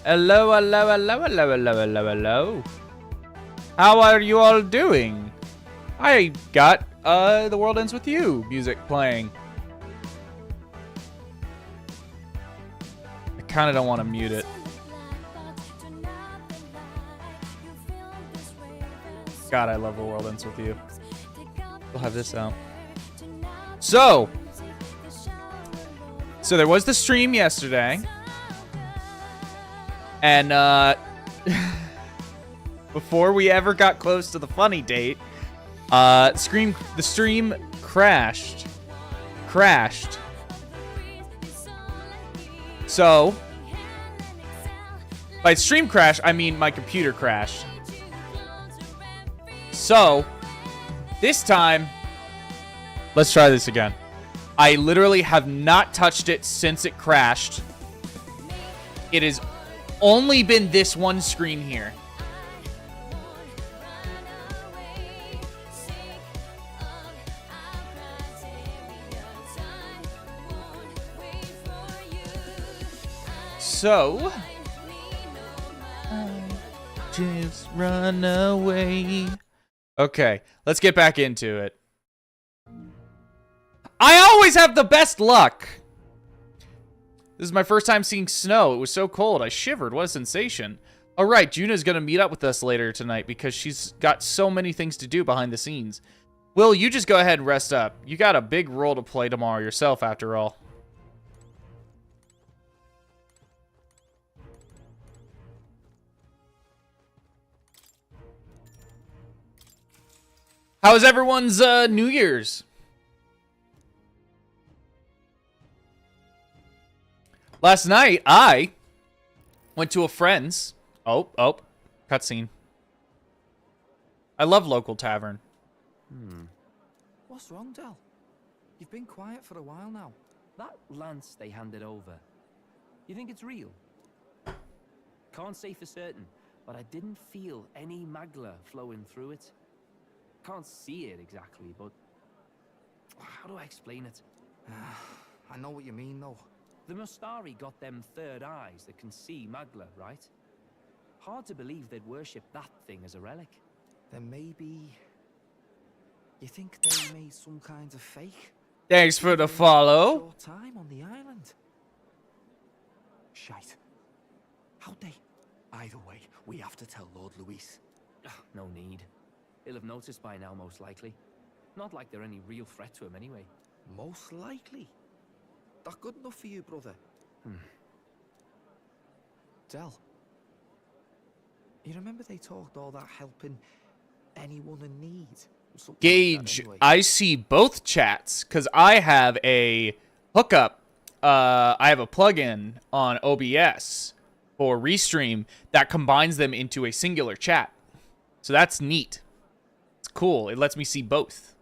Hello, hello, hello, hello, hello, hello, hello. How are you all doing? I got The World Ends With You music playing. I kind of don't want to mute it. God, I love The World Ends With You. We'll have this out. So there was the stream yesterday. And before we ever got close to the funny date, the stream crashed. So, by stream crash, I mean my computer crashed. So, this time, let's try this again. I literally have not touched it since it crashed. It has only been this one screen here. So, just run away. Okay, let's get back into it. I always have the best luck. This is my first time seeing snow. It was so cold. I shivered. What a sensation. All right, Juna's going to meet up with us later tonight because she's got so many things to do behind the scenes. Will, you just go ahead and rest up. You got a big role to play tomorrow yourself, after all. How was everyone's New Year's? Last night, I went to a friend's. Oh, cutscene. I love local tavern. What's wrong, Del? You've been quiet for a while now. That lance they handed over, you think it's real? Can't say for certain, but I didn't feel any magla flowing through it. Can't see it exactly, but how do I explain it? I know what you mean, though. The Mustari got them third eyes that can see magla, right? Hard to believe they'd worship that thing as a relic. Then maybe... You think they made some kind of fake? Thanks for the follow. Short time on the island. Shite. How'd they? Either way, we have to tell Lord Luis. No need. He'll have noticed by now, most likely. Not like they're any real threat to him anyway. Most likely? That good enough for you, brother? Del, you remember they talked all that helping anyone in need? Gage, anyway. I see both chats because I have a hookup. I have a plugin on OBS for Restream that combines them into a singular chat. So that's neat. It's cool. It lets me see both.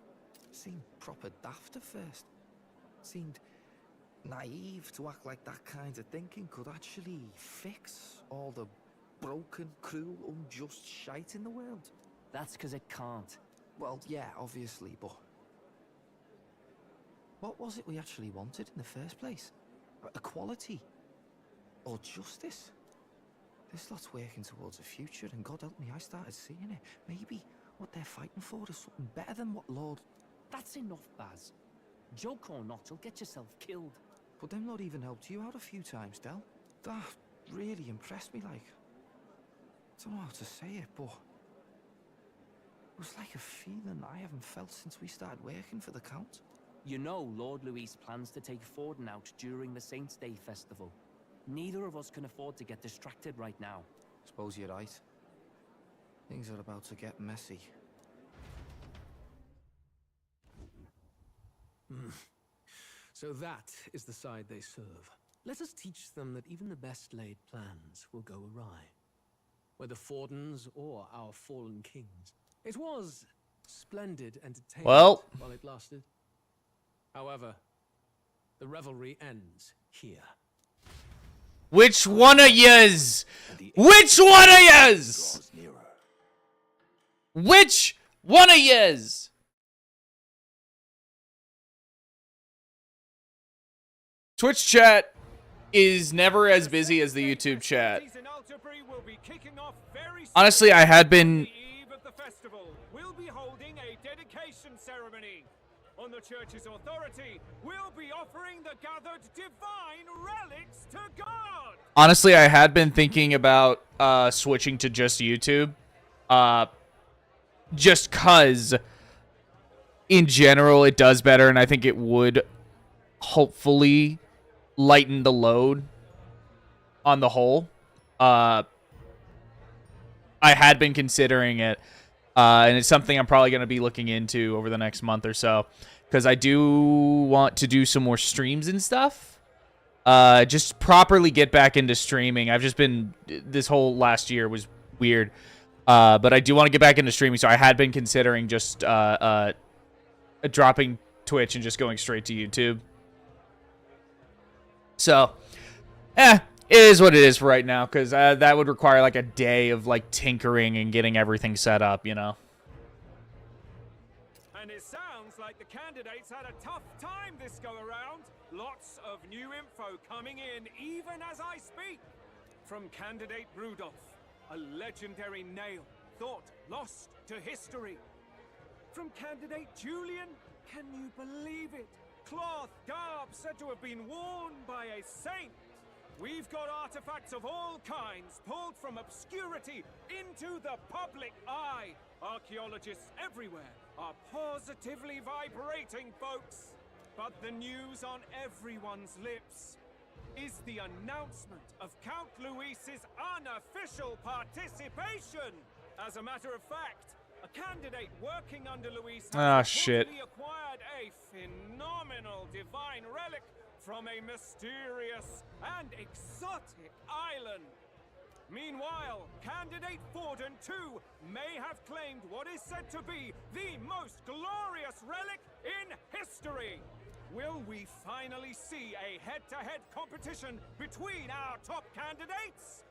Seemed proper daft at first. Seemed naive to act like that kind of thinking could actually fix all the broken, cruel, unjust shite in the world. That's because it can't. Well, yeah, obviously, but what was it we actually wanted in the first place? Equality? Or justice? This lot's working towards a future, and God help me, I started seeing it. Maybe what they're fighting for is something better than what Lord... That's enough, Baz. Joke or not, you'll get yourself killed. But them not even helped you out a few times, Del. That really impressed me, like... I don't know how to say it, but... It was like a feeling I haven't felt since we started working for the Count. You know Lord Luis plans to take Forden out during the Saints' Day festival. Neither of us can afford to get distracted right now. Suppose you're right. Things are about to get messy. So that is the side they serve. Let us teach them that even the best laid plans will go awry. Whether Fordens or our fallen kings. It was splendid entertainment Well, while it lasted. However, the revelry ends here. which one of yous? Which one of yous? Which one of yous? Twitch chat. is never as busy as the YouTube chat. Honestly, I had been... We'll be holding a dedication ceremony. On the church's authority, we'll be offering the gathered divine relics to God. Honestly, I had been thinking about switching to just YouTube. Just cause in general it does better, and I think it would hopefully lighten the load on the whole. I had been considering it, and it's something I'm probably going to be looking into over the next month or so, because I do want to do some more streams and stuff. Just properly get back into streaming. I've just been, this whole last year was weird, but I do want to get back into streaming, so I had been considering just dropping Twitch and just going straight to YouTube. So, it is what it is for right now, because that would require like a day of like tinkering and getting everything set up, you know. And it sounds like the candidates had a tough time this go around. Lots of new info coming in even as I speak. From candidate Rudolph, a legendary nail thought lost to history. From candidate Julian, can you believe it? Cloth garb said to have been worn by a saint. We've got artifacts of all kinds pulled from obscurity into the public eye. Archaeologists everywhere are positively vibrating, folks. But the news on everyone's lips is the announcement of Count Luis's unofficial participation. As a matter of fact, a candidate working under Luis has reportedly acquired a phenomenal divine relic from a mysterious and exotic island. Meanwhile, candidate Forden too may have claimed what is said to be the most glorious relic in history. Will we finally see a head-to-head competition between our top candidates?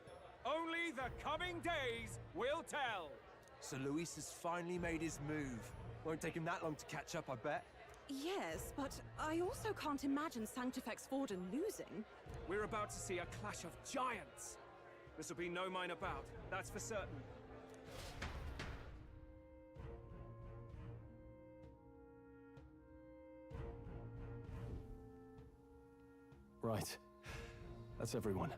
Only the coming days will tell. So Luis has finally made his move. Won't take him that long to catch up, I bet. Yes, but I also can't imagine Sanctifex Forden losing. We're about to see a clash of giants. This will be no minor bout, that's for certain. Right. That's everyone.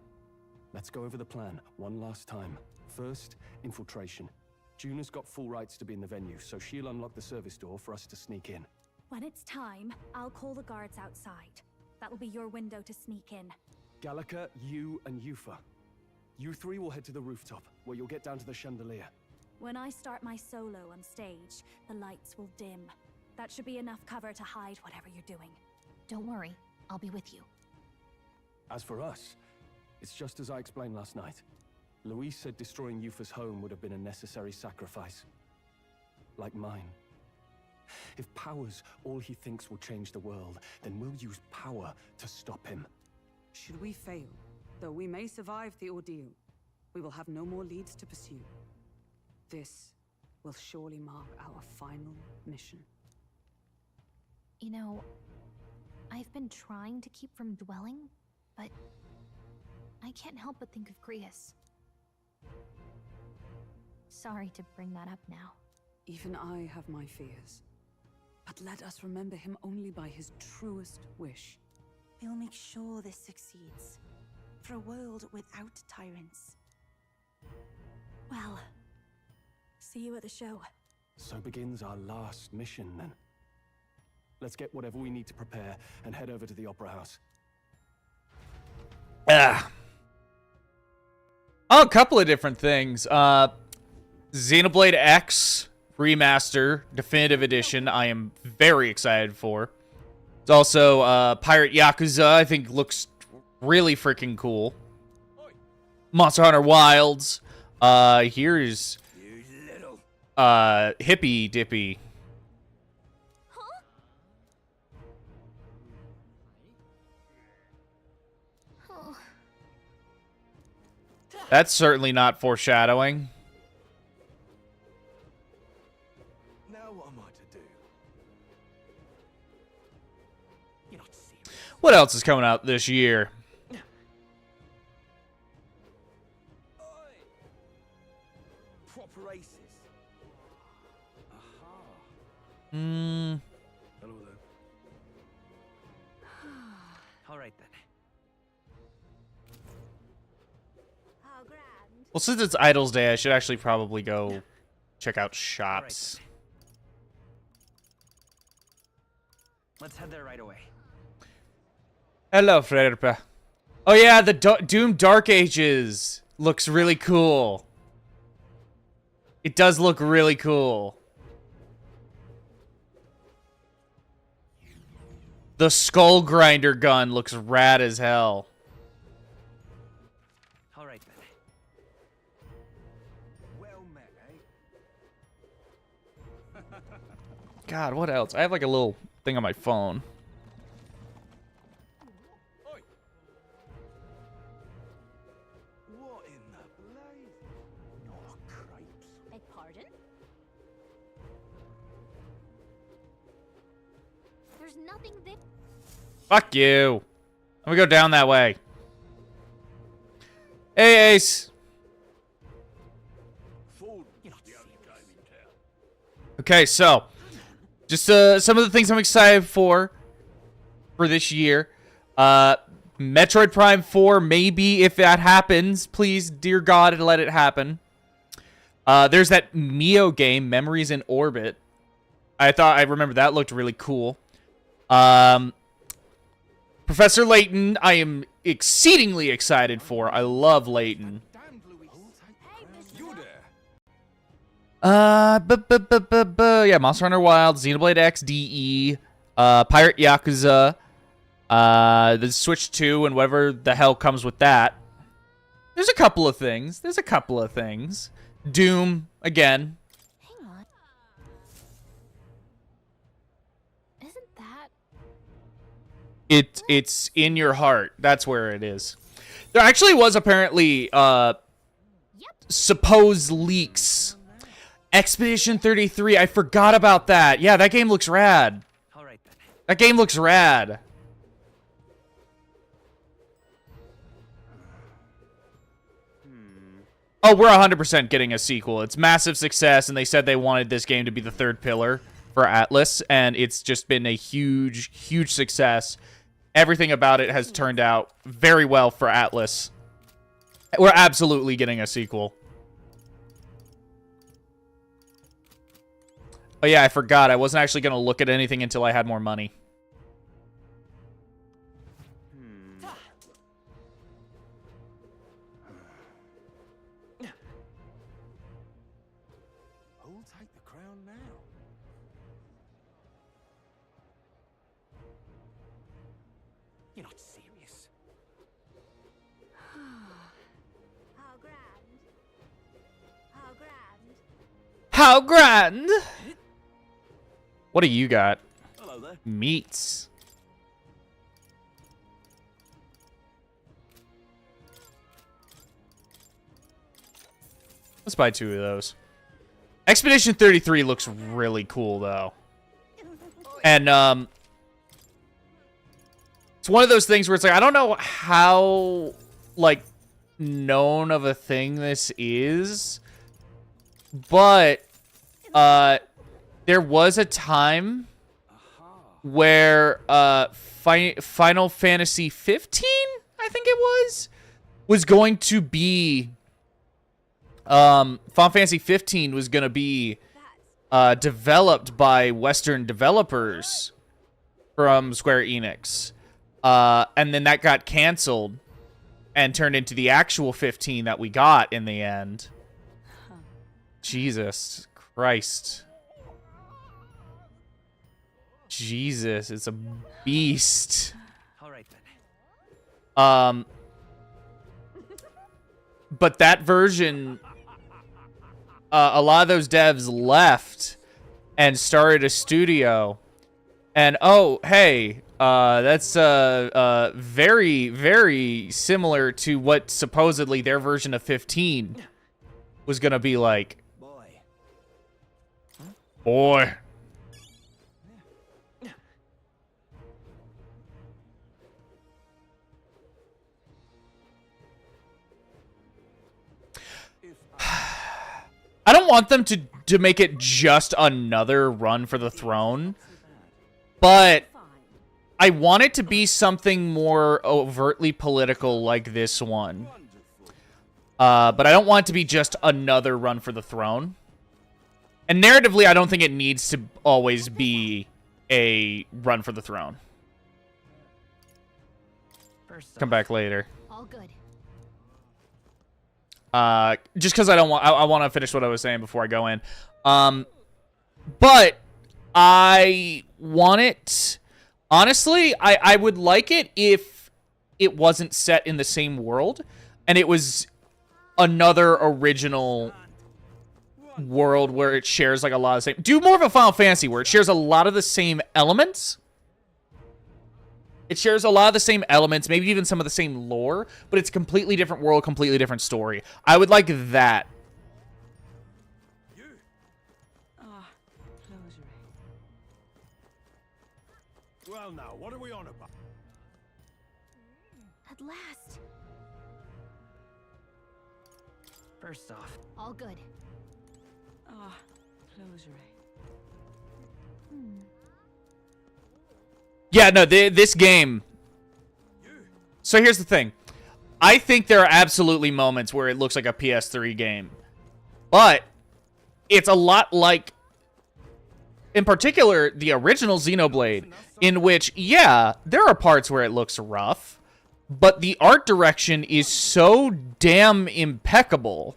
Let's go over the plan one last time. First, infiltration. Juna's got full rights to be in the venue, so she'll unlock the service door for us to sneak in. When it's time, I'll call the guards outside. That'll be your window to sneak in. Gallica, you, and Yufa. You three will head to the rooftop, where you'll get down to the chandelier. When I start my solo on stage, the lights will dim. That should be enough cover to hide whatever you're doing. Don't worry, I'll be with you. As for us, it's just as I explained last night. Luis said destroying Yufa's home would have been a necessary sacrifice. Like mine. If power's all he thinks will change the world, then we'll use power to stop him. Should we fail, though we may survive the ordeal, we will have no more leads to pursue. This will surely mark our final mission. You know, I've been trying to keep from dwelling, but I can't help but think of Grius. Sorry to bring that up now. Even I have my fears. But let us remember him only by his truest wish. We'll make sure this succeeds. For a world without tyrants. Well, see you at the show. So begins our last mission, then. Let's get whatever we need to prepare and head over to the Opera House. Oh, a couple of different things. Xenoblade X Remaster Definitive Edition, I am very excited for. It's also Pirate Yakuza, I think looks really freaking cool. Monster Hunter Wilds. Here's Hippy Dippy. That's certainly not foreshadowing. Now what am I to do? You're not serious. What else is coming out this year? Hmm. Hello there. All right then. Well, since it's Idol's Day, I should actually probably go check out shops. Let's head there right away. Hello, Frerpa. Oh yeah, the Doom Dark Ages looks really cool. It does look really cool. The Skull Grinder gun looks rad as hell. All right then. Well met, eh? God, what else? I have like a little thing on my phone. Oi! What in the blaze? No cripes. Beg pardon? There's nothing there. Fuck you. Let me go down that way. Hey, Ace. Okay, so just some of the things I'm excited for this year. Metroid Prime 4, maybe, if that happens. Please, dear God, let it happen. There's that Mio game, Memories in Orbit. I remember that looked really cool. Professor Layton, I am exceedingly excited for. I love Layton. You there? Yeah, Monster Hunter Wild, Xenoblade X DE, Pirate Yakuza, the Switch 2, and whatever the hell comes with that. There's a couple of things. Doom, again. Hang on. Isn't that... It's in your heart. That's where it is. There actually was apparently, supposed leaks. Expedition 33, I forgot about that. Yeah, that game looks rad. All right then. That game looks rad. Oh, we're 100% getting a sequel. It's massive success, and they said they wanted this game to be the third pillar for Atlas, and it's just been a huge, huge success. Everything about it has turned out very well for Atlas. We're absolutely getting a sequel. Oh yeah, I forgot. I wasn't actually going to look at anything until I had more money. Who'll take the crown now? You're not serious. How grand. How grand. How grand! What do you got? Hello there. Meats. Let's buy 2 of those. Expedition 33 looks really cool, though. And, it's one of those things where it's like, I don't know how, like, known of a thing this is, but, there was a time where, Final Fantasy 15, I think it was going to be, Final Fantasy 15 was going to be, developed by Western developers from Square Enix. And then that got canceled and turned into the actual 15 that we got in the end. Jesus Christ. Jesus, it's a beast. All right then. But that version, a lot of those devs left and started a studio. And oh, hey, that's very, very similar to what supposedly their version of 15 was gonna be like. Boy. I don't want them to to make it just another run for the throne. But I want it to be something more overtly political like this one. But I don't want it to be just another run for the throne. And narratively, I don't think it needs to always be a run for the throne. Come back later. All good. Just because I don't want, I want to finish what I was saying before I go in. But I want it. Honestly, I would like it if it wasn't set in the same world and it was another original world where it shares like a lot of the same. Do more of a Final Fantasy where it shares a lot of the same elements. It shares a lot of the same elements, maybe even some of the same lore, but it's a completely different world, completely different story. I would like that. Well, now, what are we on about? At last. First off, All good. Yeah, no, this game. So here's the thing. I think there are absolutely moments where it looks like a PS3 game. But it's a lot like, in particular, the original Xenoblade, in which, yeah, there are parts where it looks rough, but the art direction is so damn impeccable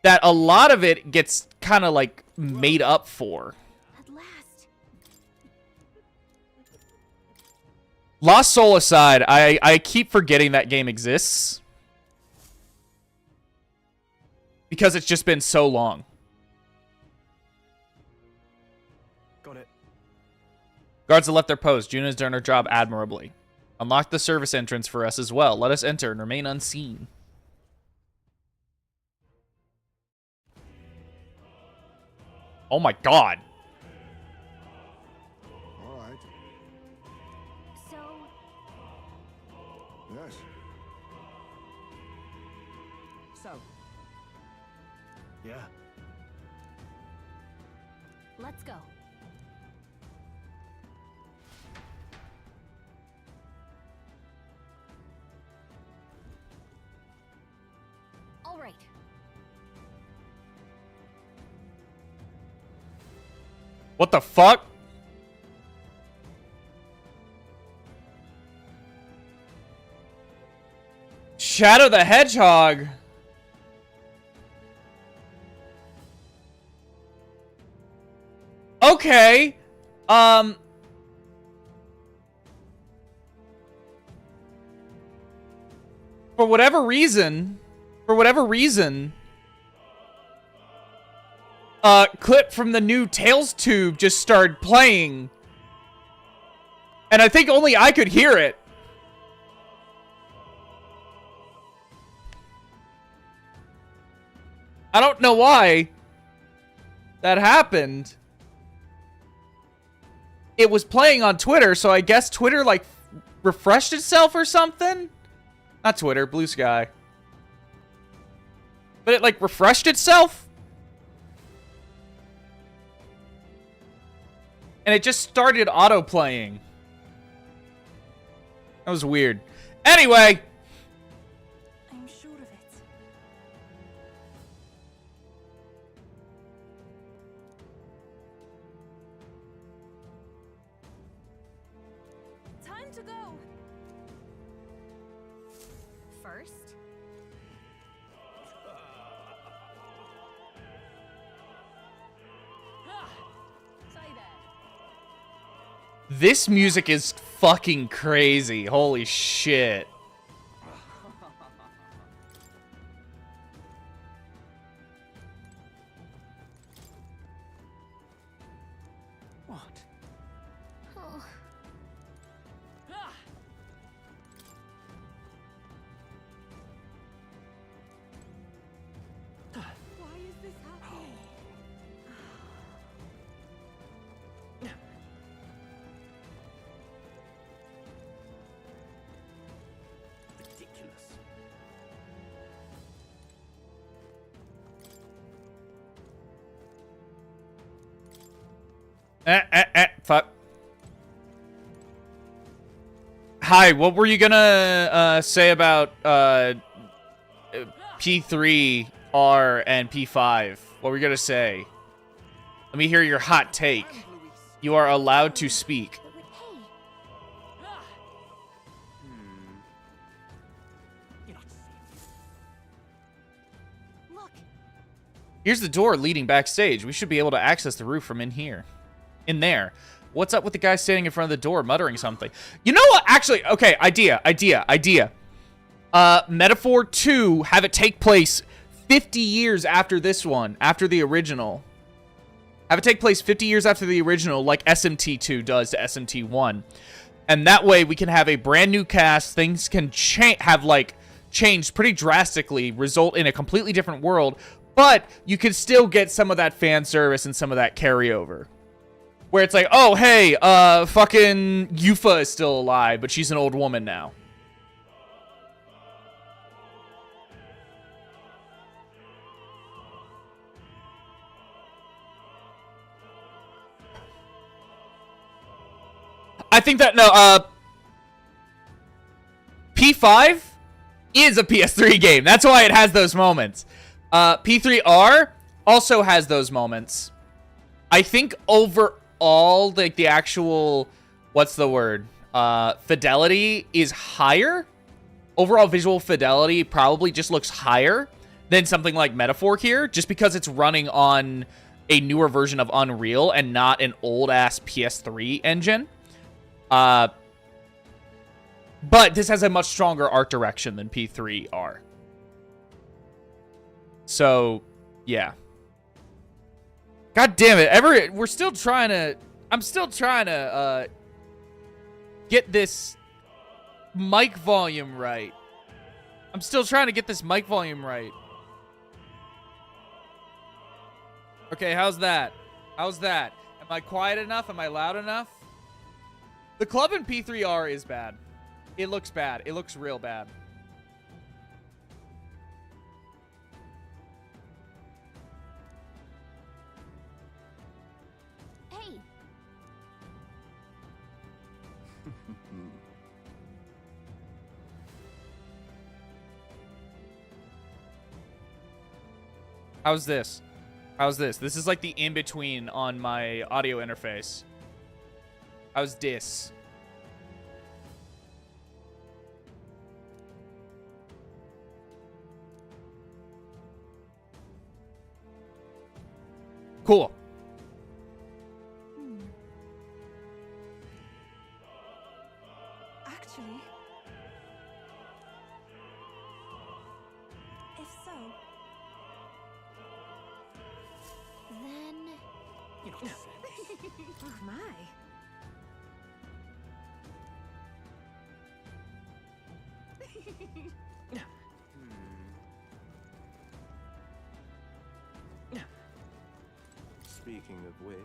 that a lot of it gets kind of like made up for. At last. Lost Soul aside, I keep forgetting that game exists. Because it's just been so long. Got it. Guards have left their post. Juna's done her job admirably. Unlock the service entrance for us as well. Let us enter and remain unseen. Oh my god. All right. So, Yes. so Yeah. let's go. All right. What the fuck? Shadow the Hedgehog. Okay. For whatever reason, clip from the new Tales tube just started playing. And I think only I could hear it. I don't know why that happened. It was playing on Twitter, so I guess Twitter, like, refreshed itself or something? Not Twitter, Blue Sky. But it, like, refreshed itself? And it just started auto-playing. That was weird. Anyway! I'm sure of it. Time to go. First, This music is fucking crazy. Holy shit. what? oh, Why is this happening? Fuck. Hi, what were you gonna say about P3R and P5? What were you gonna say? Let me hear your hot take. You are allowed to speak. Here's the door leading backstage. We should be able to access the roof from in here. In there. What's up with the guy standing in front of the door muttering something? You know what? Actually, okay, idea. Metaphor 2, have it take place 50 years after this one, after the original. Have it take place 50 years after the original, like SMT2 does to SMT1. And that way we can have a brand new cast. Things can have like changed pretty drastically, result in a completely different world. But you can still get some of that fan service and some of that carryover. Where it's like, oh, hey, fucking Yufa is still alive, but she's an old woman now. I think that, no, P5 is a PS3 game. That's why it has those moments. P3R also has those moments. I think overall, like, the actual, what's the word? Fidelity is higher. Overall visual fidelity probably just looks higher than something like Metaphor here, just because it's running on a newer version of Unreal and not an old-ass PS3 engine. But this has a much stronger art direction than P3R. So, yeah. God damn it. We're still trying to... I'm still trying to, get this mic volume right. I'm still trying to get this mic volume right. Okay, how's that? How's that? Am I quiet enough? Am I loud enough? The club in P3R is bad. It looks bad. It looks real bad. Hey. How's this? How's this? This is like the in-between on my audio interface. How's this? Cool. Actually, if so, Then... oh my. Speaking of which...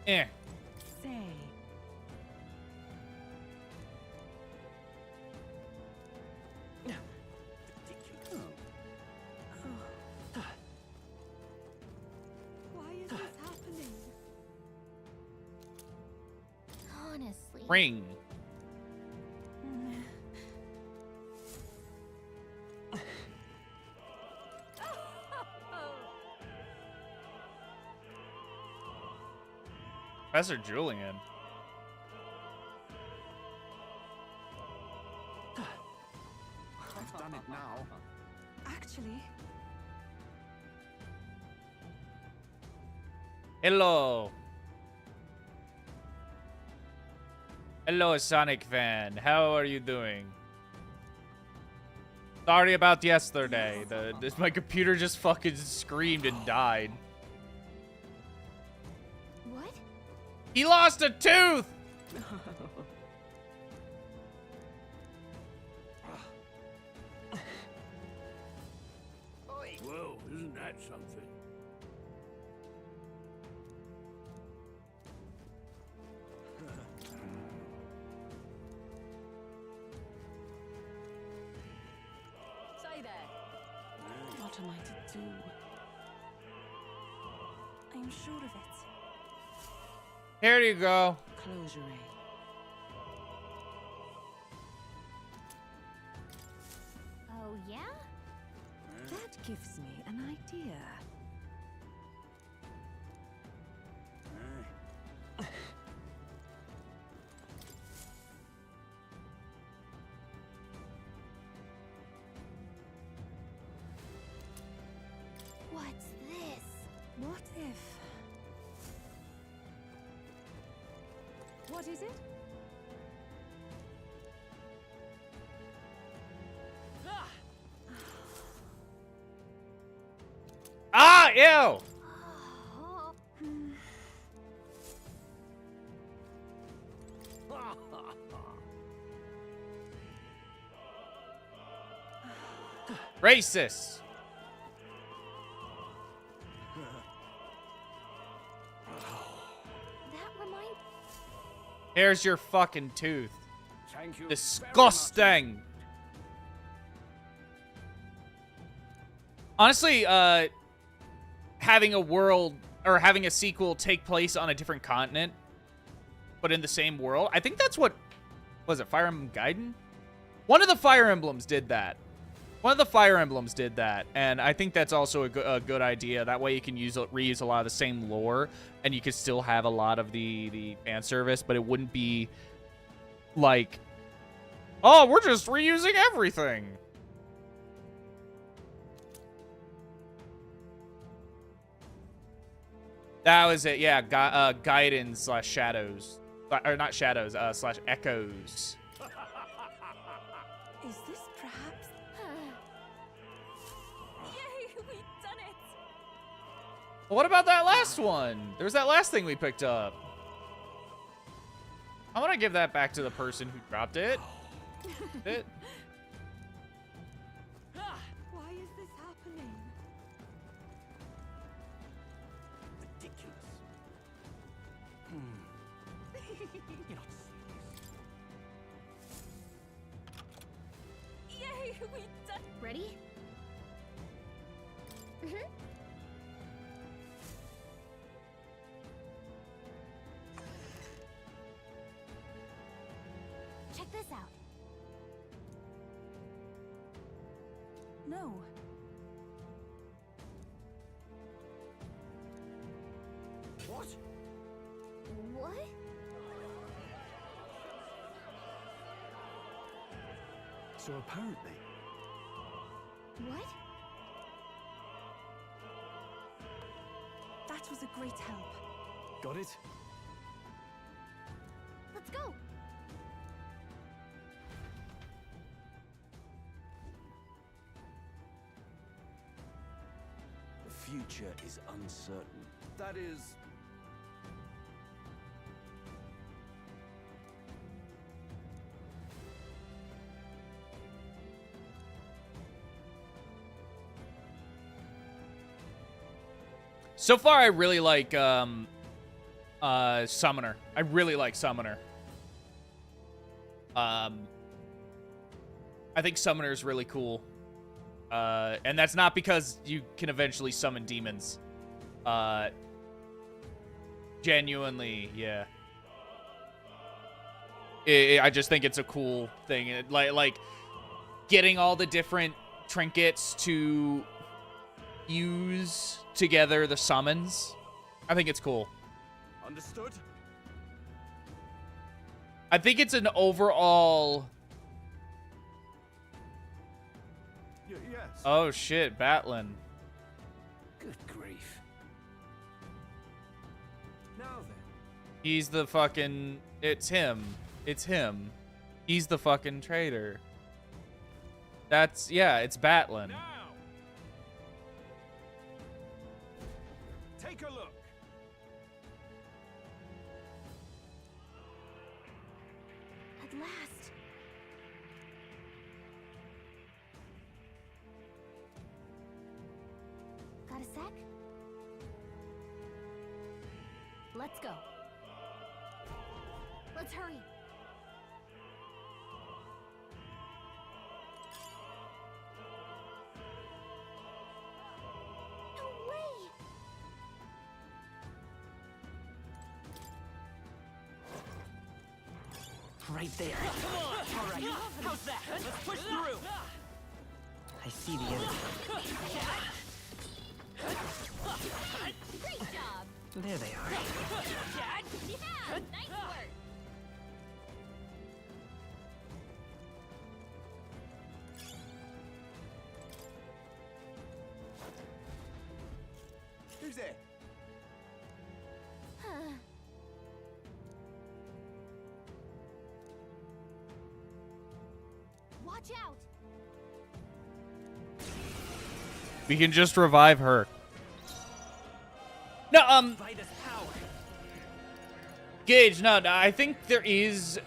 Eh. Say. Why is this happening? Honestly... Ring. Professor Julian. I've done it now. Actually, Hello. Hello, Sonic fan. How are you doing? Sorry about yesterday. My computer just fucking screamed and died. What? He lost a tooth! Whoa, isn't that something? Say there. am I to do? I am sure of it. Here you go. Close your eye. Oh, yeah? That gives me an idea. What's this? What if... What is it? Ah, ew! Oh, Racist. that reminds... Here's your fucking tooth. Thank you. Disgusting. Honestly, having a world or having a sequel take place on a different continent, but in the same world, I think that's what was it. Fire Emblem Gaiden? One of the Fire Emblems did that. And I think that's also a good idea. That way you can reuse a lot of the same lore, and you could still have a lot of the fan service, but it wouldn't be like, oh, we're just reusing everything. That was it, yeah. Gaiden / Shadows. Or not Shadows, / Echoes. Is this perhaps... Yay, we've done it! What about that last one? There was that last thing we picked up. I want to give that back to the person who dropped it. Why is this happening? Ridiculous. You're not serious. Yay, we've done Ready? Check this out. No. What? What? So apparently, What? That was a great help. got it? Let's go. The future is uncertain. That is... So far, I really like Summoner. I really like Summoner. I think Summoner is really cool. And that's not because you can eventually summon demons. Genuinely, yeah. I just think it's a cool thing. Like getting all the different trinkets to use together the summons. I think it's cool. Understood? I think it's an overall... Yes. Oh shit, Batlin. Good grief. Now then. He's the fucking... It's him. It's him. He's the fucking traitor. That's... Yeah, it's Batlin. Now, take a look. At last. Got a sec? Let's go. Let's hurry. Right there. All right, how's that? Let's push through. I see the enemy. Great job. There they are. Yeah, nice work. Who's there? Watch out. We can just revive her. No, By this power. Gage, no, I think there is...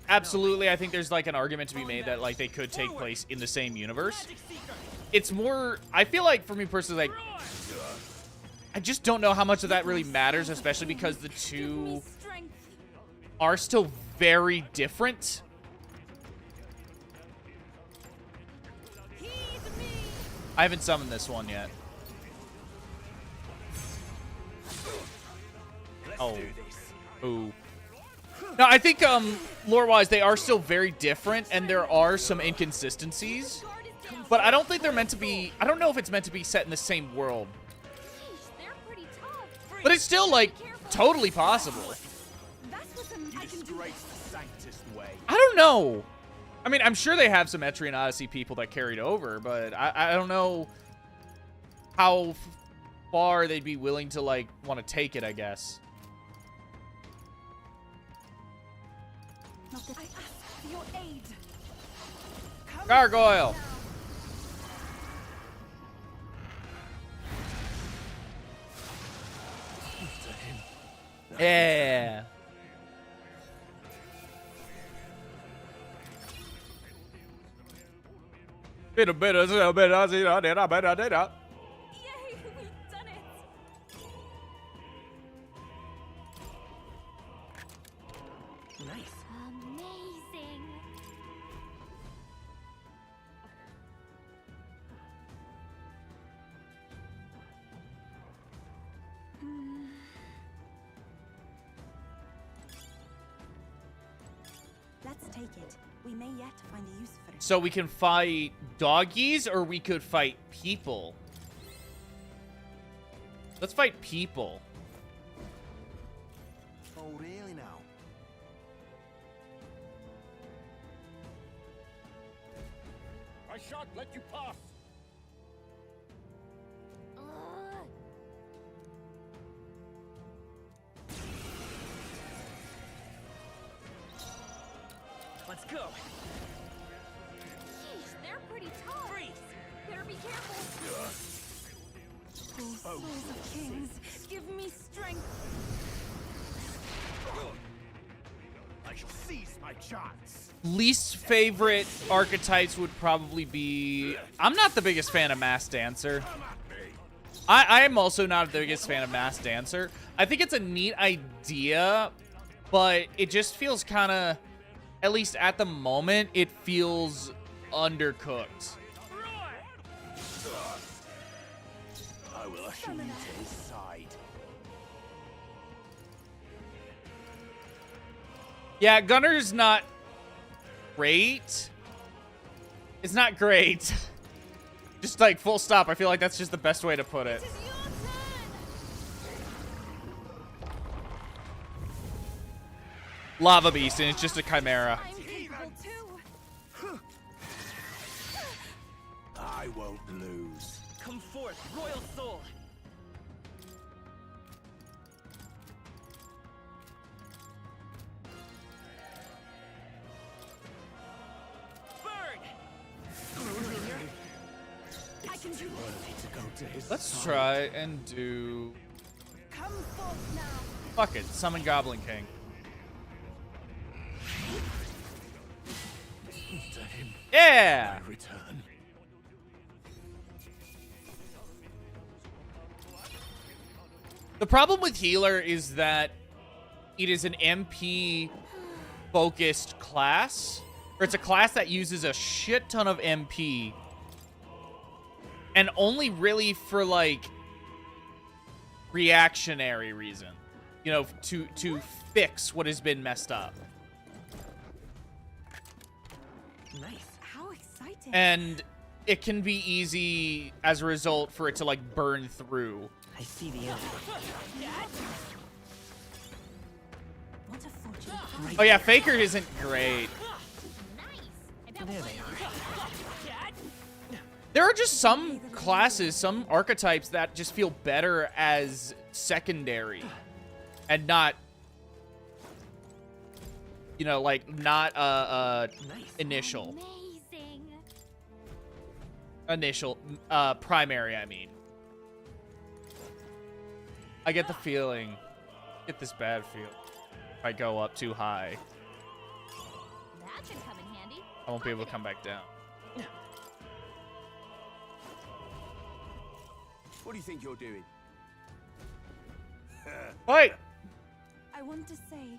Absolutely, I think there's, like, an argument to be made that, like, they could take place in the same universe. It's more... I feel like, for me personally, like... I just don't know how much of that really matters, especially because the two are still very different. I haven't summoned this one yet. Oh. Ooh. No, I think, lore-wise, they are still very different, and there are some inconsistencies. But I don't think they're meant to be... I don't know if it's meant to be set in the same world. But it's still, like, totally possible. I don't know. I mean, I'm sure they have some Etrian Odyssey people that carried over, but I don't know how far they'd be willing to, like, want to take it, I guess. I ask for your aid. Gargoyle. Yeah. Bit of better, Yay, we've done it. Nice. Amazing. Let's take it. We may yet find a use for it. So we can fight doggies, or we could fight people. Let's fight people. Oh, really now? I shan't let you pass. Let's go. Sheesh, they're pretty tough. Better be careful. Souls of kings, give me strength. I shall seize my chance. Least favorite archetypes would probably be... I'm not the biggest fan of Mass Dancer. I am also not the biggest fan of Mass Dancer. I think it's a neat idea, but it just feels kind of... At least at the moment, it feels undercooked. I will usher you to his side. Yeah, Gunner's not great. It's not great. Just like full stop. I feel like that's just the best way to put it. Lava Beast, and it's just a chimera. I won't lose. Come forth, royal soul. I can do this. Let's try and do... Come forth now. Fuck it. Summon Goblin King. Yeah! Return. The problem with Healer is that it is an MP focused class, or it's a class that uses a shit ton of MP, and only really for like reactionary reason, you know, to fix what has been messed up. Nice. How exciting. And it can be easy as a result for it to like burn through. I see the enemy. What a fortune. Oh yeah, Faker isn't great. There they are. There are just some classes, some archetypes that just feel better as secondary and not, you know, like not initial. Initial, primary, I mean. I get the feeling, get this bad feel. If I go up too high, That should come in handy. I won't be able to come back down. What do you think you're doing? Wait! I want to say.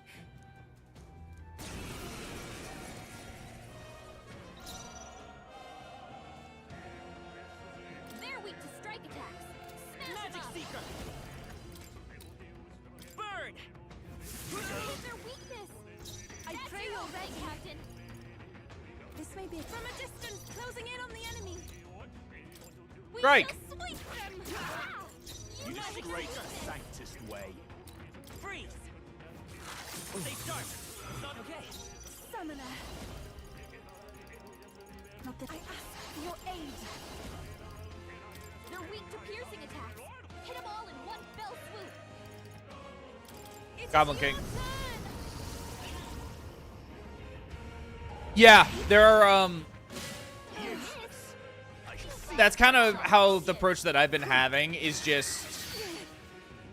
They're weak to strike attacks. Smash Magic them up. Seeker! Burn! Use their weakness. I That's pray your you're right, ready. Captain. This may be from a distance, closing in on the enemy. We Strike. shall sweep them. Ah! You Use their disgrace weakness. the sanctest way. Freeze! Stay sharp! Okay. Summoner. Not that I ask for your aid. They're weak to piercing attacks. Hit them all in one fell swoop. It's Goblin your King. turn. Yeah, there are, Useless. I shall see. that's kind of how the approach that I've been having is just,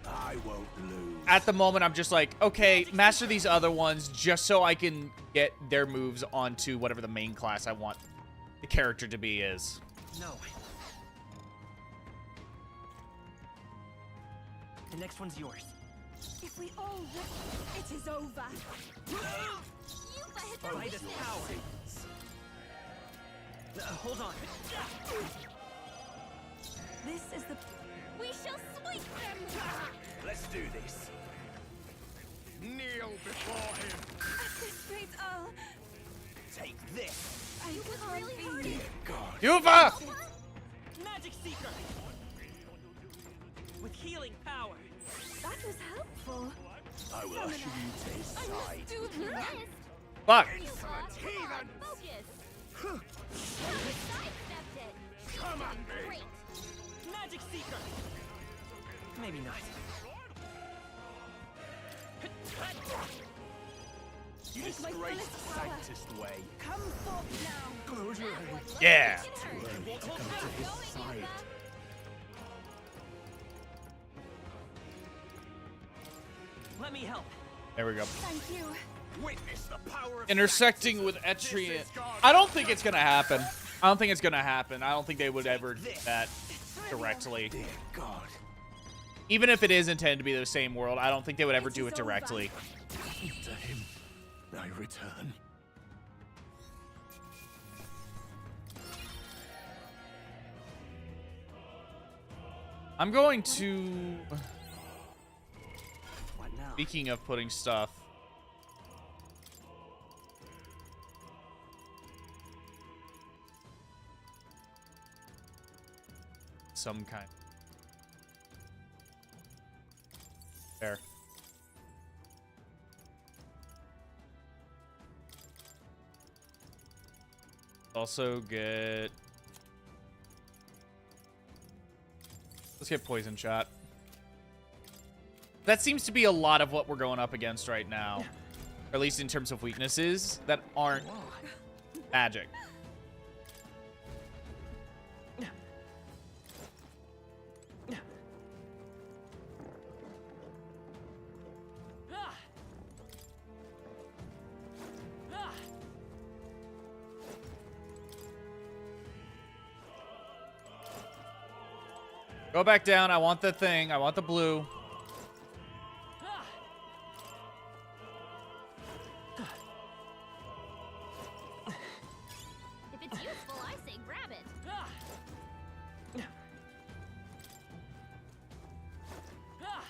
I won't lose. at the moment, I'm just like, okay, master these other ones just so I can get their moves onto whatever the main class I want the character to be is. No. The next one's yours. If we all it is over. You hit their By this weakness. power. Hold on. This is the. We shall sweep them. Let's do this. Kneel before him. At this rate, I'll. Take this. I can't really be. hurting. God. Yuva! Magic Seeker! With healing power. That was helpful. I will usher you to his I side. must do You this. missed. Fuck! You lost. Come on, focus. You sidestepped it. Come at me. Great. Magic Seeker! Maybe not. You Take my disgrace fullest the power. sanctest way. Come forth now. Close your That one eyes. looked Yeah. like it hurt. To come to his Going, side. Yuka. Let me help. There we go. Thank you. Witness the power of Intersecting with Etrian. I don't think it's gonna happen. I don't think it's gonna happen. I don't think they would ever do that directly. Dear God. Even if it is intended to be the same world, I don't think they would ever do it directly. To him I return. I'm going to... What now? Speaking of putting stuff... Some kind. There. Also get... Let's get poison shot. That seems to be a lot of what we're going up against right now. Or at least in terms of weaknesses that aren't magic. Ah! Ah! Go back down. I want the thing. I want the blue. Ah! If it's useful, I say grab it. Ah! Ah!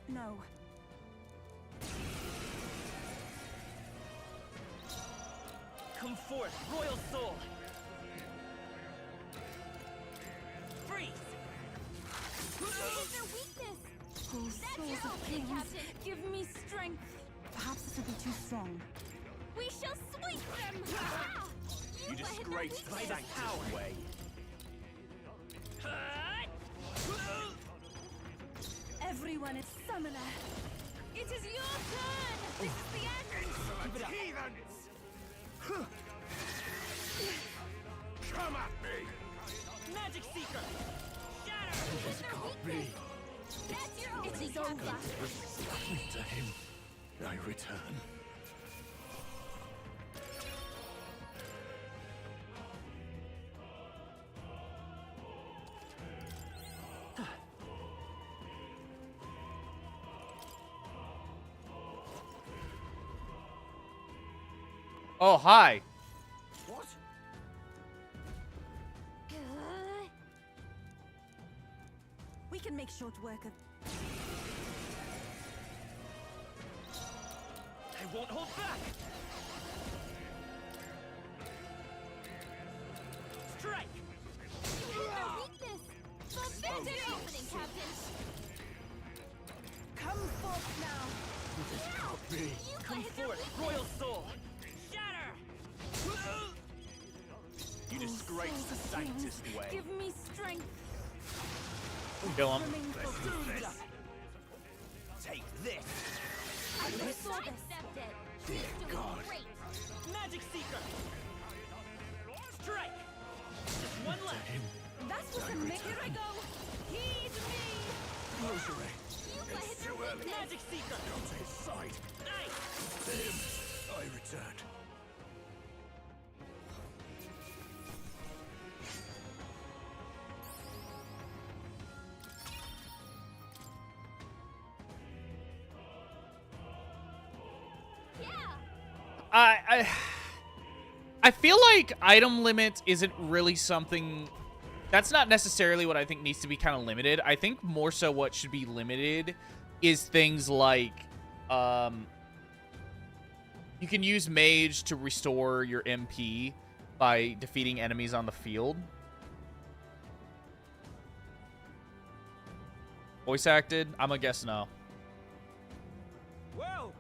No. Come forth, royal soul! Freeze! What is their weakness? Oh, souls of kings, Captain. give me strength. Perhaps this will be too strong. We shall sweep them! Ah! You let hit their disgrace the weakness. sanctity way. Everyone is summoner. It is your turn! This is the end! Give it up. Heathens! Come at me! Magic Seeker! Shatter! This can't be! That's your It is over. To him, I return. Oh, hi. What? We can make short work of. I won't hold back! Strike! Their weakness! Fulfill their opening, Captain! Come forth now. Me. You Come let hit their forth, weakness! royal soul! Shatter! You disgrace the sanctist way. Give me strength. Kill him. Remain focused. Take this! I will accept it! Dear God. Great! Magic Seeker! Strike! Just one left! That was a mix. Here I go. Heed me. Rosary. You let hit their weakness! Magic Seeker! Go to his side. Nice! To him, I return. I feel like item limit isn't really something. That's not necessarily what I think needs to be kind of limited. I think more so what should be limited is things like you can use mage to restore your MP by defeating enemies on the field. Voice acted? I'm gonna guess no. Well,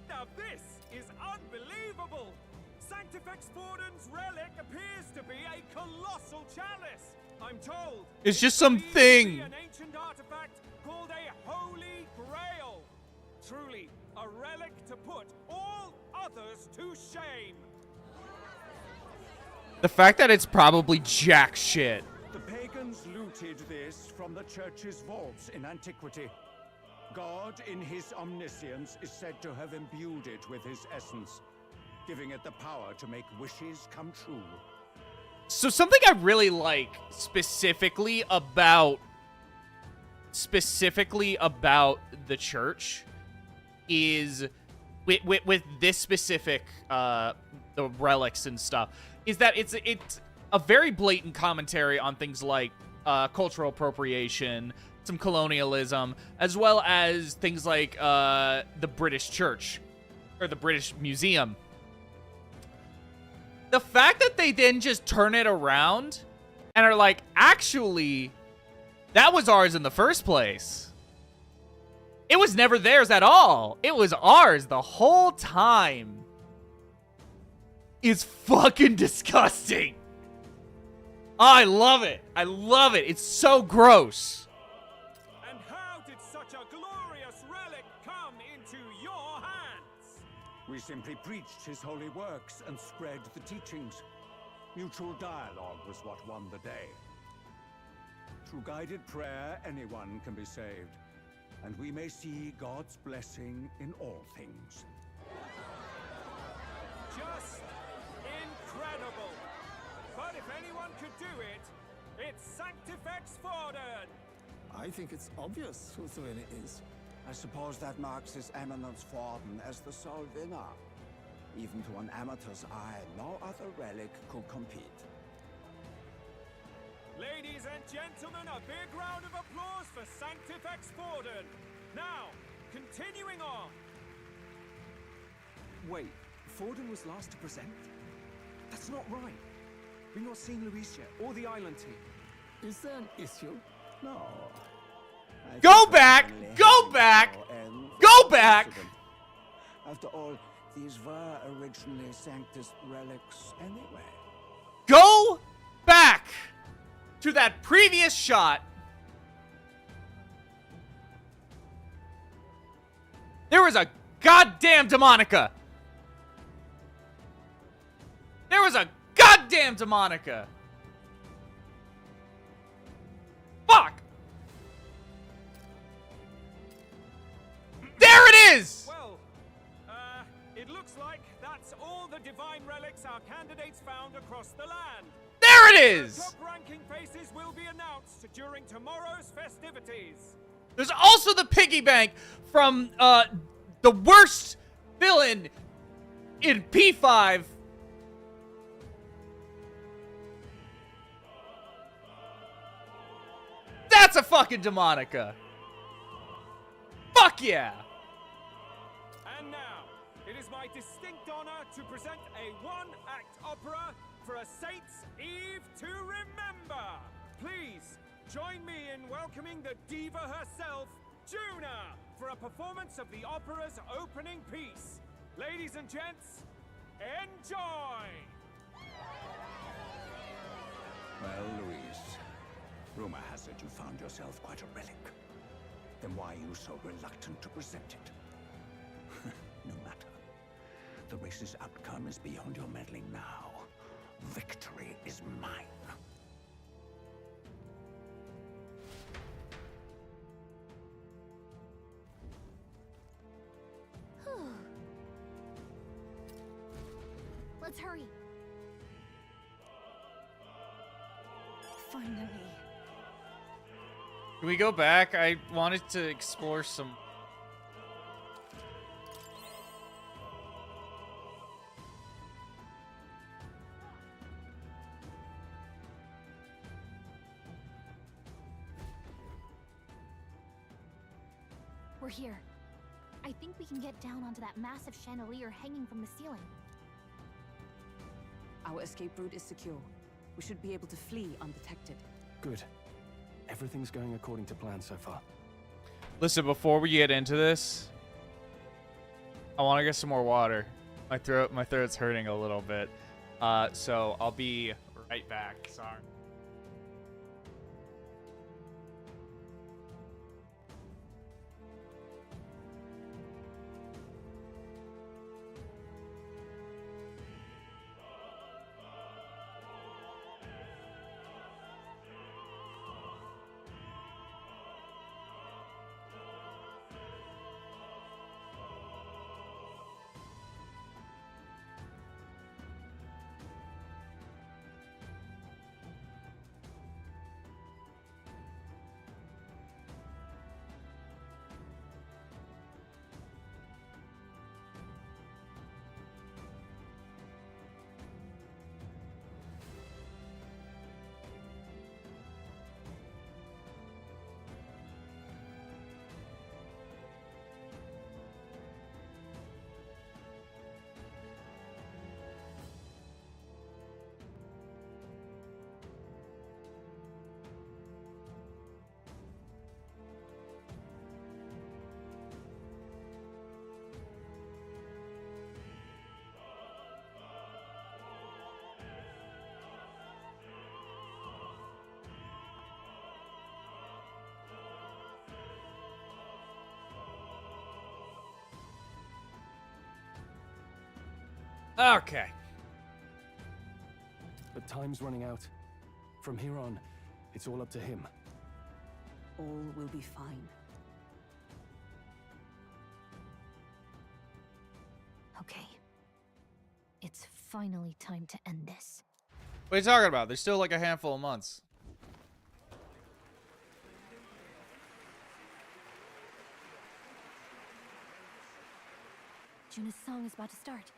now this is unbelievable! Sanctifex Forden's relic appears to be a colossal chalice. I'm told It's just it some could thing. be an ancient artifact called a Holy Grail. Truly, a relic to put all others to shame. The fact that it's probably jack shit. The pagans looted this from the church's vaults in antiquity. God, in his omniscience, is said to have imbued it with his essence, giving it the power to make wishes come true. So something I really like specifically about the church is with this specific the relics and stuff is that it's a very blatant commentary on things like cultural appropriation, some colonialism, as well as things like the British Church or the British Museum. The fact that they then just turn it around and are like, actually, that was ours in the first place. It was never theirs at all. It was ours the whole time. Is fucking disgusting. Oh, I love it. I love it. It's so gross. And how did such a glorious relic come into your hands? We simply preached his holy works and spread the teachings. Mutual dialogue was what won the day. Through guided prayer, anyone can be saved, and we may see God's blessing in all things. Just incredible. But if anyone could do it, it's Sanctifex Forden. I think it's obvious who the winner is. I suppose that marks His Eminence Forden as the sole winner. Even to an amateur's eye, no other relic could compete. Ladies and gentlemen, a big round of applause for Sanctifex Forden. Now, continuing on. Wait, Forden was last to present? That's not right. We've not seen Luis yet, or the island team. Is there an issue? No. Go back! Go back! Go back! After all, these were originally Sanctus relics anyway. Go back to that previous shot. There was a goddamn Demonica. There was a goddamn Demonica. Fuck. There it is. Well, it looks like that's all the divine relics our candidates found across the land. There it is. The top-ranking faces will be announced during tomorrow's festivities. There's also the piggy bank from the worst villain in P5. That's a fucking Demonica. Fuck yeah. And now, it is my distinct honor to present a one-act opera for a Saint's Eve to remember. Please join me in welcoming the diva herself, Juna, for a performance of the opera's opening piece. Ladies and gents, enjoy! Well, Luis, rumor has it you found yourself quite a relic. Then why are you so reluctant to present it? No matter. The race's outcome is beyond your meddling now. Victory is mine. Let's hurry. Finally. Can we go back? I wanted to explore some... We're here. I think we can get down onto that massive chandelier hanging from the ceiling. Our escape route is secure. We should be able to flee undetected. Good. Everything's going according to plan so far. Listen, before we get into this, I want to get some more water. My throat's hurting a little bit. So I'll be right back. Sorry. Okay. But time's running out. From here on, it's all up to him. All will be fine. Okay. It's finally time to end this. What are you talking about? There's still like a handful of months. Juna's song is about to start.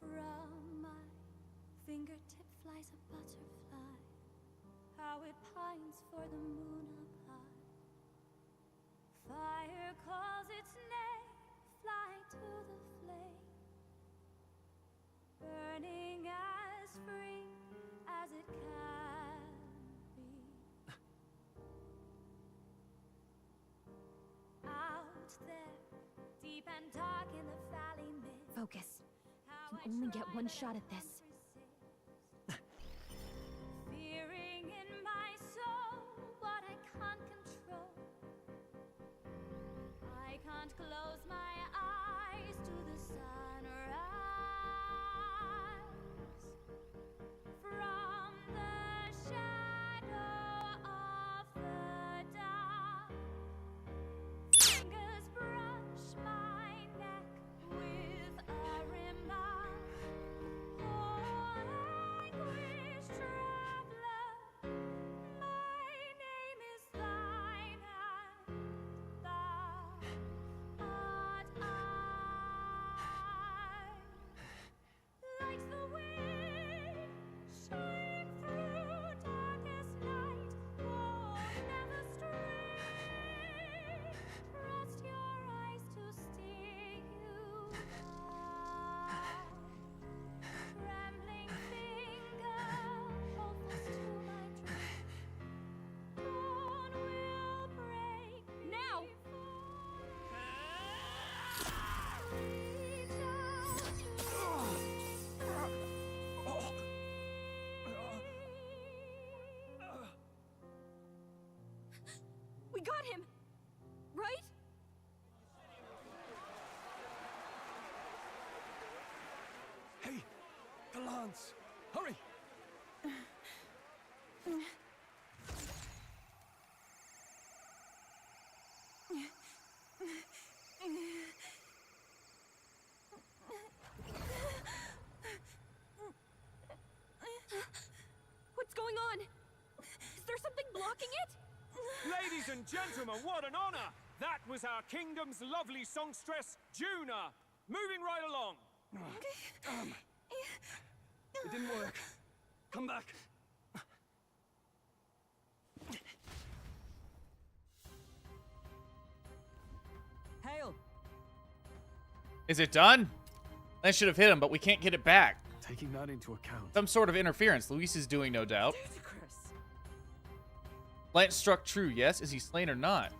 From my fingertip flies a butterfly, how it pines for the moon up high. free as it can be. Out there, deep and dark in the valley mist. Focus. You can only get one shot at this. Fearing in my soul what I can't control. I can't close my eyes to the sunrise. From the shadow of the dark, fingers brush my neck with a remark. Oh, anguish traveler, my name is thine, and thou art I. Like the wind, shine through darkest night. Oh, never stray. Trust your eyes to steer you by. Trembling finger hold fast to my dream. Dawn will break now. Reach out to We got him! Right? Hey! The lance! Hurry! What's going on? Is there something blocking it? Ladies and gentlemen, what an honor! That was our kingdom's lovely songstress, Juna. Moving right along. It didn't work. Come back. Hail! Is it done? That should have hit him, but we can't get it back. Taking that into account. Some sort of interference. Luis is doing, no doubt. Ludicrous. Lance struck true, yes? Is he slain or not?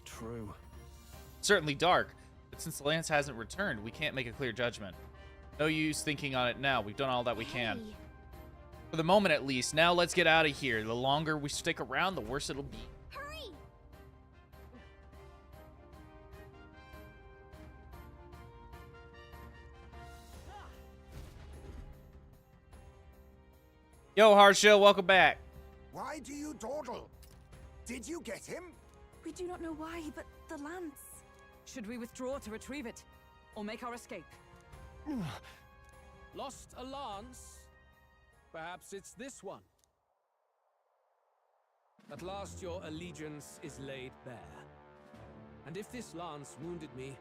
True. Certainly dark, but since Lance hasn't returned, we can't make a clear judgment. No use thinking on it now. We've done all that we can. Hey. For the moment, at least. Now let's get out of here. The longer we stick around, the worse it'll be. Hurry! Yo, Harshill, welcome back. Why do you dawdle? Did you get him? We do not know why, but the lance. Should we withdraw to retrieve it? Or make our escape? Lost a lance? Perhaps it's this one. At last your allegiance is laid bare. And if this lance wounded me,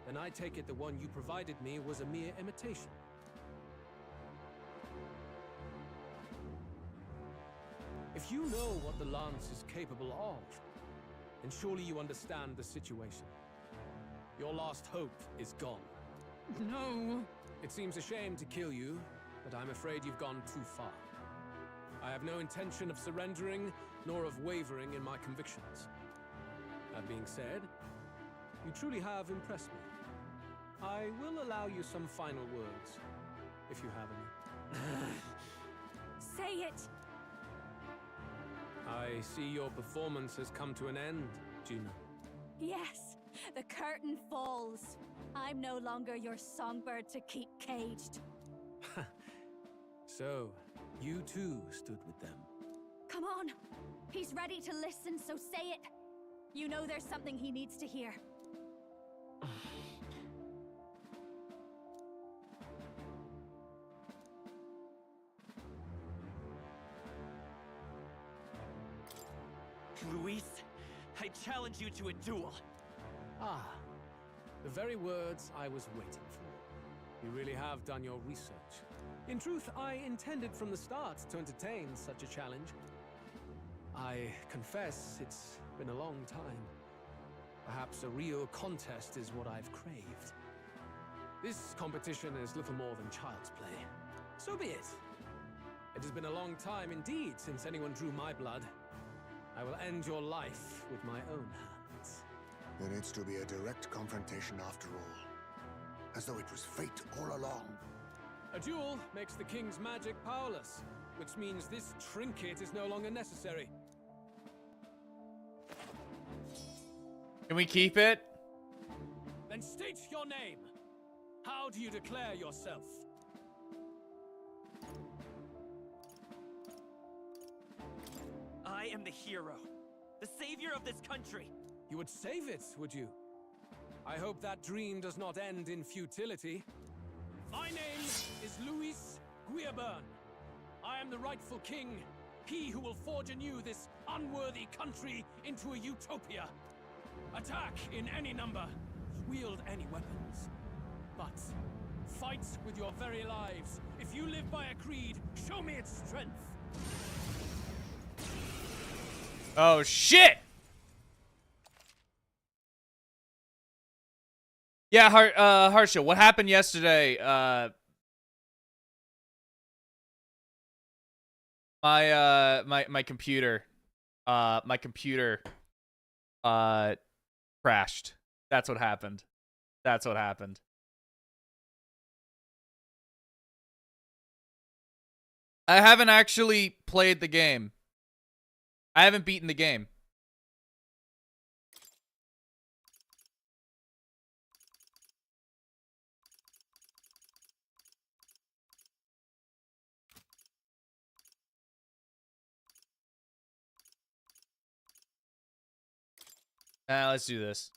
then I take it the one you provided me was a mere imitation. If you know what the lance is capable of, then surely you understand the situation. Your last hope is gone. No. It seems a shame to kill you, but I'm afraid you've gone too far. I have no intention of surrendering, nor of wavering in my convictions. That being said, you truly have impressed me. I will allow you some final words, if you have any. Say it! I see your performance has come to an end, Juna. Yes, the curtain falls. I'm no longer your songbird to keep caged. So, you too stood with them. Come on. He's ready to listen, so say it. You know there's something he needs to hear. Luis, I challenge you to a duel. Ah, the very words I was waiting for. You really have done your research. In truth, I intended from the start to entertain such a challenge. I confess it's been a long time. Perhaps a real contest is what I've craved. This competition is little more than child's play. So be it. It has been a long time indeed since anyone drew my blood. I will end your life with my own hands. There needs to be a direct confrontation after all. As though it was fate all along. A duel makes the king's magic powerless, which means this trinket is no longer necessary. Can we keep it? Then state your name. How do you declare yourself? I am the hero, the savior of this country. You would save it, would you? I hope that dream does not end in futility. My name is Luis Guiaburn. I am the rightful king, he who will forge anew this unworthy country into a utopia. Attack in any number, wield any weapons. But fight with your very lives. If you live by a creed, show me its strength. Oh, shit! Yeah, Harsha, what happened yesterday? My computer crashed. That's what happened. That's what happened. I haven't actually played the game. I haven't beaten the game. Let's do this.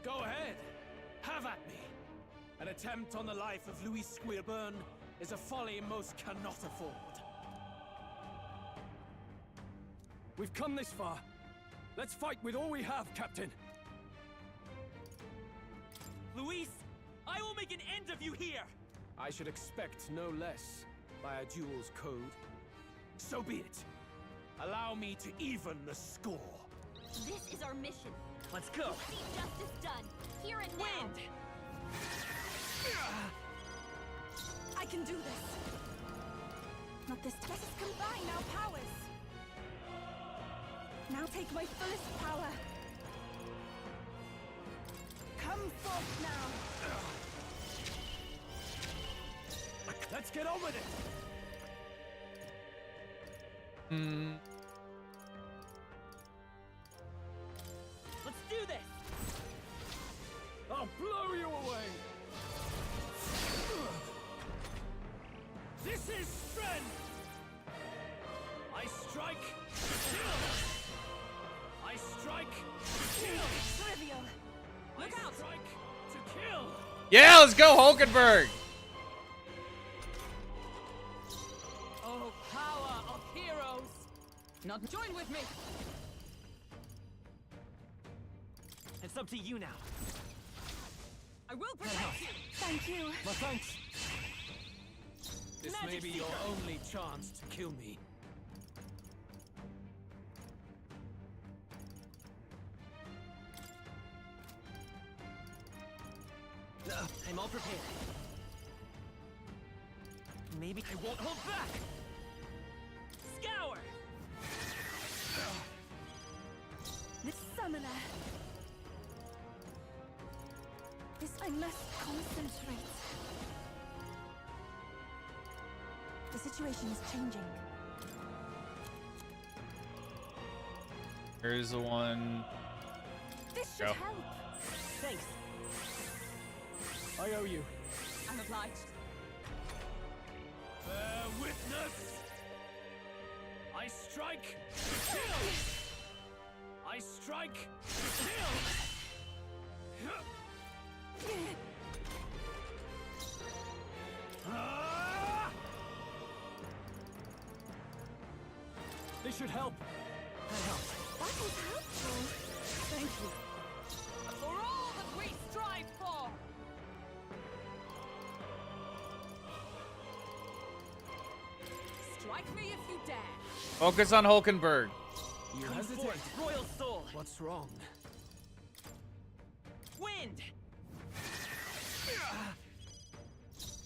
Go ahead. Have at me. An attempt on the life of Louis Squeerburn is a folly most cannot afford. We've come this far. Let's fight with all we have, Captain. Luis, I will make an end of you here. I should expect no less by a duel's code. So be it. Allow me to even the score. This is our mission. Let's go. See justice done. Here and now. I can do this. Not this time. Let us combine our powers. Now take my fullest power. Come forth now. Let's get on with it. Let's do this. I'll blow you away. This is strength. I strike to kill. I strike to kill. Trivial. Look out. Strike to kill. Yeah, let's go, Hulkenberg. Oh, power of heroes. Not join with me. It's up to you now. I will protect you. Thank you. My thanks. This may Magic be your Seeker. only chance to kill me. I'm all prepared. Maybe I won't hold back. Scour. This summoner. This I must concentrate. The situation is changing. Here's the one. This should Go. help. Thanks. I owe you. I'm obliged. Bear witness. I strike to kill. I strike to kill. This should help. That is helpful. Thank you. For all that we strive for. Strike me if you dare. Focus on Hulkenberg. You Come hesitate. forth, royal soul. What's wrong? Wind!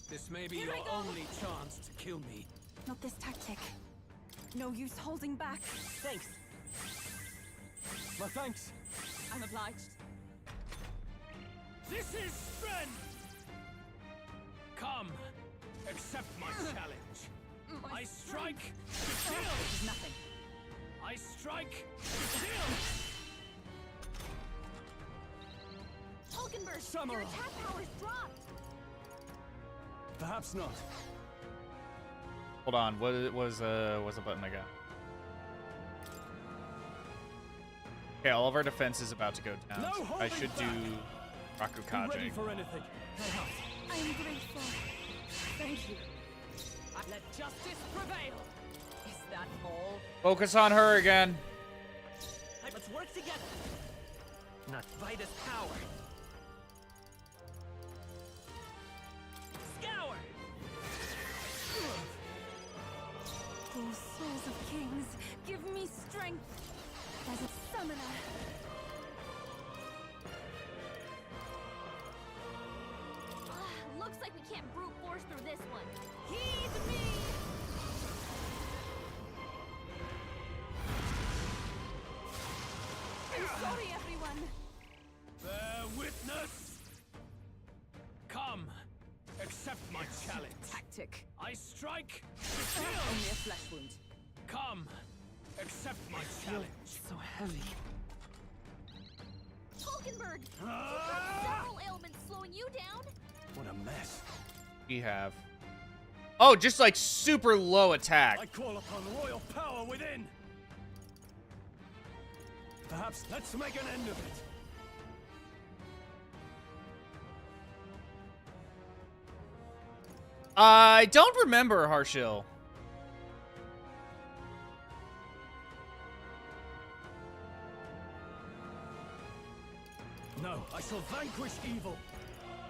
This may be your only chance to kill me. Not this tactic. No use holding back. Thanks. My thanks. I'm obliged. This is strength! Come, accept my challenge. I strike to kill! This is nothing. I strike to kill! Hulkenberg, Samurai. your attack power's dropped. Perhaps not. Hold on. What was the button I got? Okay, all of our defense is about to go down. No So I holding should do back. Be ready Rakukage. for anything. I am grateful. Thank you. Let justice prevail! Is that all? Focus on her again. Let's work together! Not Vitus power! Scour! Oh, souls of kings, give me strength as a summoner. Looks like we can't brute force through this one. Heed me! I'm sorry, everyone. Bear witness! Come, accept my challenge. Tactic. I strike to kill! Only a flesh wound. Come, accept my challenge. So heavy. Hulkenberg, you've got several ailments slowing you down. What a mess. We have. Oh, just like super low attack. I call upon royal power within. Perhaps Let's make an end of it. I don't remember Harshil. No, I shall vanquish evil.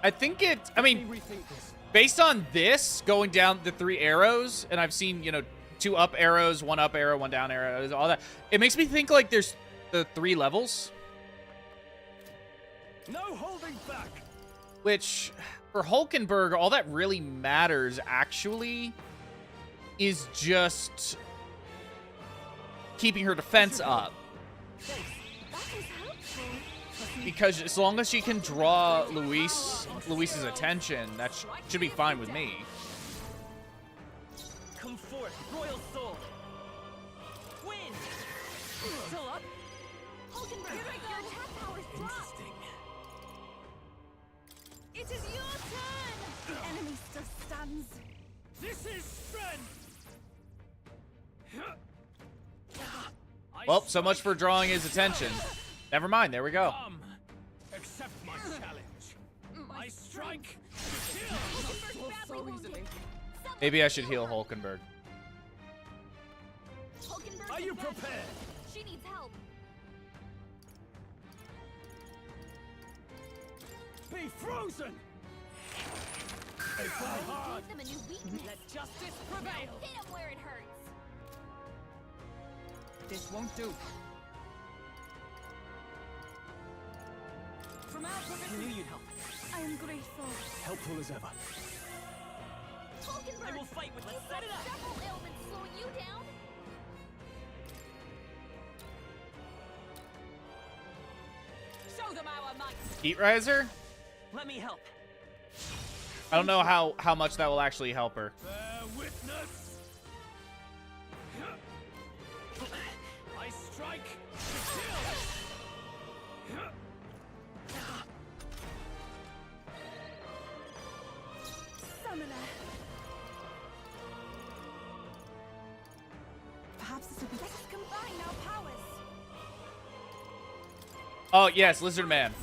I think it. I mean, Rethink this. based on this going down the 3 arrows, and I've seen 2 up arrows, 1 up arrow, 1 down arrow, all that. It makes me think like there's the 3 levels, No holding back. which for Hulkenberg, all that really matters actually is just keeping her defense up. Because as long as she can draw Luis's attention, that should be fine with me. Come forth, royal soul! Wind! Still up? Hulkenberg, your attack power's dropped. It is your turn! The enemy still stands. This is strength. Well, so much for drawing his attention. Never mind, there we go. Come, accept my challenge. I strike to kill. Hulkenberg's badly wounded. Maybe I should heal Hulkenberg. Hulkenberg's Are you advancing. prepared? She needs help. Be frozen. They fly hard. Give them a new weakness. Let justice prevail! Hit him where it hurts. This won't do. From our I knew you'd help. I am grateful. helpful as ever. Hulkenberg, I will fight with. Let's you've set got it up! several ailments slowing you down. Show them our might. Heat Riser? Let me help. I don't know how much that will actually help her. Bear witness. I strike to kill. Summoner. Perhaps this will be. Let us combine our powers. Oh, yes, Lizard Man.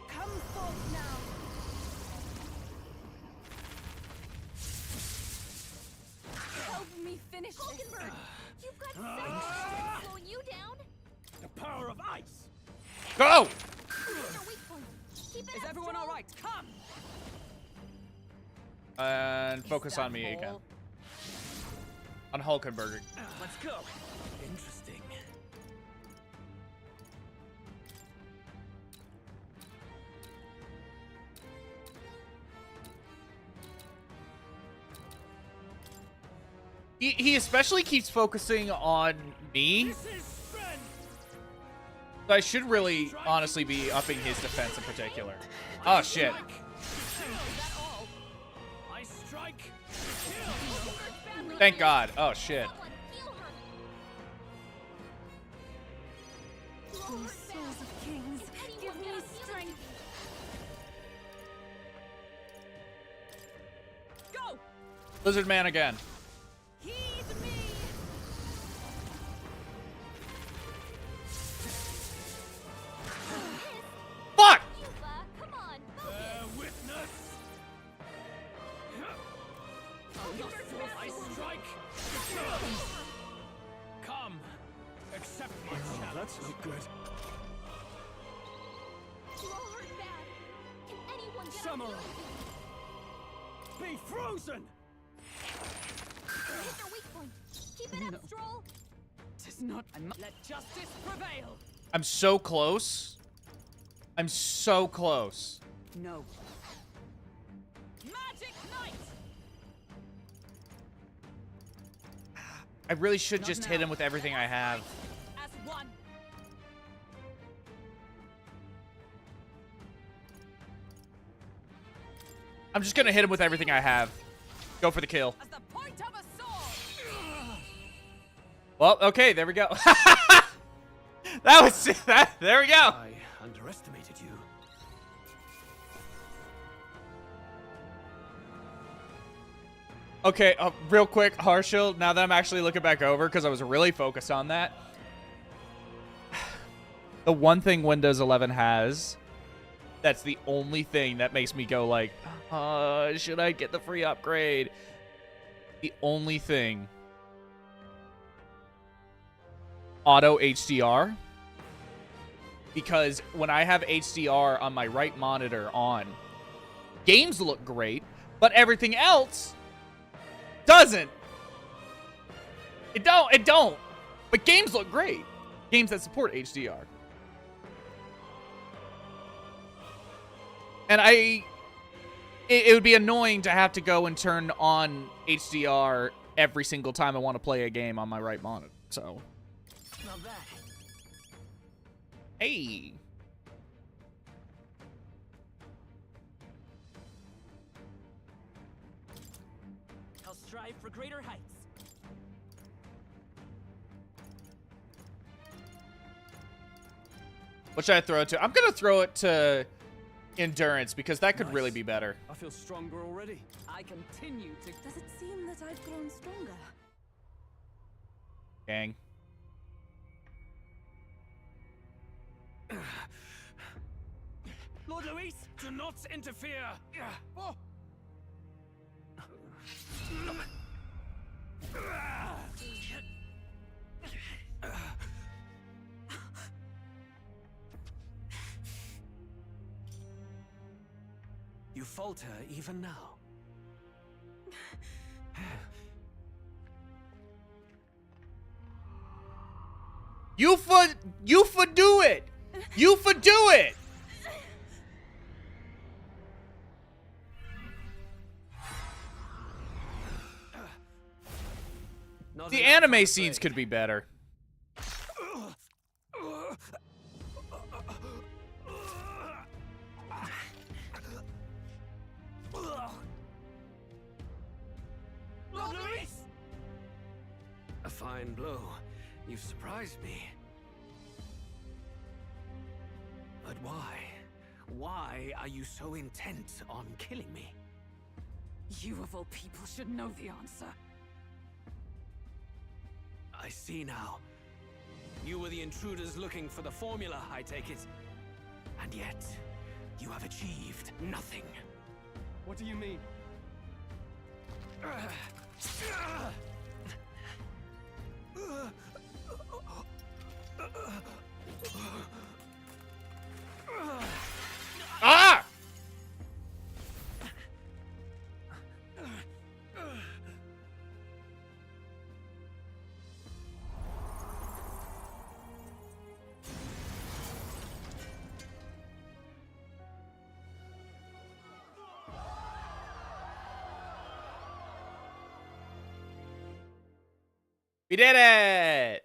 Come forth now. Help me finish this. Hulkenberg, you've got several ailments slowing you down. The power of ice. Go! Here's your weak point. Keep it Is up, everyone Joel. all right? Come. And focus Is that on me again. all? On Hulkenberg. Let's go. Interesting. He especially keeps focusing on me. So I should really, honestly, be upping his defense in particular. Oh, shit. Thank God. Oh, shit. Souls of kings, give me strength. Go! Lizard man again. Heed me. Fuck! Come on, witness. I strike. Come, accept my challenge. That's not good. You all hurt bad. Can anyone get Samurai, be frozen. Hit your weak point. Keep it up, Stroll. Tis not. Let justice prevail. I'm so close. I'm so close. No. Magic Knight. I really should just hit him with everything I have. As one. I'm just gonna hit him with everything I have. Go for the kill. As the point of a sword. Well, okay, there we go. That was that. There we go. I underestimated you. Okay, real quick, Harshil, now that I'm actually looking back over, because I was really focused on that. The one thing Windows 11 has, that's the only thing that makes me go like, should I get the free upgrade? The only thing. Auto HDR. Because when I have HDR on my right monitor on, games look great, but everything else doesn't. It don't. But games look great. Games that support HDR. And it would be annoying to have to go and turn on HDR every single time I want to play a game on my right monitor. So, Not bad. hey. I'll strive for greater heights. What should I throw it to? I'm going to throw it to endurance because that could really be better. I feel stronger already. I continue to. Does it seem that I've grown stronger? Gang. Lord Luis, do not interfere. Oh. You falter even now. You for do it. You for do it. The anime scenes could be better. Lord Luis! A fine blow. You've surprised me. But why? Why are you so intent on killing me? You of all people should know the answer. I see now. You were the intruders looking for the formula, I take it. And yet, you have achieved nothing. What do you mean? Ah! We did it!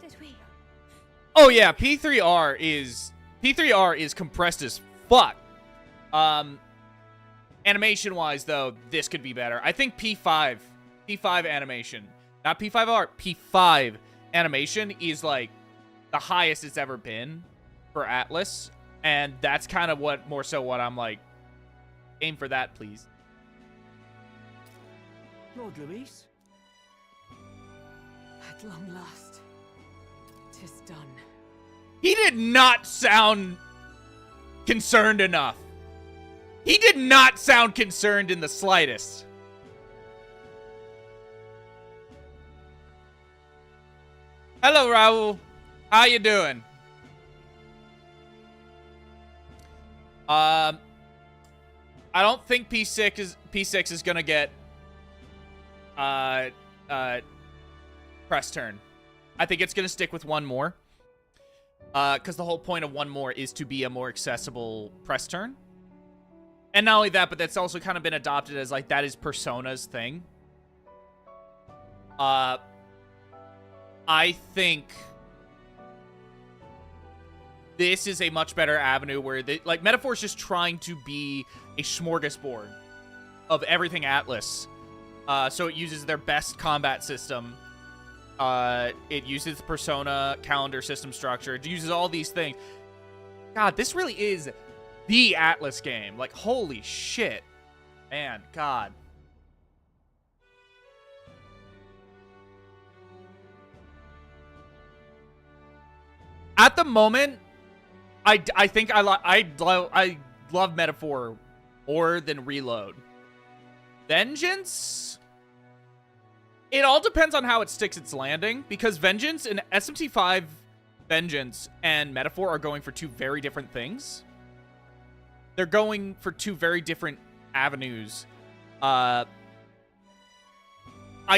Did we? Oh yeah, P3R is compressed as fuck. Animation wise though, this could be better. I think P5 animation, not P5R, P5 animation is like the highest it's ever been for Atlas, and that's kind of what I'm like, aim for that, please. Lord Luis? At long last, 'tis done. He did not sound concerned enough. He did not sound concerned in the slightest. Hello, Raul. How you doing? I don't think P6 is gonna get press turn. I think it's gonna stick with one more. Because the whole point of one more is to be a more accessible press turn. And not only that, but that's also kind of been adopted as like that is Persona's thing. I think this is a much better avenue where like Metaphor is just trying to be a smorgasbord of everything Atlas. So it uses their best combat system. It uses the Persona calendar system structure. It uses all these things. God, this really is the Atlas game. Like, holy shit. Man, God. At the moment, I think I love Metaphor more than Reload. Vengeance? It all depends on how it sticks its landing, because Vengeance and SMT5 Vengeance and Metaphor are going for two very different things. They're going for two very different avenues. I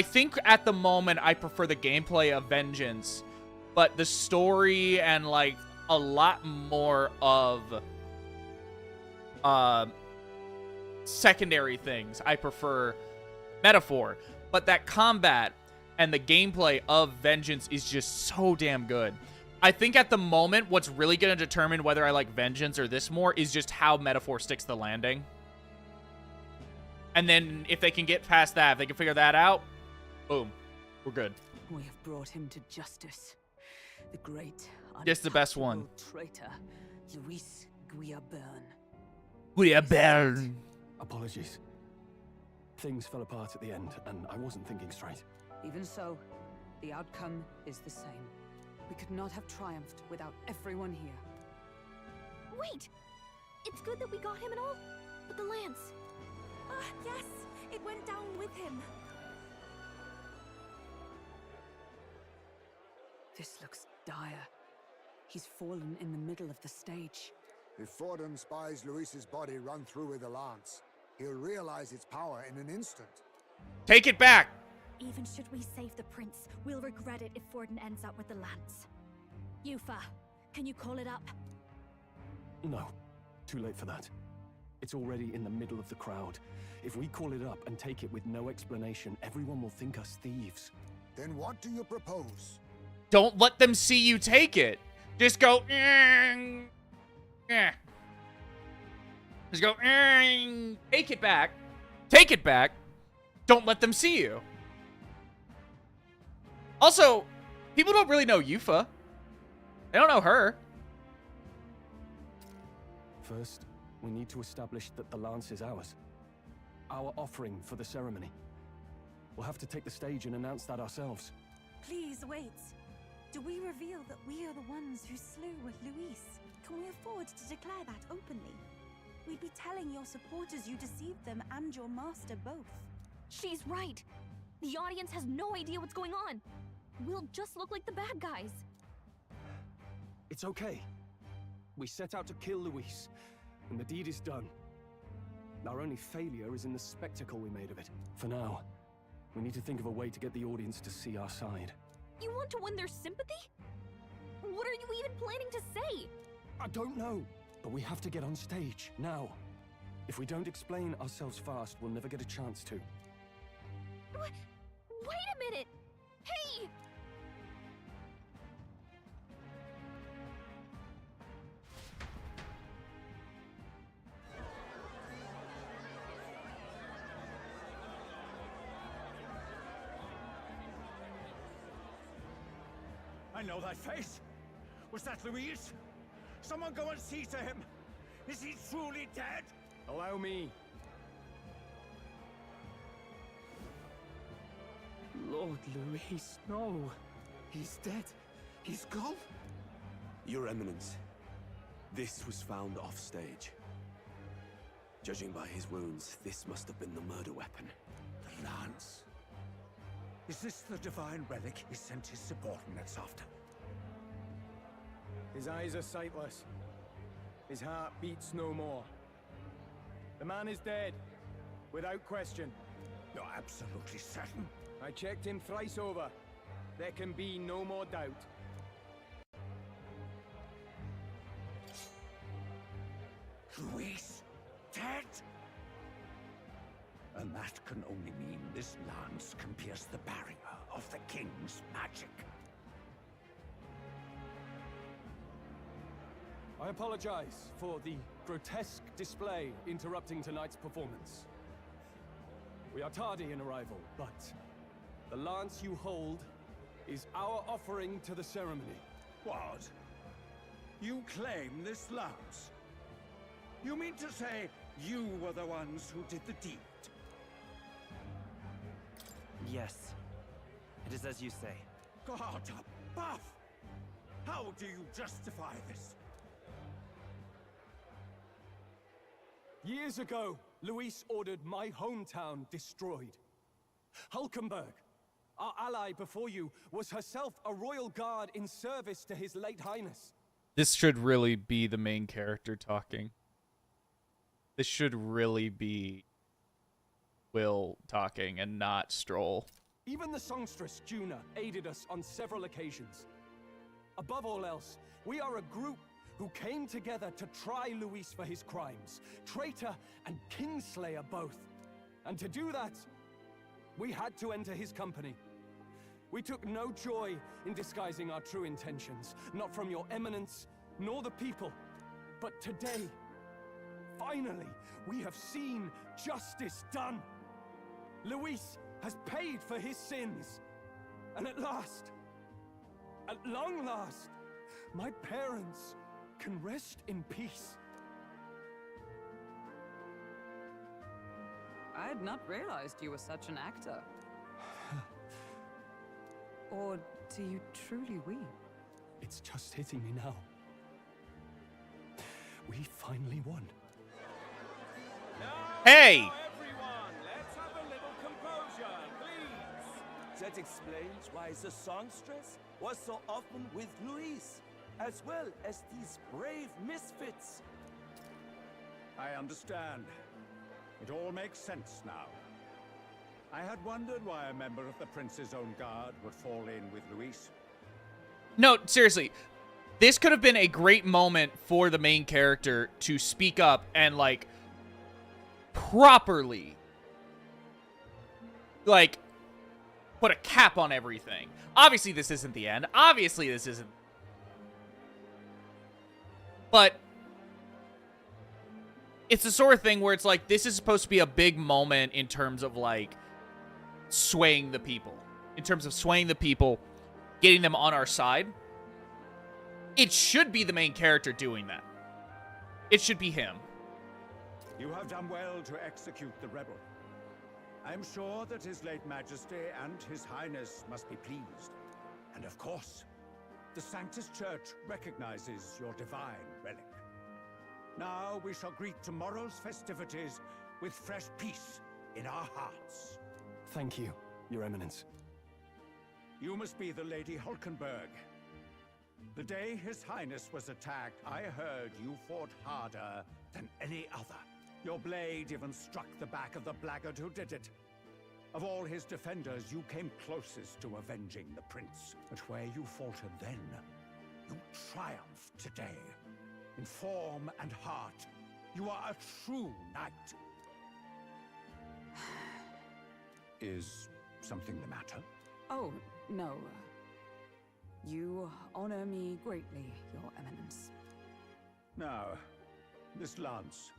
think at the moment I prefer the gameplay of Vengeance, but the story and like a lot more of secondary things I prefer Metaphor. But that combat and the gameplay of Vengeance is just so damn good. I think at the moment, what's really going to determine whether I like Vengeance or this more is just how Metaphor sticks the landing. And then if they can get past that, if they can figure that out, boom, we're good. We have brought him to justice. The great, just the best one. Traitor, Luis Guillaburn. Guillaburn. Apologies. Things fell apart at the end, and I wasn't thinking straight. Even so, the outcome is the same. We could not have triumphed without everyone here. Wait! It's good that we got him and all, but the lance... yes! It went down with him. This looks dire. He's fallen in the middle of the stage. If Forden spies Luis's body run through with a lance, he'll realize its power in an instant. Take it back! Even should we save the prince, we'll regret it if Forden ends up with the lance. Yufa, can you call it up? No, too late for that. It's already in the middle of the crowd. If we call it up and take it with no explanation, everyone will think us thieves. Then what do you propose? Don't let them see you take it. Just go, Just go, take it back. Take it back. Don't let them see you. Also, people don't really know Yufa. They don't know her. First, we need to establish that the lance is ours. Our offering for the ceremony. We'll have to take the stage and announce that ourselves. Please wait. Do we reveal that we are the ones who slew Luis? Can we afford to declare that openly? We'd be telling your supporters you deceived them and your master both. She's right. The audience has no idea what's going on. We'll just look like the bad guys. It's okay. We set out to kill Luis, and the deed is done. Our only failure is in the spectacle we made of it. For now, we need to think of a way to get the audience to see our side. You want to win their sympathy? What are you even planning to say? I don't know, but we have to get on stage, now. If we don't explain ourselves fast, we'll never get a chance to. Wait a minute! Hey! I know that face. Was that Louise? Someone go and see to him. Is he truly dead? Allow me. Lord Louis, no. He's dead. He's gone. Your Eminence, this was found offstage. Judging by his wounds, this must have been the murder weapon. The lance. Is this the divine relic he sent his subordinates after? His eyes are sightless. His heart beats no more. The man is dead, without question. You're absolutely certain? I checked him thrice over. There can be no more doubt. Louis, dead? And that can only mean this lance can pierce the barrier of the king's magic. I apologize for the grotesque display interrupting tonight's performance. We are tardy in arrival, but the lance you hold is our offering to the ceremony. What? You claim this lance? You mean to say you were the ones who did the deed? Yes. It is as you say. God above! How do you justify this? Years ago, Luis ordered my hometown destroyed. Hulkenberg, our ally before you, was herself a royal guard in service to his late highness. This should really be the main character talking. This should really be Will talking and not Stroll. Even the songstress, Juna, aided us on several occasions. Above all else, we are a group who came together to try Luis for his crimes. Traitor and Kingslayer both. And to do that, we had to enter his company. We took no joy in disguising our true intentions, not from your eminence, nor the people. But today, finally, we have seen justice done. Luis has paid for his sins. And at last, at long last, my parents can rest in peace. I had not realized you were such an actor. Or do you truly weep? It's just hitting me now. We finally won. Hey! Everyone, let's have a little composure, please. That explains why the songstress was so often with Louise, as well as these brave misfits. I understand. It all makes sense now. I had wondered why a member of the Prince's own guard would fall in with Louise. No, seriously. This could have been a great moment for the main character to speak up and, like, properly, like, put a cap on everything. Obviously, this isn't the end. Obviously, this isn't. But it's the sort of thing where it's like, this is supposed to be a big moment in terms of, like, swaying the people. In terms of swaying the people, getting them on our side. It should be the main character doing that. It should be him. You have done well to execute the rebel. I am sure that His late Majesty and His Highness must be pleased. And of course, the Sanctus Church recognizes your divine relic. Now we shall greet tomorrow's festivities with fresh peace in our hearts. Thank you, Your Eminence. You must be the Lady Hulkenberg. The day His Highness was attacked, I heard you fought harder than any other. Your blade even struck the back of the blackguard who did it. Of all his defenders, you came closest to avenging the prince. But where you faltered then, you triumphed today. In form and heart, You are a true knight. Is something the matter? Oh, no. You honor me greatly, Your Eminence. Now, this lance.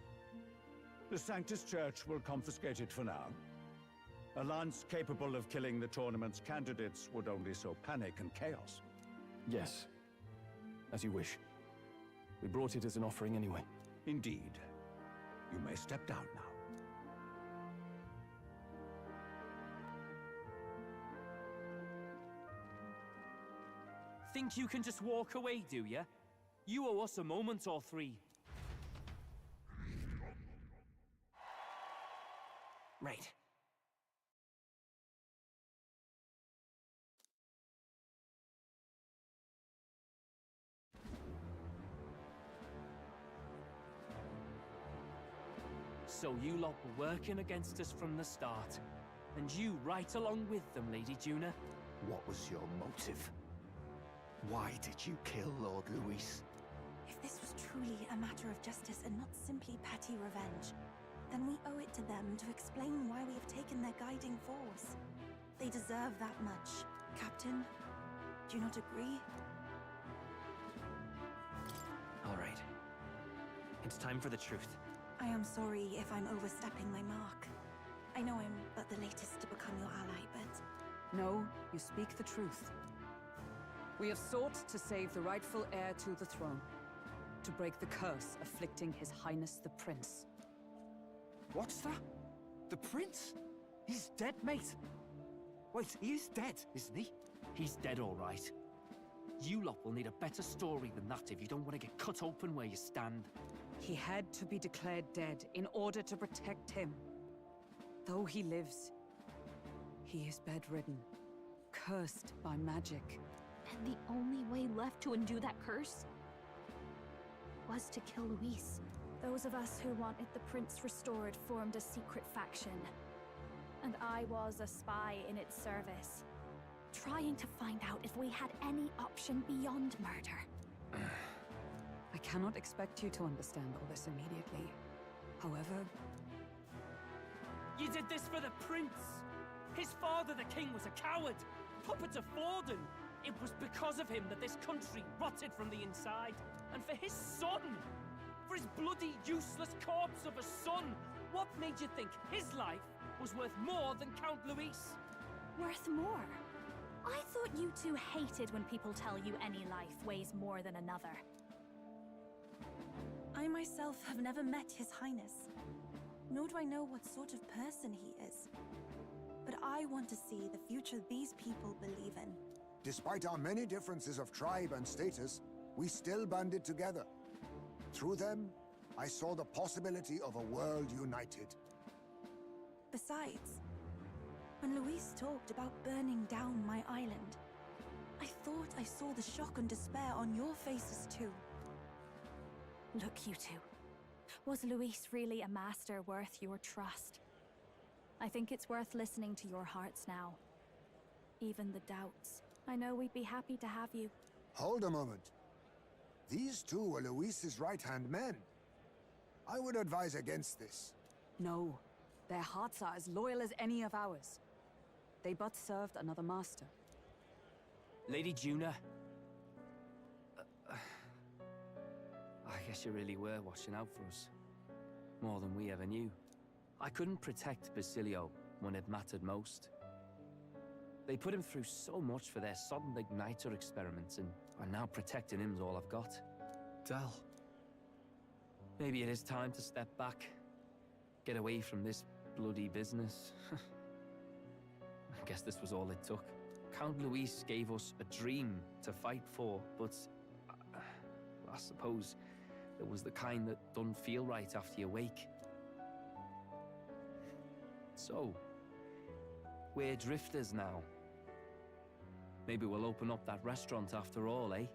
The Sanctus Church will confiscate it for now. A lance capable of killing the tournament's candidates would only sow panic and chaos. Yes. As you wish. We brought it as an offering anyway. Indeed. You may step down now. Think you can just walk away, do ya? You owe us a moment or three. Right. So you lot were working against us from the start. And you right along with them, Lady Juna. What was your motive? Why did you kill Lord Luis? If this was truly a matter of justice and not simply petty revenge, then we owe it to them to explain why we have taken their guiding force. They deserve that much. Captain, do you not agree? All right. It's time for the truth. I am sorry if I'm overstepping my mark. I know I'm but the latest to become your ally, but... No, you speak the truth. We have sought to save the rightful heir to the throne. To break the curse afflicting His Highness the Prince. What's that? The Prince? He's dead, mate. Wait, he is dead, isn't he? He's dead, all right. You lot will need a better story than that if you don't want to get cut open where you stand. He had to be declared dead in order to protect him. Though he lives, he is bedridden, cursed by magic. And the only way left to undo that curse was to kill Luis. Those of us who wanted the prince restored formed a secret faction. And I was a spy in its service, trying to find out if we had any option beyond murder. I cannot expect you to understand all this immediately. However... You did this for the prince! His father, the king, was a coward! Puppet of Forden! It was because of him that this country rotted from the inside. And for his son! For his bloody, useless corpse of a son! What made you think his life was worth more than Count Luis? Worth more? I thought you two hated when people tell you any life weighs more than another. I myself have never met His Highness, nor do I know what sort of person he is. But I want to see the future these people believe in. Despite our many differences of tribe and status, we still banded together. Through them, I saw the possibility of a world united. Besides, when Luis talked about burning down my island, I thought I saw the shock and despair on your faces too. Look, you two. Was Luis really a master worth your trust? I think it's worth listening to your hearts now. Even the doubts. I know we'd be happy to have you. Hold a moment. These two were Luis's right-hand men. I would advise against this. No. Their hearts are as loyal as any of ours. They but served another master. Lady Juna. I guess you really were watching out for us. More than we ever knew. I couldn't protect Basilio when it mattered most. They put him through so much for their sudden igniter experiments, and now protecting him's all I've got. Del. Maybe it is time to step back. Get away from this bloody business. I guess this was all it took. Count Luis gave us a dream to fight for, but I suppose it was the kind that doesn't feel right after you wake. So, we're drifters now. Maybe we'll open up that restaurant after all, eh?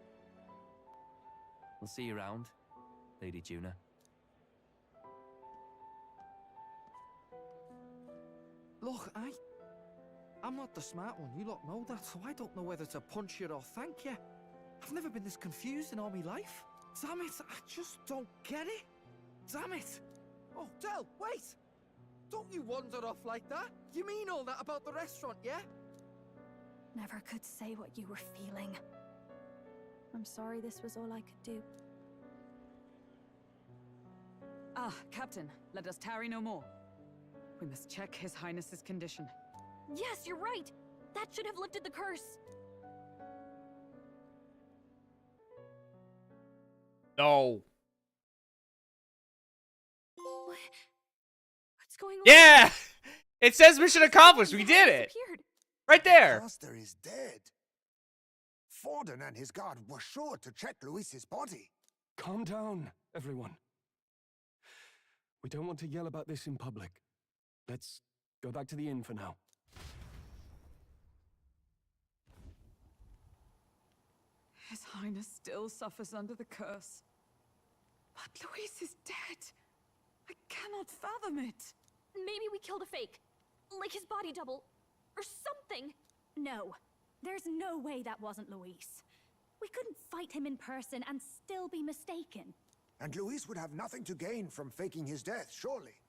We'll see you around, Lady Juna. Look, I'm not the smart one, you lot know that, so I don't know whether to punch you or thank you. I've never been this confused in all my life. Damn it, I just don't get it. Damn it! Oh, Del, wait! Don't you wander off like that? You mean all that about the restaurant, yeah? Never could say what you were feeling. I'm sorry this was all I could do. Ah, Captain, let us tarry no more. We must check His Highness's condition. Yes, you're right! That should have lifted the curse! No. What's going on? Yeah! It says mission accomplished. We did it. Right there. Master is dead. Forden and his guard were sure to check Luis's body. Calm down, everyone. We don't want to yell about this in public. Let's go back to the inn for now. His Highness still suffers under the curse. But Luis is dead. I cannot fathom it. Maybe we killed a fake. Like his body double. Or something. No. There's no way that wasn't Luis. We couldn't fight him in person and still be mistaken. And Luis would have nothing to gain from faking his death, surely.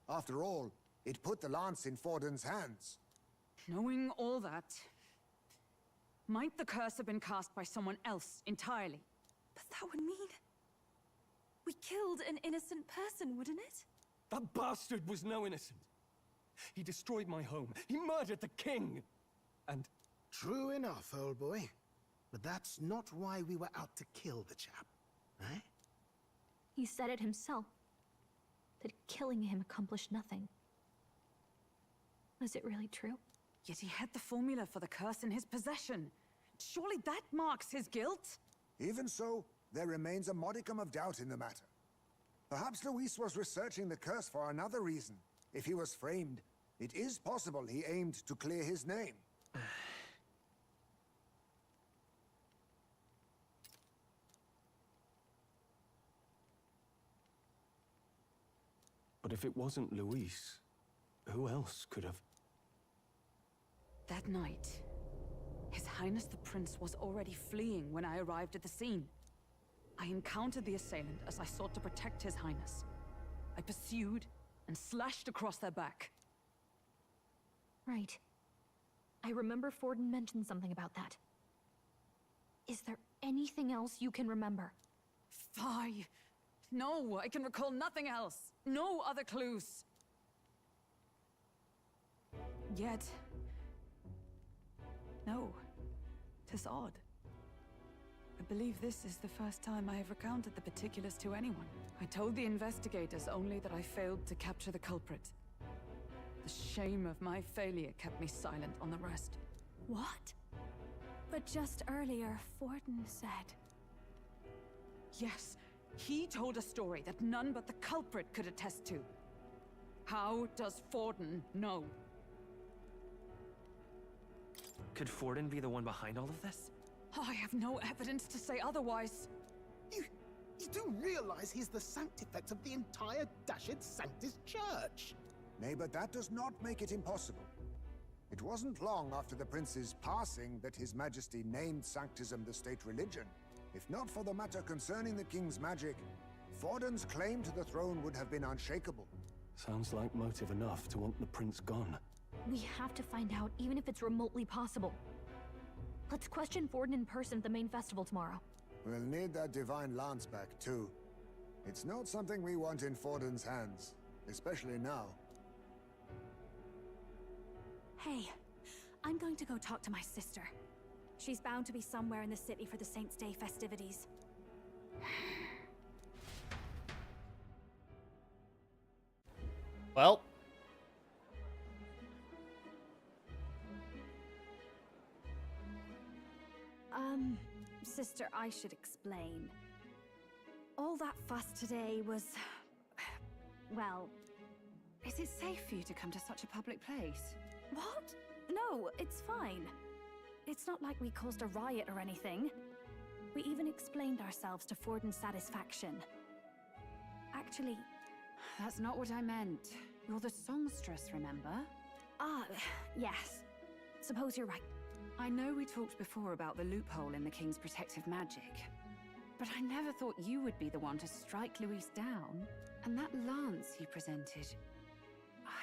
After all, it put the lance in Forden's hands. Knowing all that, might the curse have been cast by someone else entirely? But that would mean... we killed an innocent person, wouldn't it? That bastard was no innocent. He destroyed my home. He murdered the king. And... True enough, old boy. But that's not why we were out to kill the chap, eh? He said it himself. That killing him accomplished nothing. Was it really true? Yet he had the formula for the curse in his possession. Surely that marks his guilt? Even so, there remains a modicum of doubt in the matter. Perhaps Luis was researching the curse for another reason. If he was framed, it is possible he aimed to clear his name. But if it wasn't Luis, who else could have... That night, His Highness the Prince was already fleeing when I arrived at the scene. I encountered the assailant as I sought to protect His Highness. I pursued and slashed across their back. Right. I remember Forden mentioned something about that. Is there anything else you can remember? Fie! No, I can recall nothing else. No other clues. Yet... no. 'Tis odd. I believe this is the first time I have recounted the particulars to anyone. I told the investigators only that I failed to capture the culprit. The shame of my failure kept me silent on the rest. What? But just earlier, Forden said... Yes, he told a story that none but the culprit could attest to. How does Forden know? Could Forden be the one behind all of this? I have no evidence to say otherwise. You do realize he's the sanctifex of the entire Dashed Sanctus Church? Nay, but that does not make it impossible. It wasn't long after the prince's passing that His Majesty named Sanctism the state religion. If not for the matter concerning the king's magic, Forden's claim to the throne would have been unshakable. Sounds like motive enough to want the prince gone. We have to find out, even if it's remotely possible. Let's question Forden in person at the main festival tomorrow. We'll need that divine lance back, too. It's not something we want in Forden's hands, especially now. Hey, I'm going to go talk to my sister. She's bound to be somewhere in the city for the Saints' Day festivities. Well. Sister, I should explain. All that fuss today was... well... Is it safe for you to come to such a public place? What? No, it's fine. It's not like we caused a riot or anything. We even explained ourselves to Forden's satisfaction. Actually... That's not what I meant. You're the songstress, remember? Ah, yes. Suppose you're right. I know we talked before about the loophole in the king's protective magic, but I never thought you would be the one to strike Luis down. And that lance you presented,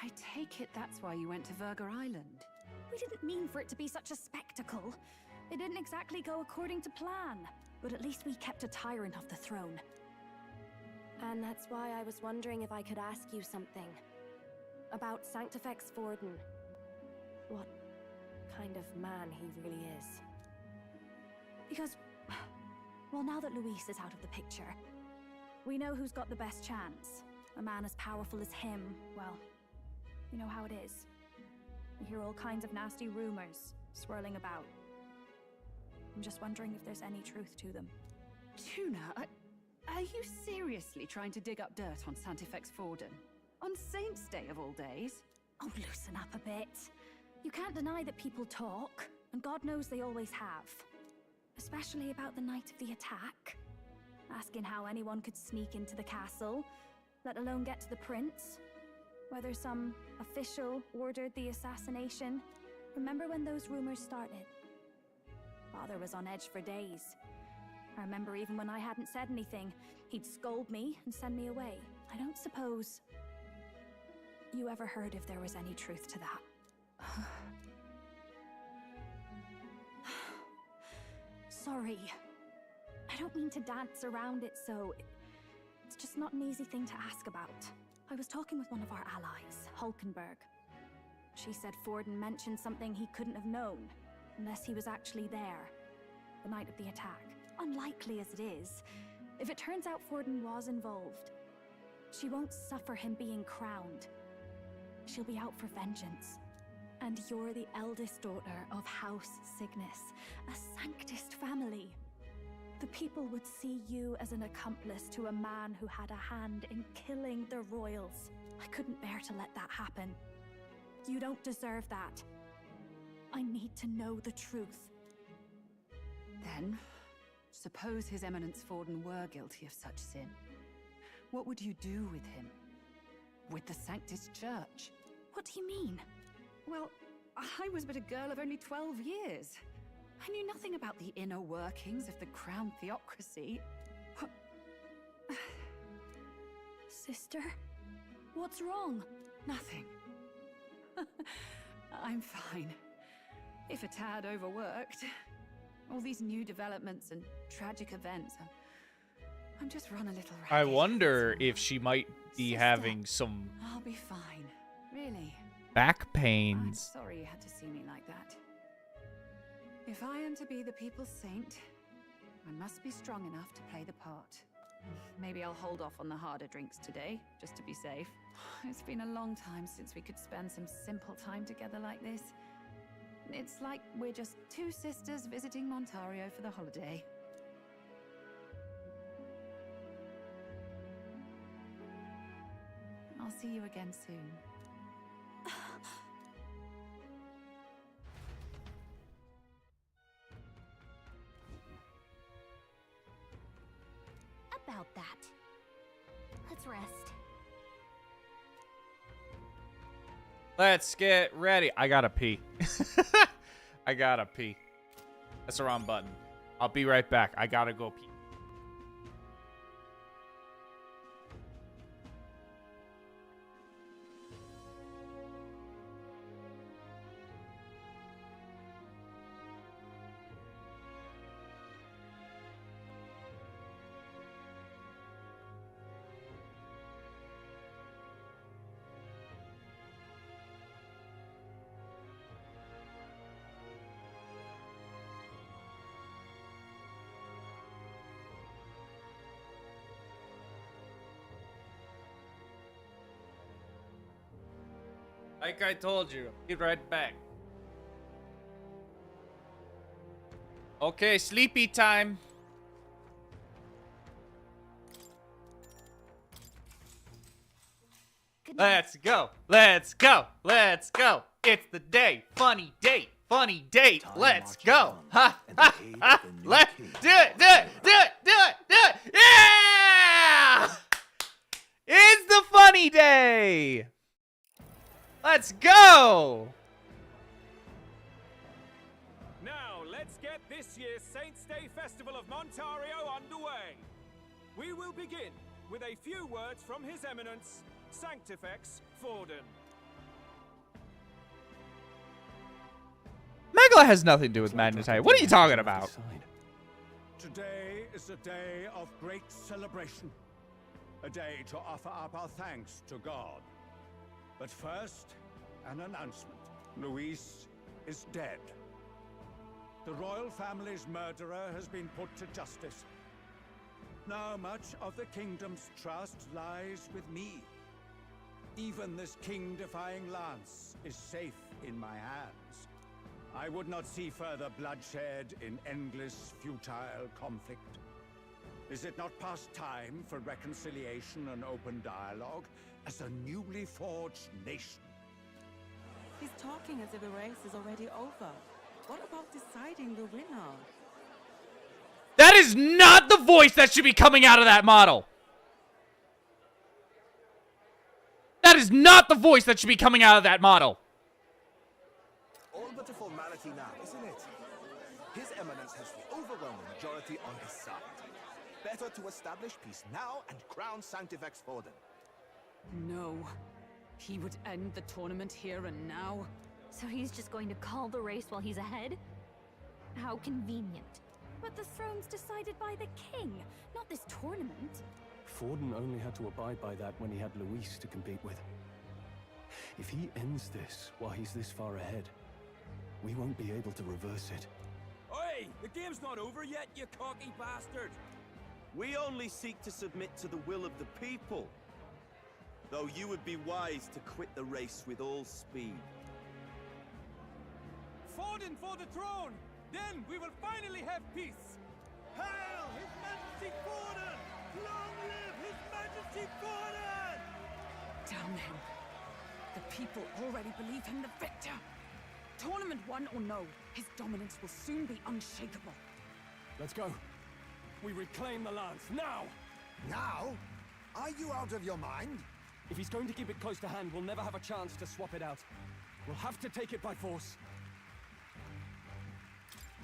I take it that's why you went to Verger Island. We didn't mean for it to be such a spectacle. It didn't exactly go according to plan, but at least we kept a tyrant off the throne. And that's why I was wondering if I could ask you something. About Sanctifex Forden. What kind of man he really is. Because, well, now that Luis is out of the picture, we know who's got the best chance. A man as powerful as him, well, you know how it is. You hear all kinds of nasty rumors swirling about. I'm just wondering if there's any truth to them. Tuna, are you seriously trying to dig up dirt on Sanctifex Forden? On Saint's Day of all days? Oh, loosen up a bit. You can't deny that people talk, and God knows they always have. Especially about the night of the attack. Asking how anyone could sneak into the castle, let alone get to the prince. Whether some official ordered the assassination. Remember when those rumors started? Father was on edge for days. I remember even when I hadn't said anything, he'd scold me and send me away. I don't suppose you ever heard if there was any truth to that. Sorry. I don't mean to dance around it, so it's just not an easy thing to ask about. I was talking with one of our allies, Hulkenberg. She said Forden mentioned something he couldn't have known, unless he was actually there, the night of the attack. Unlikely as it is, if it turns out Forden was involved, she won't suffer him being crowned. She'll be out for vengeance. And you're the eldest daughter of House Cygnus, a Sanctist family. The people would see you as an accomplice to a man who had a hand in killing the royals. I couldn't bear to let that happen. You don't deserve that. I need to know the truth. Then, suppose His Eminence Forden were guilty of such sin. What would you do with him? With the Sanctist Church? What do you mean? Well, I was but a girl of only 12 years. I knew nothing about the inner workings of the crown theocracy. Sister? What's wrong? Nothing. I'm fine. If a tad overworked. All these new developments and tragic events. I'm just run a little ragged. I wonder if she might be having some I'll be fine. Really. back I'm pains. sorry you had to see me like that. If I am to be the people's saint, I must be strong enough to play the part. Maybe I'll hold off on the harder drinks today, just to be safe. It's been a long time since we could spend some simple time together like this. It's like we're just two sisters visiting Montario for the holiday. I'll see you again soon. About that. Let's rest. Let's get ready. I gotta pee. I gotta pee. That's the wrong button. I'll be right back. I gotta go pee. Like I told you, be right back. Okay, sleepy time. Let's go. Let's go. Let's go. It's the day. Funny date. Funny date. Let's go. Ha ha ha. Let's do it. Do it. Do it. Do it. Do it. Yeah! It's the funny day. Let's go! Now, let's get this year's Saints' Day Festival of Montario underway. We will begin with a few words from His Eminence, Sanctifex Forden. Macca has nothing to do with Magnetite. What are you talking about? Today is a day of great celebration. A day to offer up our thanks to God. But first, an announcement. Luis is dead. The royal family's murderer has been put to justice. Now much of the kingdom's trust lies with me. Even this king-defying lance is safe in my hands. I would not see further bloodshed in endless, futile conflict. Is it not past time for reconciliation and open dialogue as a newly forged nation? He's talking as if the race is already over. What about deciding the winner? That is not the voice that should be coming out of that model. That is not the voice that should be coming out of that model. All but a formality now, isn't it? His Eminence has the overwhelming majority on his side. Better to establish peace now and crown Sanctifex Forden. No. He would end the tournament here and now. So he's just going to call the race while he's ahead? How convenient. But the throne's decided by the king, not this tournament. Forden only had to abide by that when he had Luis to compete with. If he ends this while he's this far ahead, we won't be able to reverse it. Oi! The game's not over yet, you cocky bastard! We only seek to submit to the will of the people. Though you would be wise to quit the race with all speed. Forden for the throne! Then we will finally have peace! Hail His Majesty Forden! Long live His Majesty Forden! Damn him. The people already believe him the victor. Tournament won or no, his dominance will soon be unshakable. Let's go. We reclaim the lance, now! Now? Are you out of your mind? If he's going to keep it close to hand, we'll never have a chance to swap it out. We'll have to take it by force.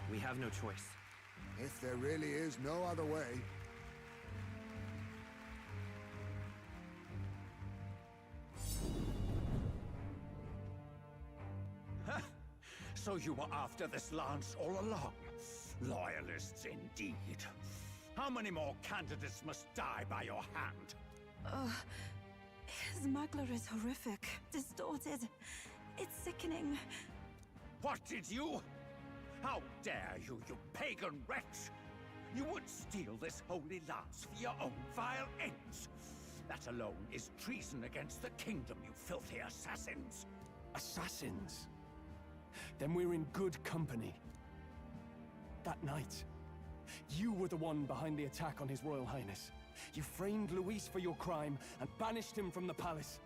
We have no choice. If there really is no other way. So you were after this lance all along? Loyalists indeed. How many more candidates must die by your hand? His Magla is horrific, distorted. It's sickening. What did you? How dare you, you pagan wretch! You would steal this holy lance for your own vile ends. That alone is treason against the kingdom, you filthy assassins. Assassins? Then we're in good company. That night, you were the one behind the attack on His Royal Highness. You framed Luis for your crime and banished him from the palace.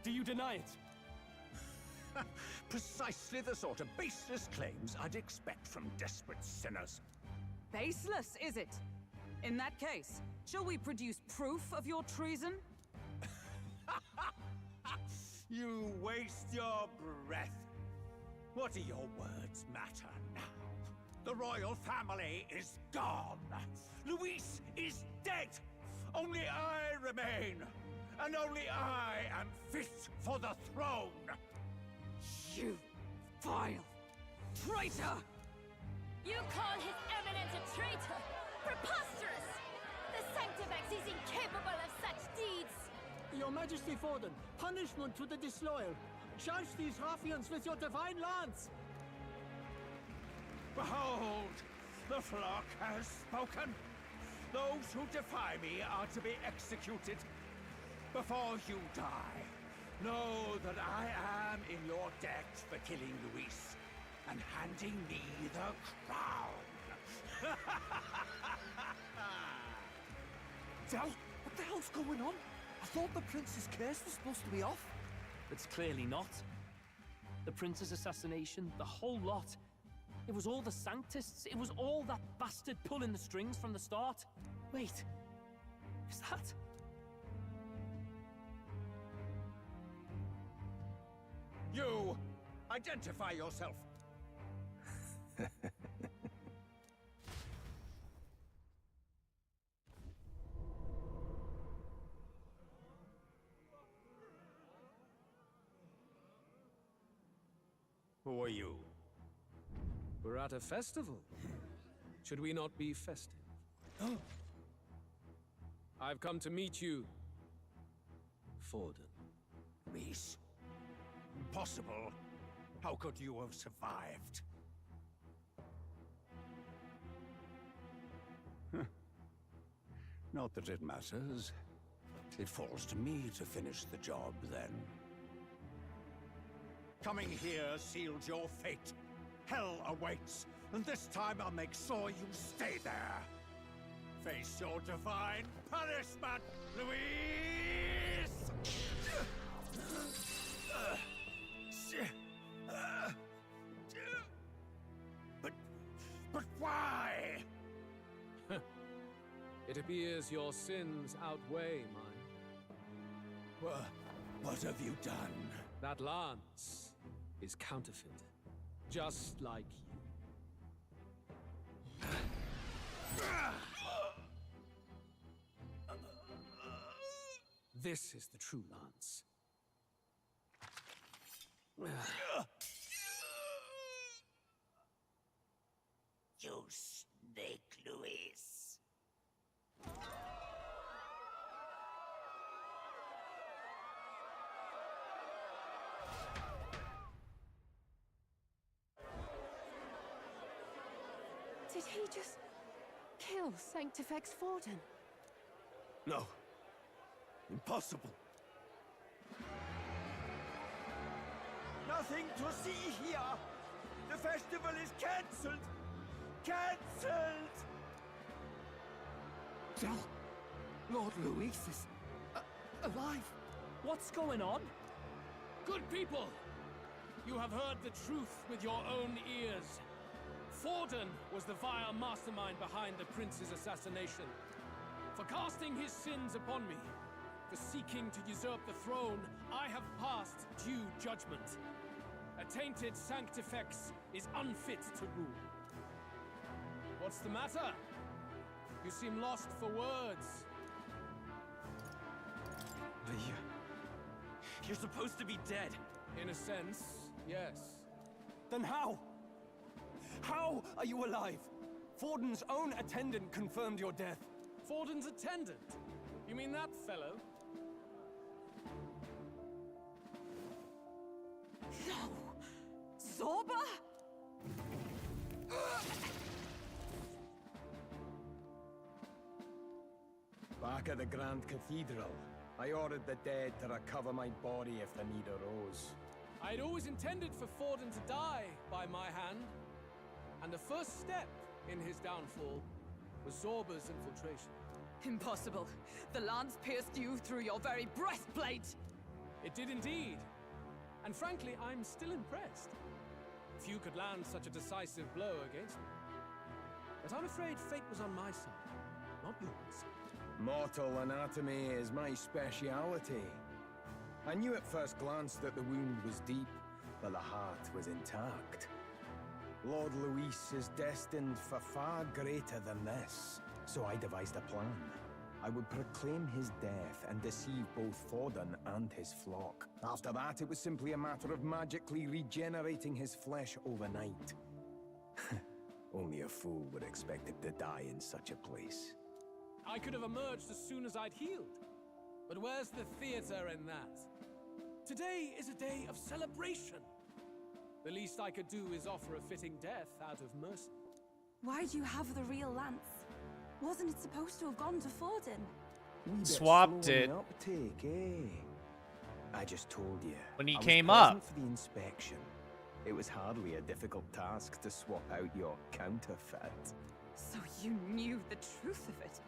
Do you deny it? Precisely the sort of baseless claims I'd expect from desperate sinners. Baseless, is it? In that case, shall we produce proof of your treason? You waste your breath. What do your words matter now? The royal family is gone. Luis is dead. Only I remain. And only I am fit for the throne. You vile traitor! You call His Eminence a traitor? Preposterous! The Sanctifex is incapable of such deeds! Your Majesty Forden, punishment to the disloyal. Charge these ruffians with your divine lance! Behold, the flock has spoken. Those who defy me are to be executed. Before you die, know that I am in your debt for killing Luis and handing me the crown. Del, what the hell's going on? I thought the prince's curse was supposed to be off. It's clearly not. The prince's assassination, the whole lot. It was all the Sanctists. It was all that bastard pulling the strings from the start. Wait, is that? You, identify yourself. Who are you? We're at a festival. Should we not be festive? I've come to meet you, Forden. Reese? Impossible. How could you have survived? Not that it matters. It falls to me to finish the job, then. Coming here sealed your fate. Hell awaits, and this time I'll make sure you stay there. Face your divine punishment, Louise! But why? It appears your sins outweigh mine. What have you done? That lance is counterfeit, just like you. This is the true lance. You snake, Louise. Did he just kill Sanctifex Forden? No. Impossible. Nothing to see here. The festival is cancelled. Cancelled! Lord Louis is alive. What's going on? Good people! You have heard the truth with your own ears. Forden was the vile mastermind behind the prince's assassination. For casting his sins upon me, for seeking to usurp the throne, I have passed due judgment. A tainted Sanctifex is unfit to rule. What's the matter? You seem lost for words. You're supposed to be dead. In a sense, yes. Then how? How are you alive? Forden's own attendant confirmed your death. Forden's attendant? You mean that fellow? No! Zorba? Back at the Grand Cathedral, I ordered the dead to recover my body if the need arose. I'd always intended for Forden to die by my hand. And the first step in his downfall was Zorba's infiltration. Impossible. The lance pierced you through your very breastplate! It did indeed. And frankly, I'm still impressed. Few could land such a decisive blow against me. But I'm afraid fate was on my side, not yours. Mortal anatomy is my speciality. I knew at first glance that the wound was deep, but the heart was intact. Lord Louis is destined for far greater than this, so I devised a plan. I would proclaim his death and deceive both Forden and his flock. After that, it was simply a matter of magically regenerating his flesh overnight. Only a fool would expect him to die in such a place. I could have emerged as soon as I'd healed. But where's the theater in that? Today is a day of celebration. The least I could do is offer a fitting death out of mercy. Why do you have the real lance? Wasn't it supposed to have gone to Forden? Swapped it. Uptake, eh? I just told you. When he I was came present up. for the inspection. It was hardly a difficult task to swap out your counterfeit. So you knew the truth of it?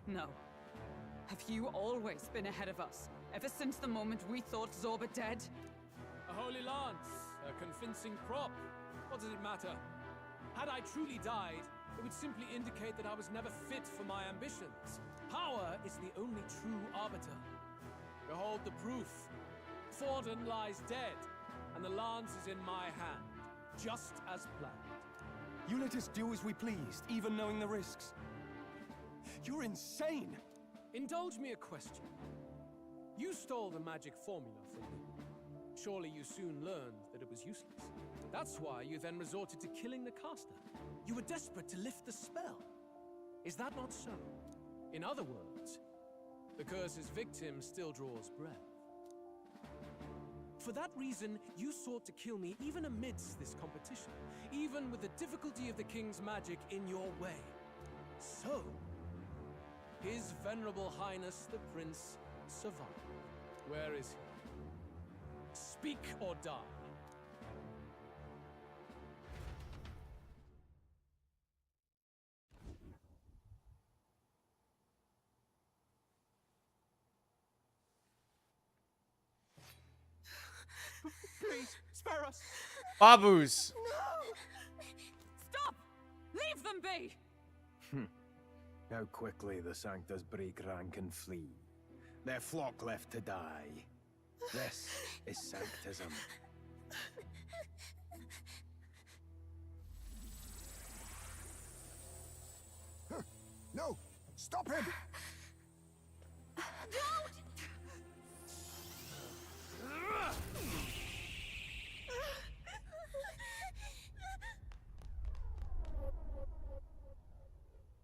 No. Have you always been ahead of us? Ever since the moment we thought Zorba dead? A holy lance, a convincing prop. What does it matter? Had I truly died, it would simply indicate that I was never fit for my ambitions. Power is the only true arbiter. Behold the proof. Forden lies dead, and the lance is in my hand, just as planned. You let us do as we pleased, even knowing the risks. You're insane! Indulge me a question. You stole the magic formula from me. Surely you soon learned the that it was useless. That's why you then resorted to killing the caster. You were desperate to lift the spell. Is that not so? In other words, the curse's victim still draws breath. For that reason, you sought to kill me even amidst this competition, even with the difficulty of the king's magic in your way. So, His Venerable Highness the Prince survived. Where is he? Speak or die. Please, spare us. Babus. Stop! Leave them be! How quickly the Sanctors break rank and flee. Their flock left to die. This is Sanctism. No! Stop him!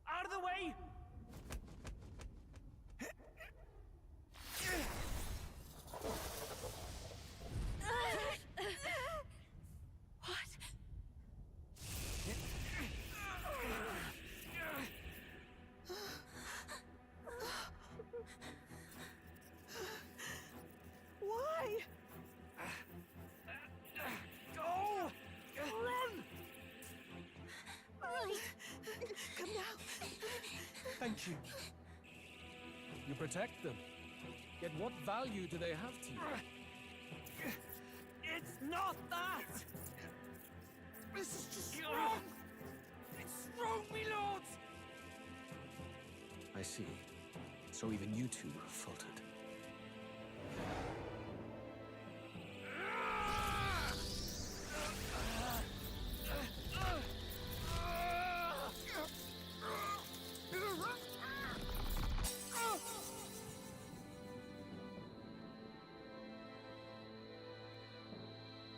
Out of the way! Why? Go! Run! Right. Come now. Thank you. You protect them. Yet what value do they have to you? It's not that! This is just wrong! It's wrong, me lords! I see. So even you two faltered.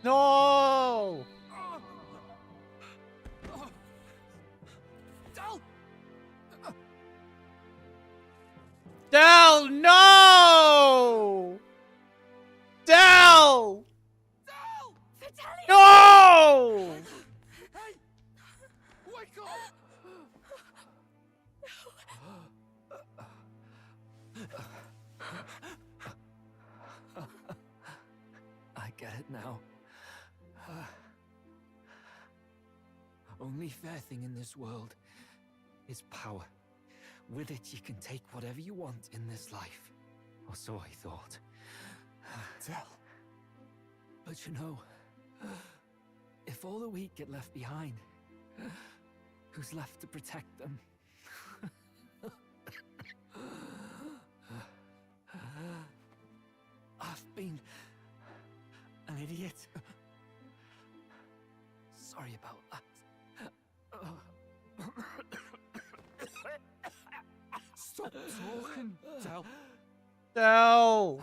No! Del, no! Del! No! Wake up! I get it now. Only fair thing in this world is power. With it, you can take whatever you want in this life. Or so I thought. Tell. But you know, if all the weak get left behind, who's left to protect them? I've been an idiot. Sorry about that. Stop talking, Del. Del!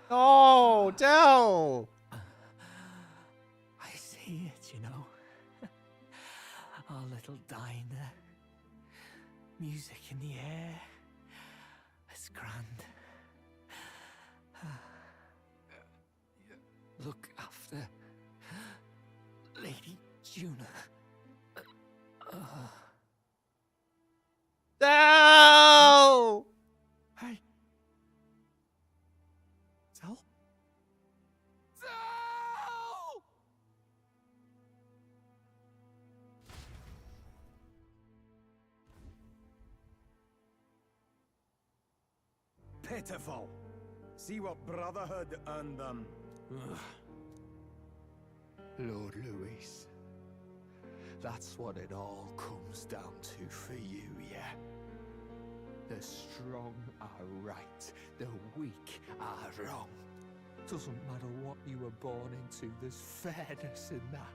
No! Del! I see it, you know. Our little diner. Music in the air. It's grand. Look after Lady Juna. Del! Hey. Del? Pitiful. See what brotherhood earned them. Lord Louis. That's what it all comes down to for you, yeah? The strong are right, the weak are wrong. Doesn't matter what you were born into, there's fairness in that.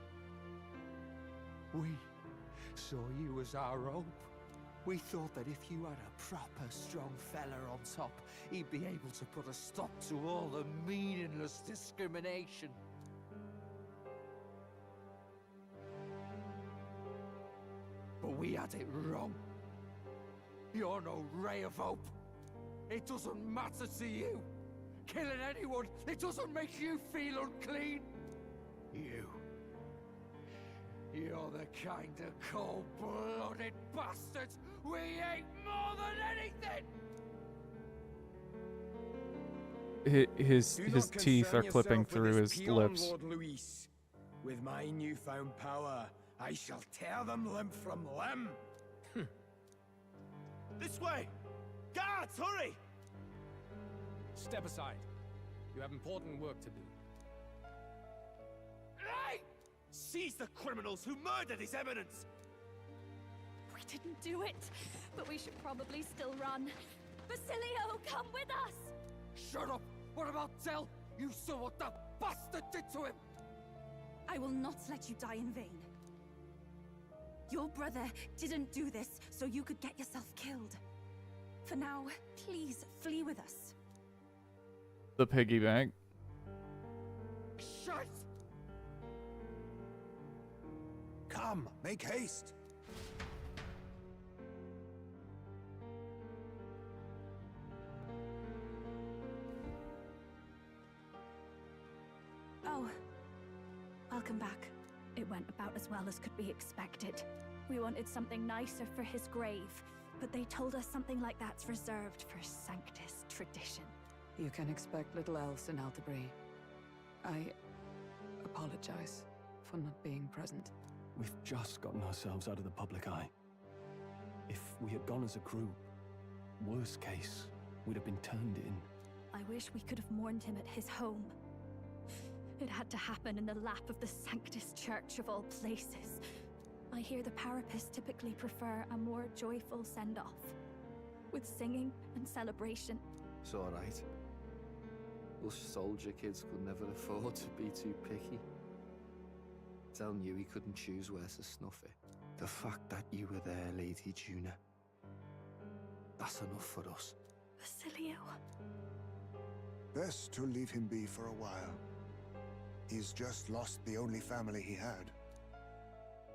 We saw you as our hope. We thought that if you had a proper strong fella on top, he'd be able to put a stop to all the meaningless discrimination. had it wrong. You're no ray of hope. It doesn't matter to you. Killing anyone, it doesn't make you feel unclean. You're the kind of cold-blooded bastards we hate more than anything! His teeth are clipping through his lips. Lord Luis. With my newfound power, I shall tear them limb from limb. This way! Guards, hurry! Step aside. You have important work to do. Hey! Seize the criminals who murdered His Eminence! We didn't do it, but we should probably still run. Basilio, come with us! Shut up! What about Tell? You saw what that bastard did to him! I will not let you die in vain. Your brother didn't do this so you could get yourself killed. For now, please flee with us. The piggy bank. Shit! Come, make haste. Oh, welcome back. It went about as well as could be expected. We wanted something nicer for his grave, but they told us something like that's reserved for Sanctus tradition. You can expect little else in Altabri. I apologize for not being present. We've just gotten ourselves out of the public eye. If we had gone as a group, worst case, we'd have been turned in. I wish we could have mourned him at his home. It had to happen in the lap of the Sanctus Church of all places. I hear the Parapists typically prefer a more joyful send-off, with singing and celebration. It's alright. Us soldier kids could never afford to be too picky. Tell knew he couldn't choose where to snuff it. The fact that you were there, Lady Juna, that's enough for us. Basilio. Best to leave him be for a while. He's just lost the only family he had.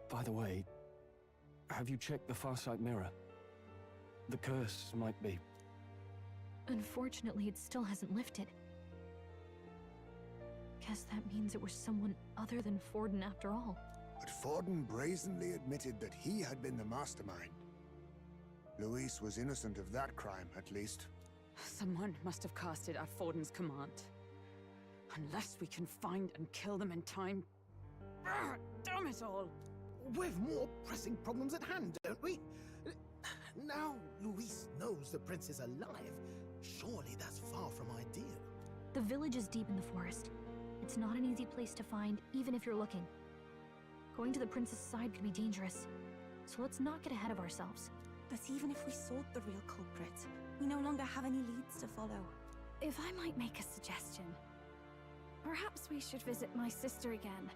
By the way, have you checked the Farsight mirror? The curse might be... Unfortunately, it still hasn't lifted. Guess that means it was someone other than Forden after all. But Forden brazenly admitted that he had been the mastermind. Luis was innocent of that crime, at least. Someone must have cast it at Forden's command. Unless we can find and kill them in time. Damn it all! We've more pressing problems at hand, don't we? Now Luis knows the prince is alive. Surely that's far from ideal. The village is deep in the forest. It's not an easy place to find, even if you're looking. Going to the prince's side could be dangerous, so let's not get ahead of ourselves. But even if we sought the real culprit, we no longer have any leads to follow. If I might make a suggestion, perhaps we should visit my sister again.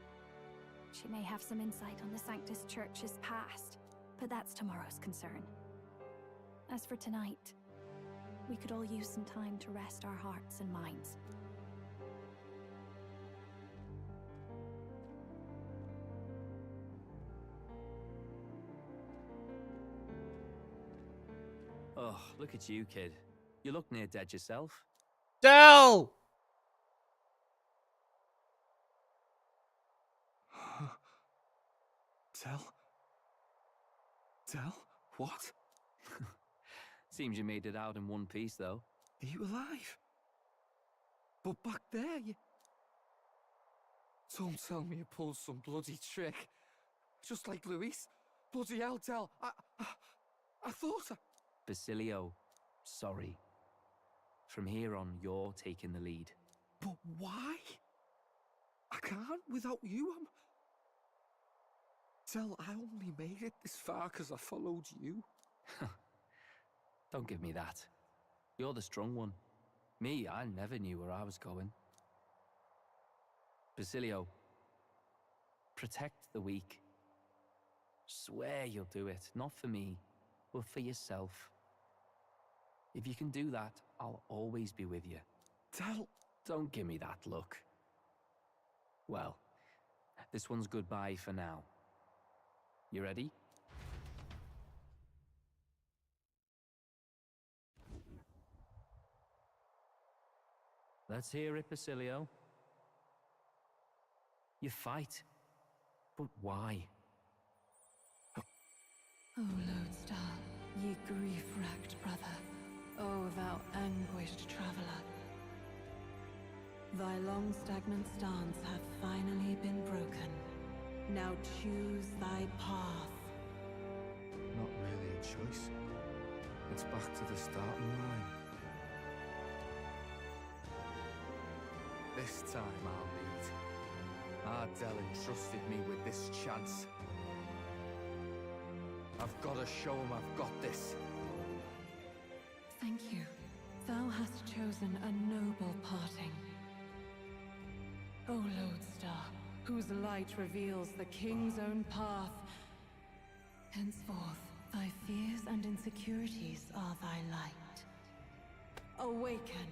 She may have some insight on the Sanctus Church's past, but that's tomorrow's concern. As for tonight, we could all use some time to rest our hearts and minds. Oh, look at you, kid. You look near dead yourself. Dell! Tell? What? Seems you made it out in one piece, though. Are you alive? But back there, you... Don't tell me you pulled some bloody trick. Just like Luis. Bloody hell, Tell. I thought I... Basilio, sorry. From here on, you're taking the lead. But why? I can't without you. Tell, I only made it this far because I followed you. Don't give me that. You're the strong one. Me, I never knew where I was going. Basilio, protect the weak. Swear you'll do it, not for me, but for yourself. If you can do that, I'll always be with you. Tell... Don't give me that look. Well, this one's goodbye for now. You ready? Let's hear it, Basilio. You fight, but why? O Lodestar, ye grief-racked brother, O thou anguished traveler. Thy long stagnant stance hath finally been broken. Now choose thy path. Not really a choice. It's back to the starting line. This time I'll lead. Ardell entrusted me with this chance. I've got to show him I've got this. Thank you. Thou hast chosen a noble parting. O Lodestar, whose light reveals the king's own path. Henceforth, thy fears and insecurities are thy light. Awaken.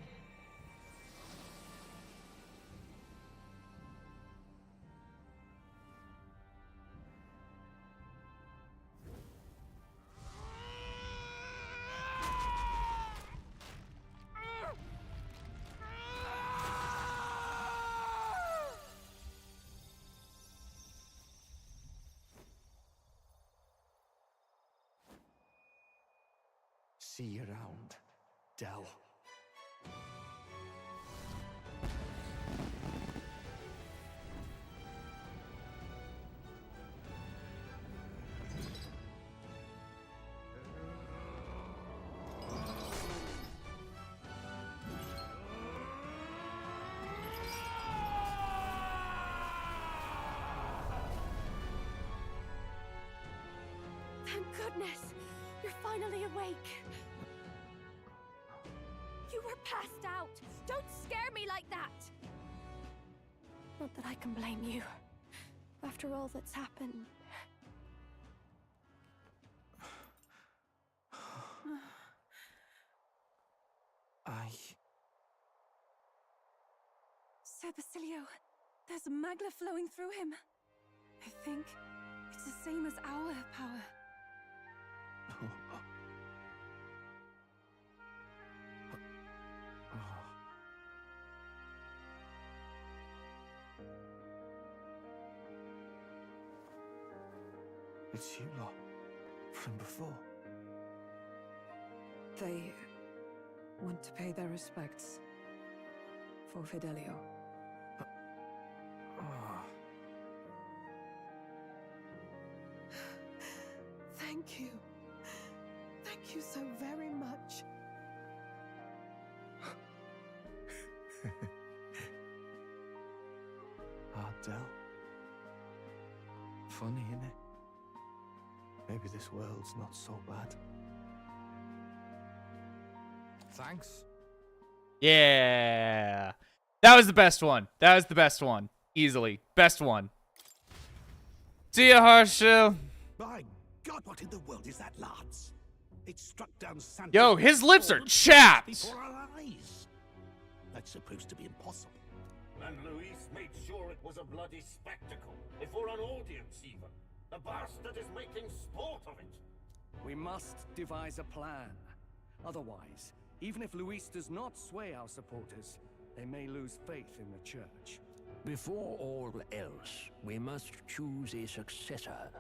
See you around, Dell. Thank goodness! You're finally awake! You were passed out! Don't scare me like that! Not that I can blame you. After all that's happened. Sir Basilio, there's magla flowing through him. I think it's the same as our power. It's you lot, from before. They want to pay their respects for Fidelio. Thank you. Thank you so very much. Ardell. Funny, innit? Maybe this world's not so bad. Thanks. Yeah. That was the best one. That was the best one. Easily. Best one. See ya, Harshil. My God, what in the world is that, lads? It struck down Santa. Yo, his lips are chapped. Before our eyes. That's supposed to be impossible. And Luis made sure it was a bloody spectacle, before an audience even. The bastard is making sport of it. We must devise a plan. Otherwise, even if Luis does not sway our supporters, they may lose faith in the church. Before all else, we must choose a successor.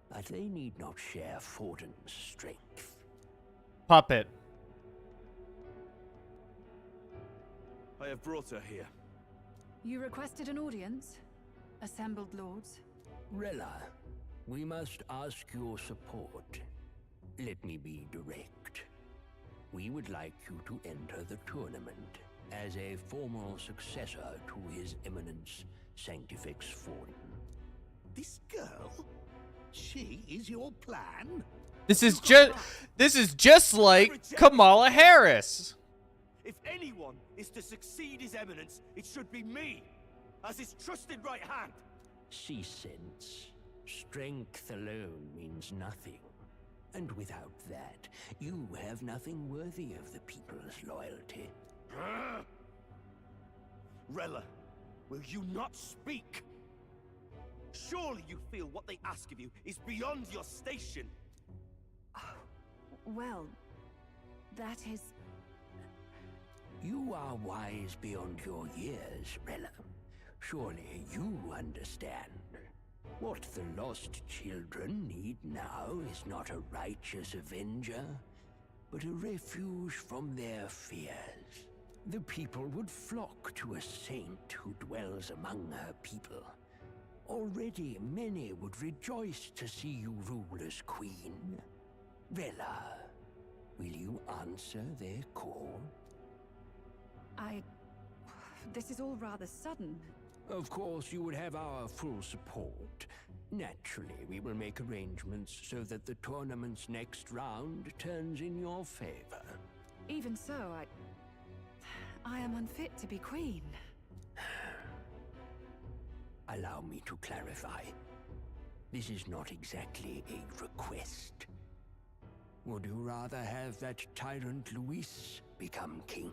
But they need not share Forden's strength. Puppet. I have brought her here. You requested an audience? Assembled lords? Rella, we must ask your support. Let me be direct. We would like you to enter the tournament as a formal successor to His Eminence Sanctifex Forden. This girl? She is your plan? This is just like Kamala Harris. If anyone is to succeed His Eminence, it should be me, as his trusted right hand. See sense. Strength alone means nothing. And without that, you have nothing worthy of the people's loyalty. Rella, will you not speak? Surely you feel what they ask of you is beyond your station. Well, that is... You are wise beyond your years, Rella. Surely you understand. What the lost children need now is not a righteous avenger, but a refuge from their fears. The people would flock to a saint who dwells among her people. Already many would rejoice to see you rule as queen. Rella, will you answer their call? This is all rather sudden. Of course, you would have our full support. Naturally, we will make arrangements so that the tournament's next round turns in your favor. Even so, I am unfit to be queen. Allow me to clarify. This is not exactly a request. Would you rather have that tyrant Luis become king?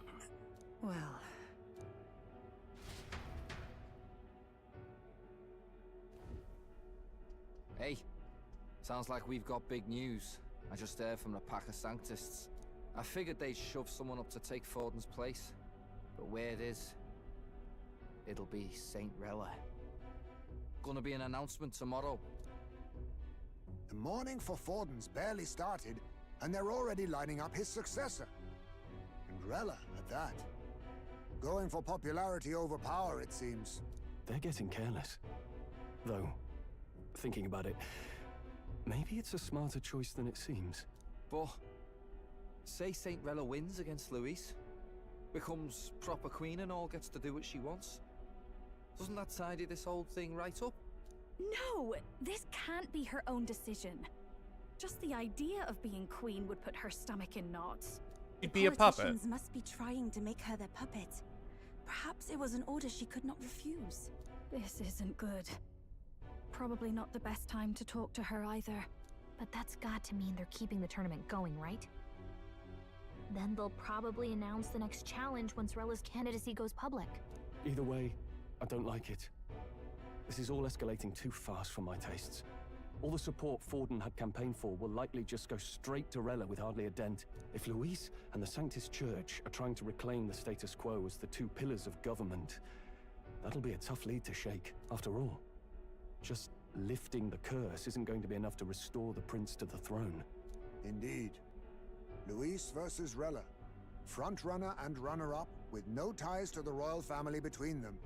Well... Hey, sounds like we've got big news. I just heard from the pack of Sanctists. I figured they'd shove someone up to take Forden's place. But where it is, it'll be Saint Rella. Gonna be an announcement tomorrow. The mourning for Forden's barely started, and they're already lining up his successor. And Rella, at that. Going for popularity over power, it seems. They're getting careless. Though, thinking about it, maybe it's a smarter choice than it seems. But, say Saint Rella wins against Luis, becomes proper queen and all, gets to do what she wants. Doesn't that tidy this whole thing right up? No, this can't be her own decision. Just the idea of being queen would put her stomach in knots. She'd be a puppet. Politicians must be trying to make her their puppet. Perhaps it was an order she could not refuse. This isn't good. Probably not the best time to talk to her either. But that's got to mean they're keeping the tournament going, right? Then they'll probably announce the next challenge once Rella's candidacy goes public. Either way, I don't like it. This is all escalating too fast for my tastes. All the support Forden had campaigned for will likely just go straight to Rella with hardly a dent. If Luis and the Sanctus Church are trying to reclaim the status quo as the two pillars of government, that'll be a tough lead to shake, after all. Just lifting the curse isn't going to be enough to restore the prince to the throne. Indeed. Luis versus Rella. Front-runner and runner-up, with no ties to the royal family between them.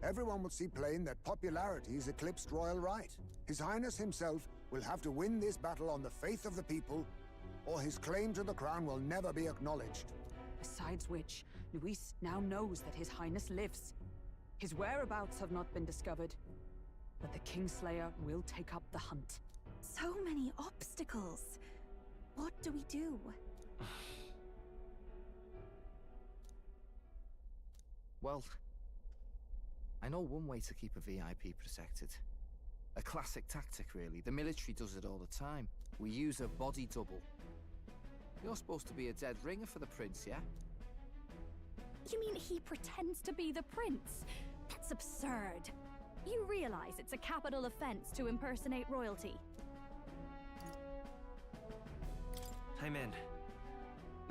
Everyone will see plain that popularity has eclipsed royal right. His Highness himself will have to win this battle on the faith of the people, or his claim to the crown will never be acknowledged. Besides which, Luis now knows that His Highness lives. His whereabouts have not been discovered, but the Kingslayer will take up the hunt. So many obstacles. What do we do? Well, I know one way to keep a VIP protected. A classic tactic, really. The military does it all the time. We use a body double. You're supposed to be a dead ringer for the prince, yeah? You mean he pretends to be the prince? That's absurd. You realize it's a capital offense to impersonate royalty? I'm in.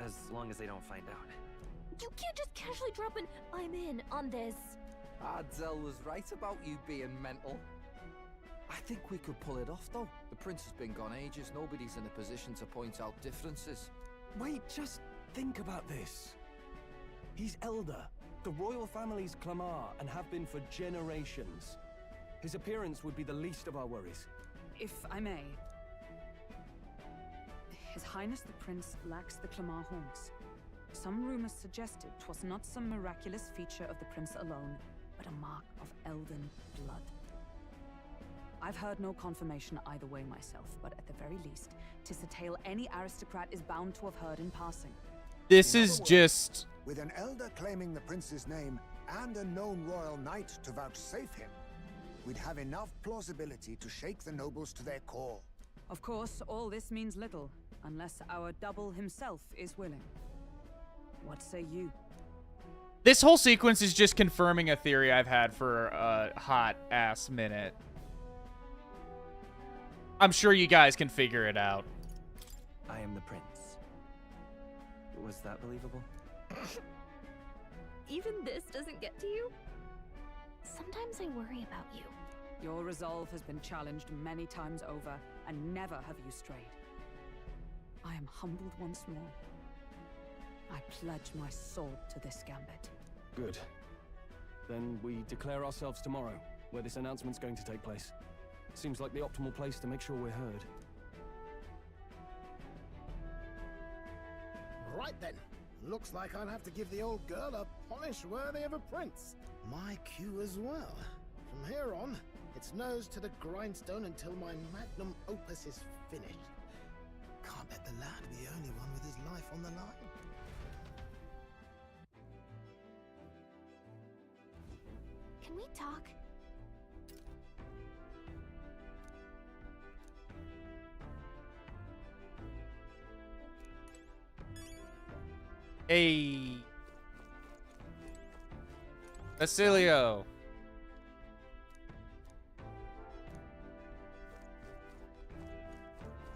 As long as they don't find out. You can't just casually drop an "I'm in" on this. Ardell was right about you being mental. I think we could pull it off, though. The prince has been gone ages. Nobody's in a position to point out differences. Wait, just think about this. He's elder. The royal family's Clamar and have been for generations. His appearance would be the least of our worries. If I may. His Highness the Prince lacks the Clamar horns. Some rumors suggested 'twas not some miraculous feature of the prince alone, but a mark of elven blood. I've heard no confirmation either way myself, but at the very least, 'tis a tale any aristocrat is bound to have heard in passing. This In is other words, just... with an elder claiming the prince's name and a known royal knight to vouchsafe him, we'd have enough plausibility to shake the nobles to their core. Of course, all this means little, unless our double himself is willing. What say you? This whole sequence is just confirming a theory I've had for a hot-ass minute. I'm sure you guys can figure it out. I am the prince. Was that believable? Even this doesn't get to you? Sometimes I worry about you. Your resolve has been challenged many times over, and never have you strayed. I am humbled once more. I pledge my sword to this gambit. Good. Then we declare ourselves tomorrow, where this announcement's going to take place. Seems like the optimal place to make sure we're heard. Right then. Looks like I'll have to give the old girl a polish worthy of a prince. My cue as well. From here on, it's nose to the grindstone until my magnum opus is finished. Can't let the lad be the only one with his life on the line. Can we talk? Hey. Basilio.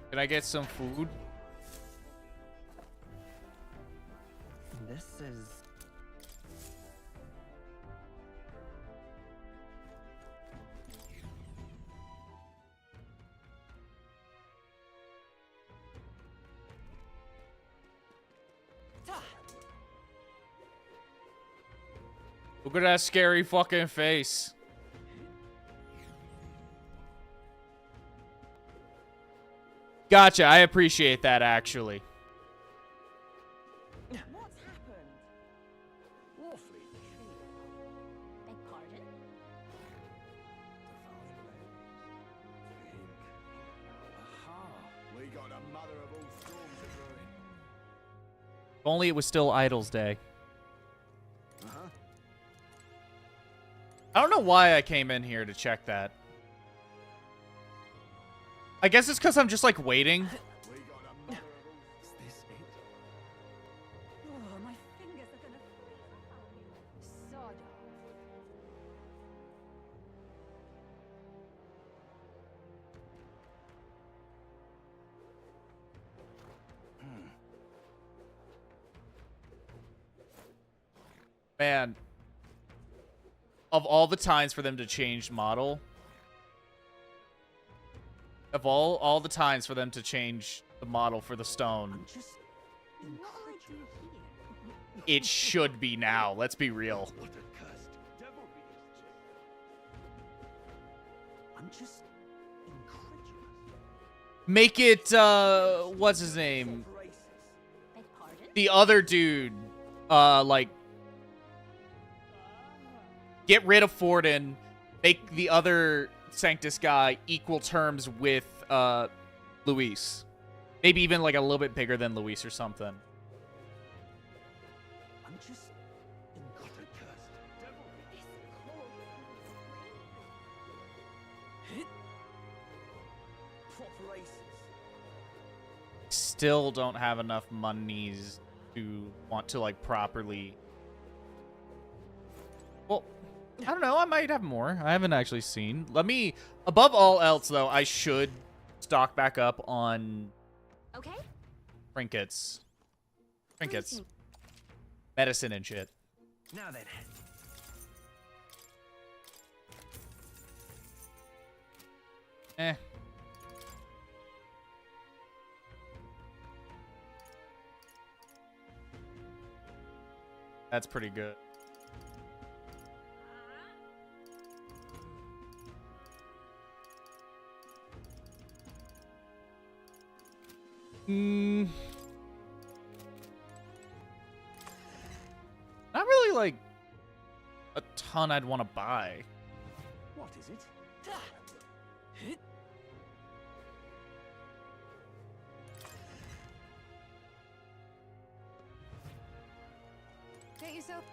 Can I get some food? This is... Look at that scary fucking face. Gotcha, I appreciate that actually. What's happened? Awfully Beg pardon? Aha! We got a mother of all storms to brew in. If only it was still Idol's Day. I don't know why I came in here to check that. I guess it's because I'm just like waiting. Oh, my fingers are gonna sod Man. Of all the times for them to change model. Of all the times for them to change the model for the stone. It should be now. Let's be real. I'm just incredulous. Make it, what's his name? Beg pardon? The other dude, like, get rid of Forden, make the other Sanctus guy equal terms with, Luis. Maybe even, like, a little bit bigger than Luis or something. I'm just Still don't have enough monies to want to, like, properly... Well, I don't know. I might have more. I haven't actually seen. Let me... Above all else, though, I should stock back up on... Okay. Trinkets. Trinkets. Medicine and shit. Now then. Eh. That's pretty good. Not really, like, a ton I'd want to buy. What is it? Get yourself.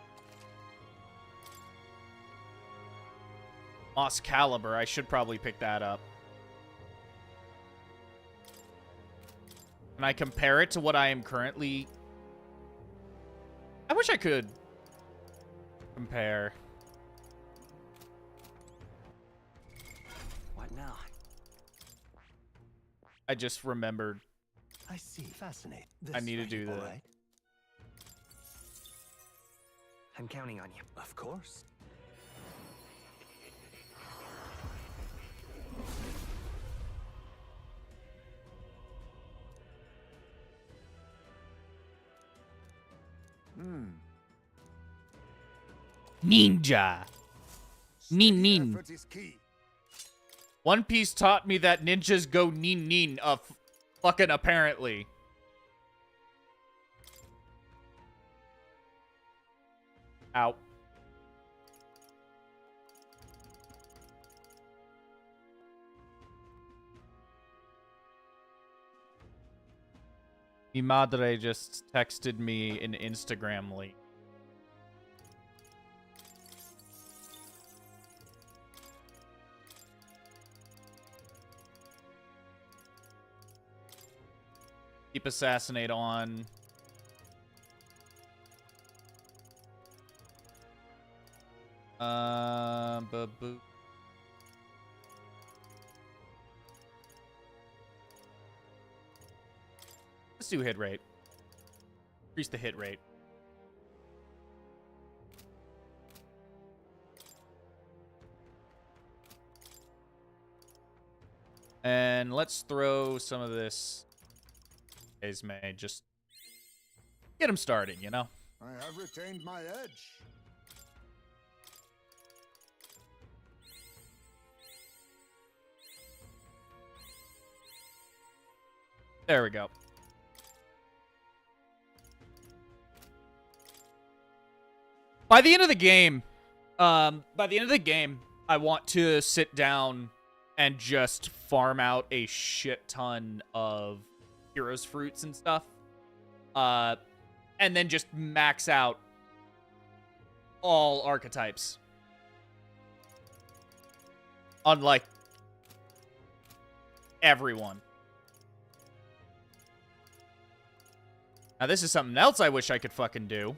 Moss Caliber, I should probably pick that up. Can I compare it to what I am currently... I wish I could compare. What now? I just remembered. I see. Fascinating. I need to do that. Right. I'm counting on you. Of course. Ninja. Nin nin. Effort is key. One Piece taught me that ninjas go nin nin. Fucking apparently. Ow. Mi madre just texted me an Instagram link. Keep assassinate on. Boo. Let's do hit rate. Increase the hit rate. And let's throw some of this Esme. Just get him started, you know? I have retained my edge. There we go. By the end of the game, I want to sit down and just farm out a shit ton of heroes fruits and stuff. And then just max out all archetypes. On, like, everyone. Now, this is something else I wish I could fucking do.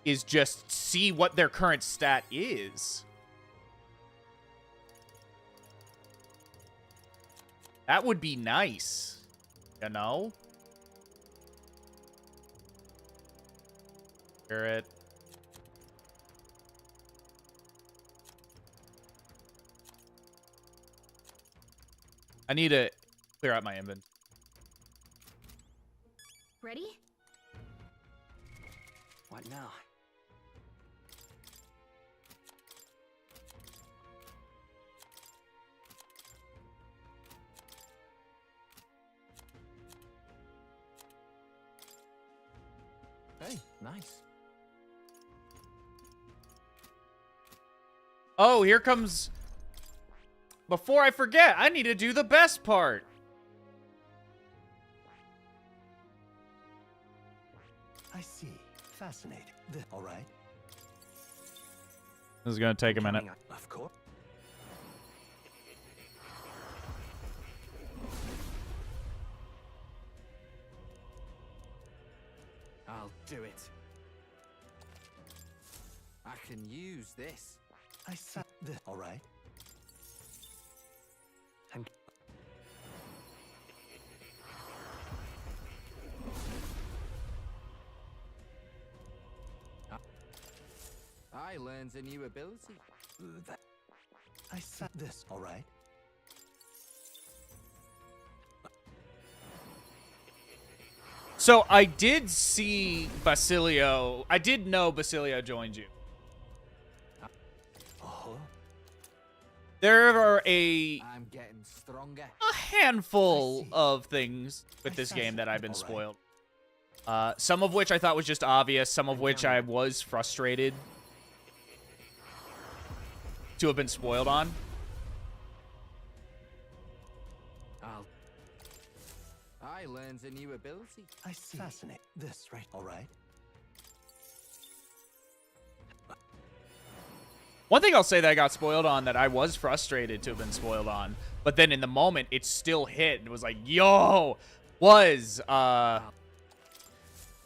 Is just see what their current stat is. That would be nice. You know? Hear it. I need to clear out my inventory. Ready? What now? Hey, nice. Oh, here comes... Before I forget, I need to do the best part. I see. Fascinating. All right. This is going to take a minute. Of course. I'll do it. I can use this. I said this. All right. I learned a new ability. I said this. All right. So I did see Basilio. I did know Basilio joined you. There are I'm getting stronger. A handful of things with this game that I've been spoiled. Some of which I thought was just obvious. Some of which I was frustrated to have been spoiled on. I learned a new ability. I see. Fascinating. This, right? All right. One thing I'll say that I got spoiled on that I was frustrated to have been spoiled on, but then in the moment it still hit and was like, yo, was the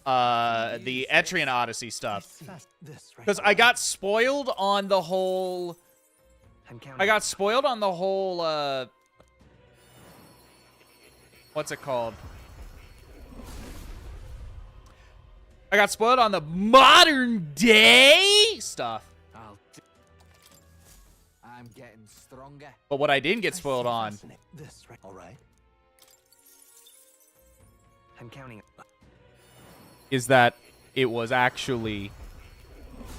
Etrian Odyssey stuff. Because I got spoiled on the whole what's it called? I got spoiled on the modern day stuff. I'm getting stronger. But what I didn't get spoiled on This, right? All right. I'm counting. is that it was actually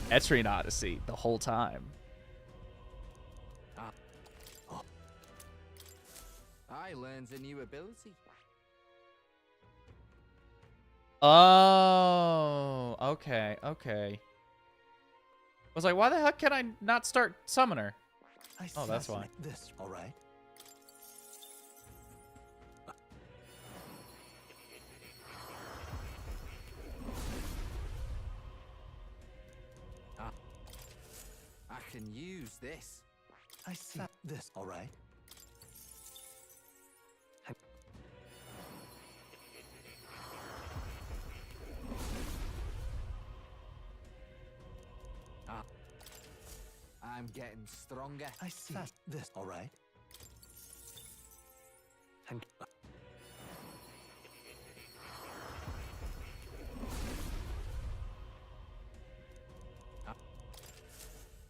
Etrian Odyssey the whole time. I learned a new ability. Oh, okay, okay. I was like, why the heck can I not start Summoner? Oh, that's why. This, all right. I can use this. I see. This, all right. I'm getting stronger. I see. This, all right. I'm...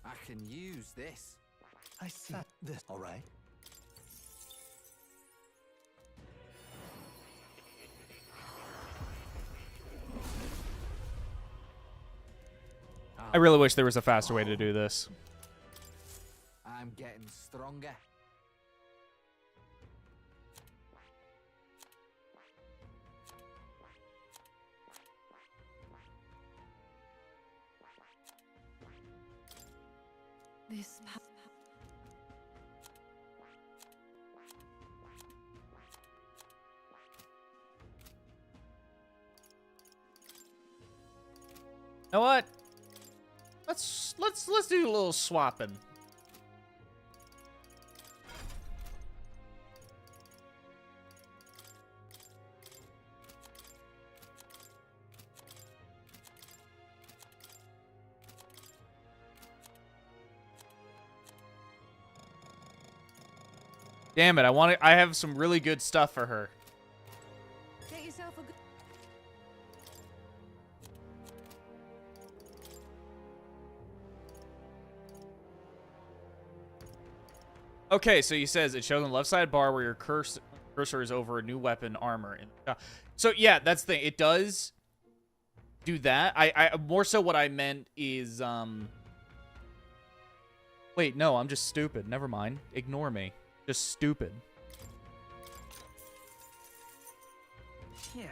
I can use this. I see. This, all right. I really wish there was a faster way to do this. I'm getting stronger. This You know what? Let's do a little swapping. Damn it, I have some really good stuff for her. Get yourself a good... Okay, so he says it shows on the left side bar where your cursor is over a new weapon armor. So yeah, that's the thing. It does do that. I more so what I meant is wait, no, I'm just stupid. Never mind. Ignore me. Just stupid. Yeah.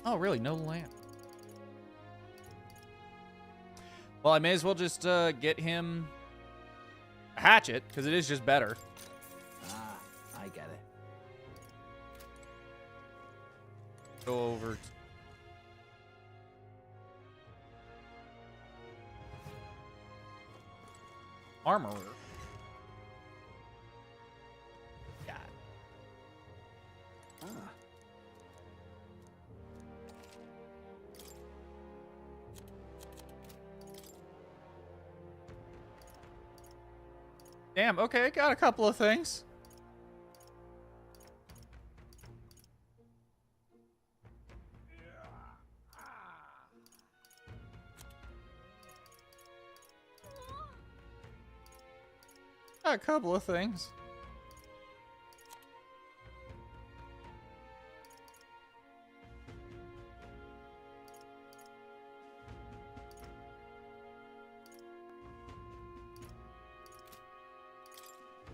Oh, really? No lamp. Well, I may as well just get him a hatchet, because it is just better. Ah, I get it. Go over. Armorer. God. Ah. Damn, okay, got a couple of things. Got a couple of things.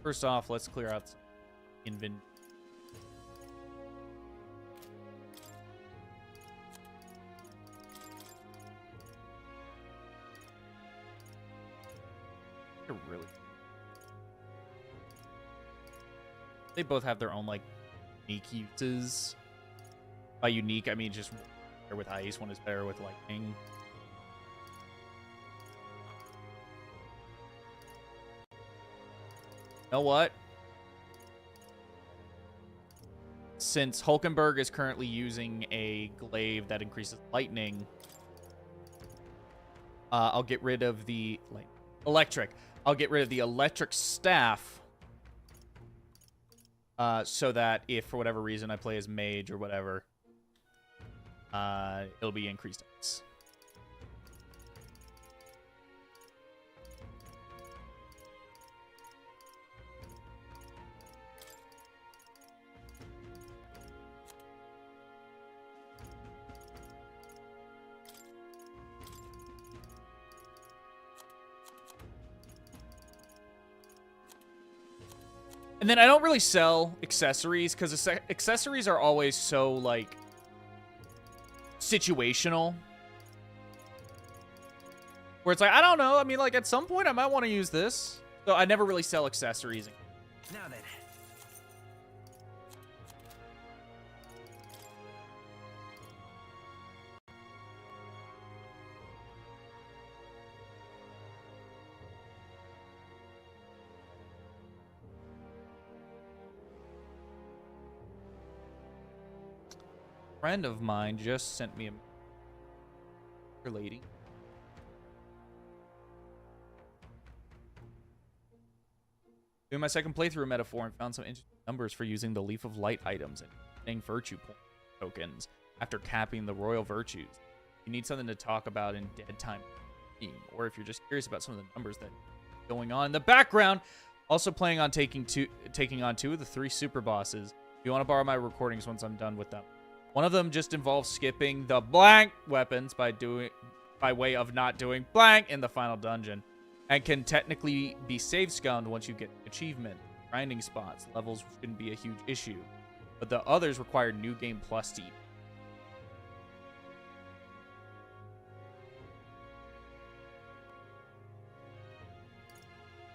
First off, let's clear out inventory. Really, they both have their own like unique uses. By unique, I mean just better with ice. One is better with lightning. You know what? Since Hulkenberg is currently using a glaive that increases lightning, I'll get rid of the electric. I'll get rid of the electric staff. So that if for whatever reason I play as mage or whatever, it'll be increased dice. And then I don't really sell accessories because accessories are always so, like, situational. Where it's like, I don't know. I mean, like, at some point I might want to use this. So I never really sell accessories. Now then. Friend of mine just sent me a lady. Doing my second playthrough metaphor and found some interesting numbers for using the Leaf of Light items and getting virtue point tokens after capping the royal virtues. You need something to talk about in dead time, or if you're just curious about some of the numbers that are going on in the background. Also planning on taking on 2 of the 3 super bosses. If you want to borrow my recordings once I'm done with them. One of them just involves skipping the blank weapons by way of not doing blank in the final dungeon, and can technically be save scummed once you get achievement. Grinding spots, levels shouldn't be a huge issue, but the others require new game plus to.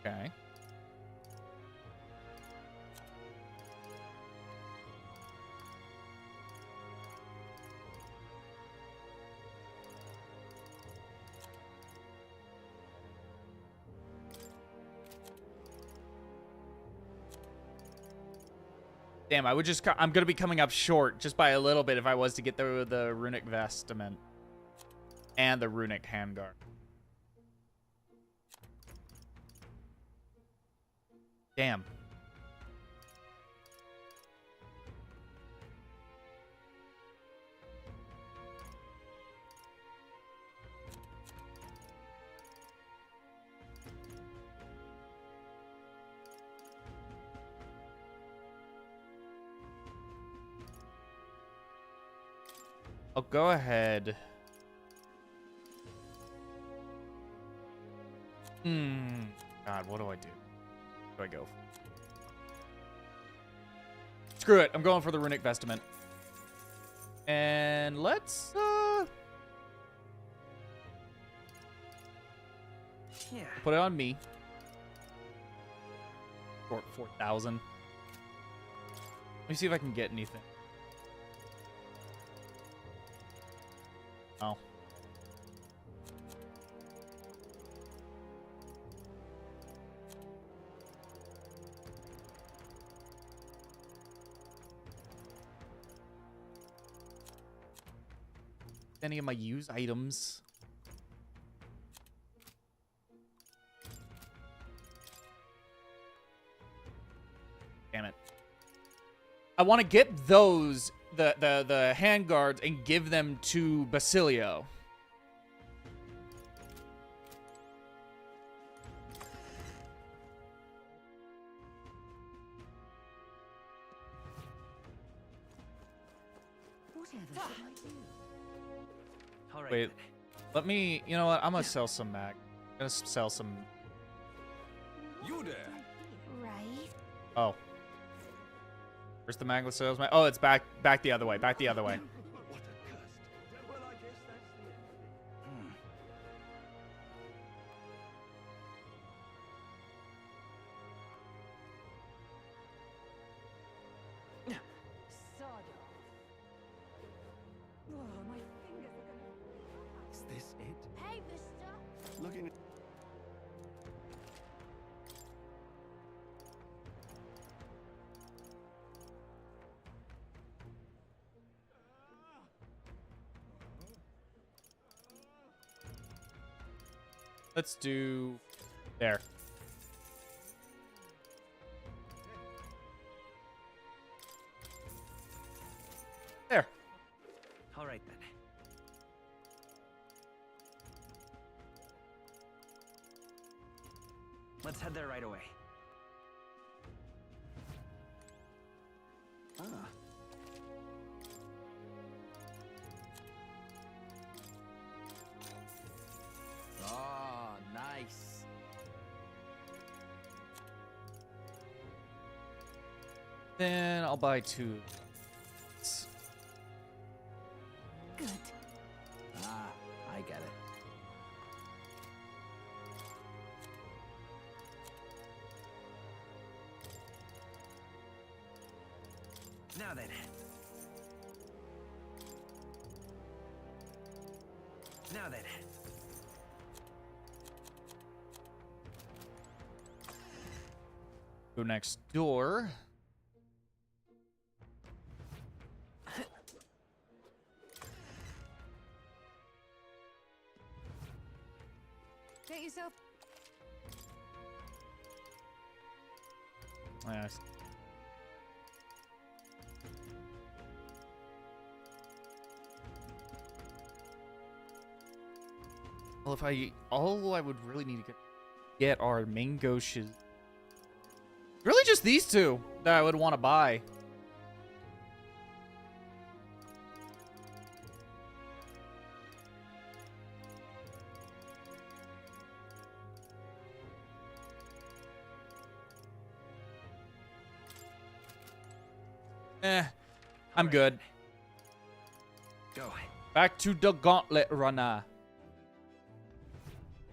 Okay. Damn, I'm gonna be coming up short just by a little bit if I was to get the runic vestment and the runic handguard. Damn. I'll go ahead. God, what do I do? Where do I go? Screw it. I'm going for the runic vestment. And let's put it on me. For 4,000. Let me see if I can get anything. Oh. Any of my use items. Damn it. I want to get those the handguards and give them to Basilio. Wait, let me, you know what? I'm gonna sell some mag. I'm gonna sell some. You there? Right. Oh. Where's the maglet sales? Oh, it's back the other way. Back the other way. Is this it? Hey, mister. Looking. Let's do there. There. All right then. Let's head there right away. Ah. Oh, nice. Then I'll buy 2. Good. Ah, I get it. Now then. Now then. Go next door. Get yourself. Yes. Well, if all I would really need to get are mango shiz. Really, just these 2 that I would want to buy. I'm good. Go. Back to the gauntlet runner.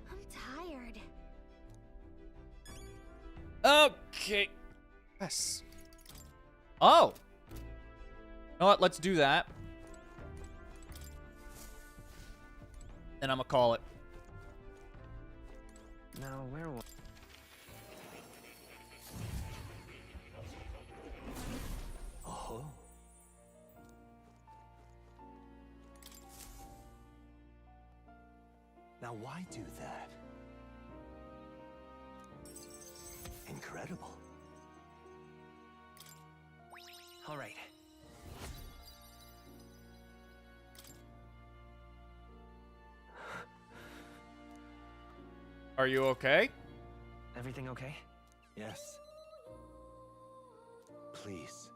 I'm tired. Okay. Yes. Oh. You know what? Let's do that. And I'm gonna call it. Now, where was... Oh. Now why do that? Incredible. All right. Are you okay? Everything okay? Yes. Please.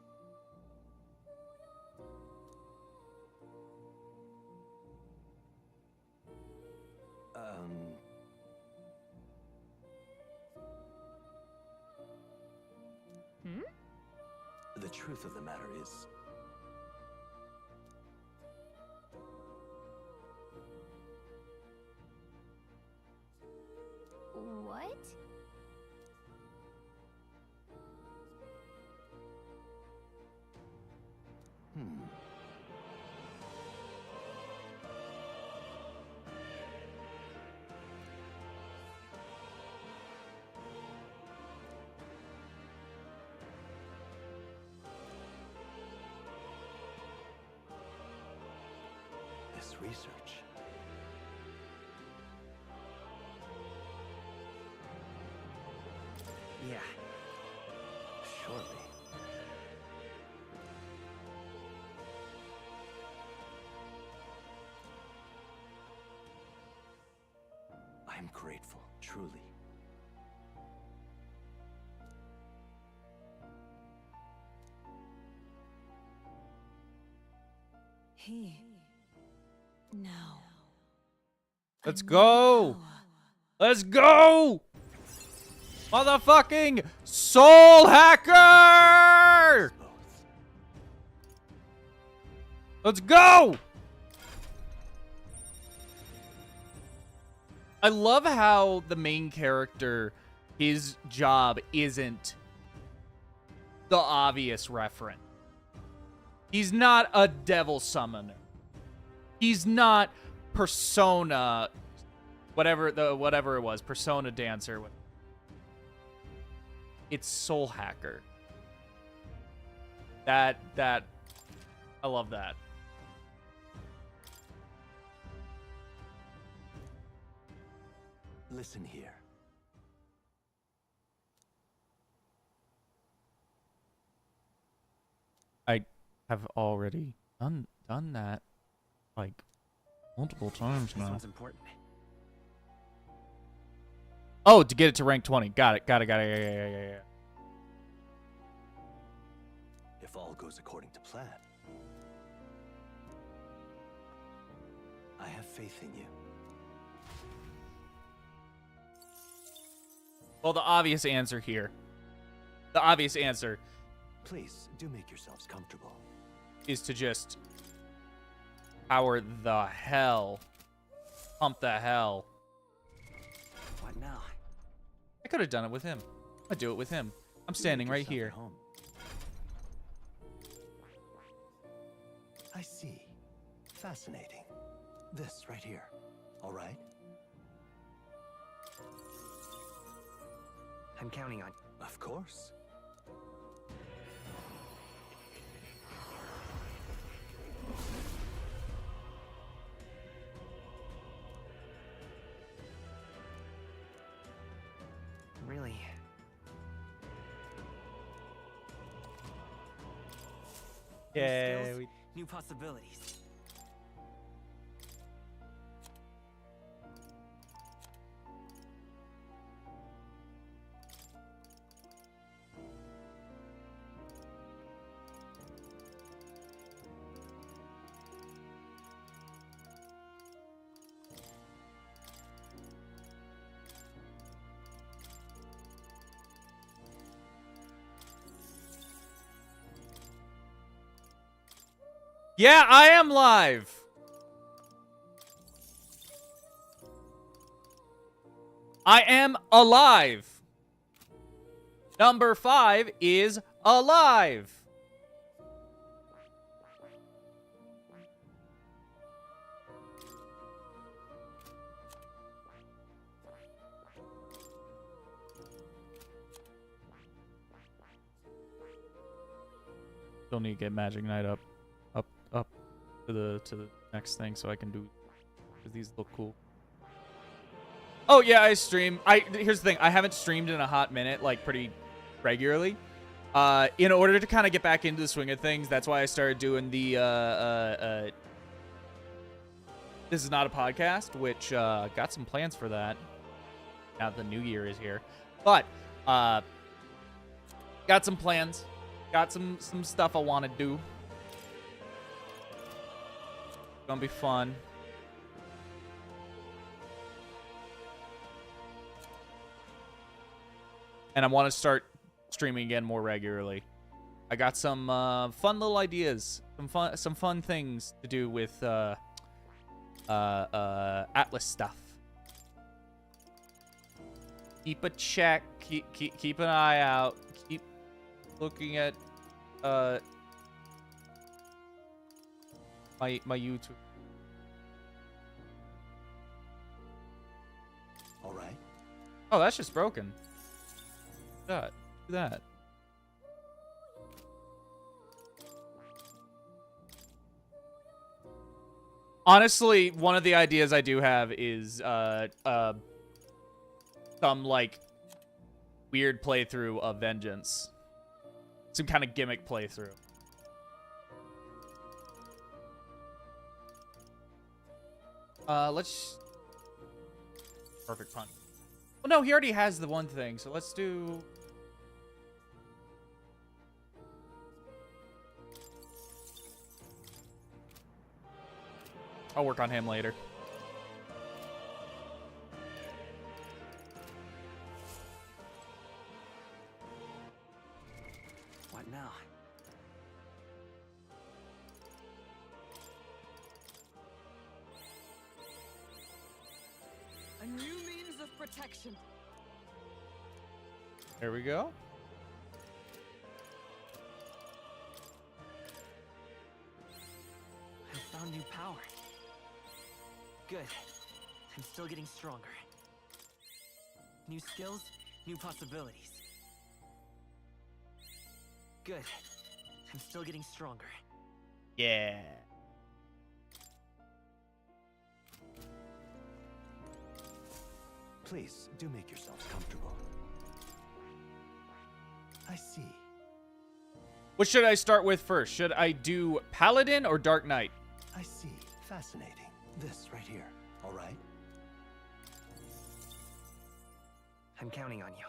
The truth of the matter is, What? this research. Yeah. Surely. I'm grateful, truly. Now. Let's go! Let's go! Motherfucking soul hacker! Let's go! I love how the main character, his job isn't the obvious reference. He's not a devil summoner. He's not persona, whatever it was, persona dancer. It's soul hacker. That I love that. Listen here. I have already done that like multiple times This now. one's important. Oh, to get it to rank 20. Got it. Yeah. If all goes according to plan, I have faith in you. Well, the obvious answer here. The obvious answer. Please, do make yourselves comfortable. Is to just power the hell. Pump the hell. What now? I could have done it with him. I'd do it with him. I'm standing right here. I see. Fascinating. This right here. All right? I'm counting on. Of course. Really? Yeah. New skills, new possibilities. Yeah, I am live. I am alive. Number 5 is alive. Still need to get Magic Knight up to the next thing so I can do, because these look cool. Oh yeah, I stream. Here's the thing, I haven't streamed in a hot minute, like pretty regularly. In order to kind of get back into the swing of things, that's why I started doing the This Is Not a Podcast, which got some plans for that now that the new year is here. But got some plans, got some stuff I want to do. Gonna be fun. And I want to start streaming again more regularly. I got some fun little ideas, some fun things to do with Atlas stuff. Keep a check. Keep an eye out. Keep looking at my YouTube. All right. Oh, that's just broken. Do that. Honestly, one of the ideas I do have is some like weird playthrough of Vengeance. Some kind of gimmick playthrough. Let's... Perfect pun. Well, no, he already has the one thing, so let's do... I'll work on him later. What now? A new means of protection. There we go. I found new power. Good. I'm still getting stronger. New skills, new possibilities. Good. I'm still getting stronger. Yeah. Please, do make yourselves comfortable. I see. What should I start with first? Should I do Paladin or Dark Knight? I see. Fascinating. This right here. All right? I'm counting on you.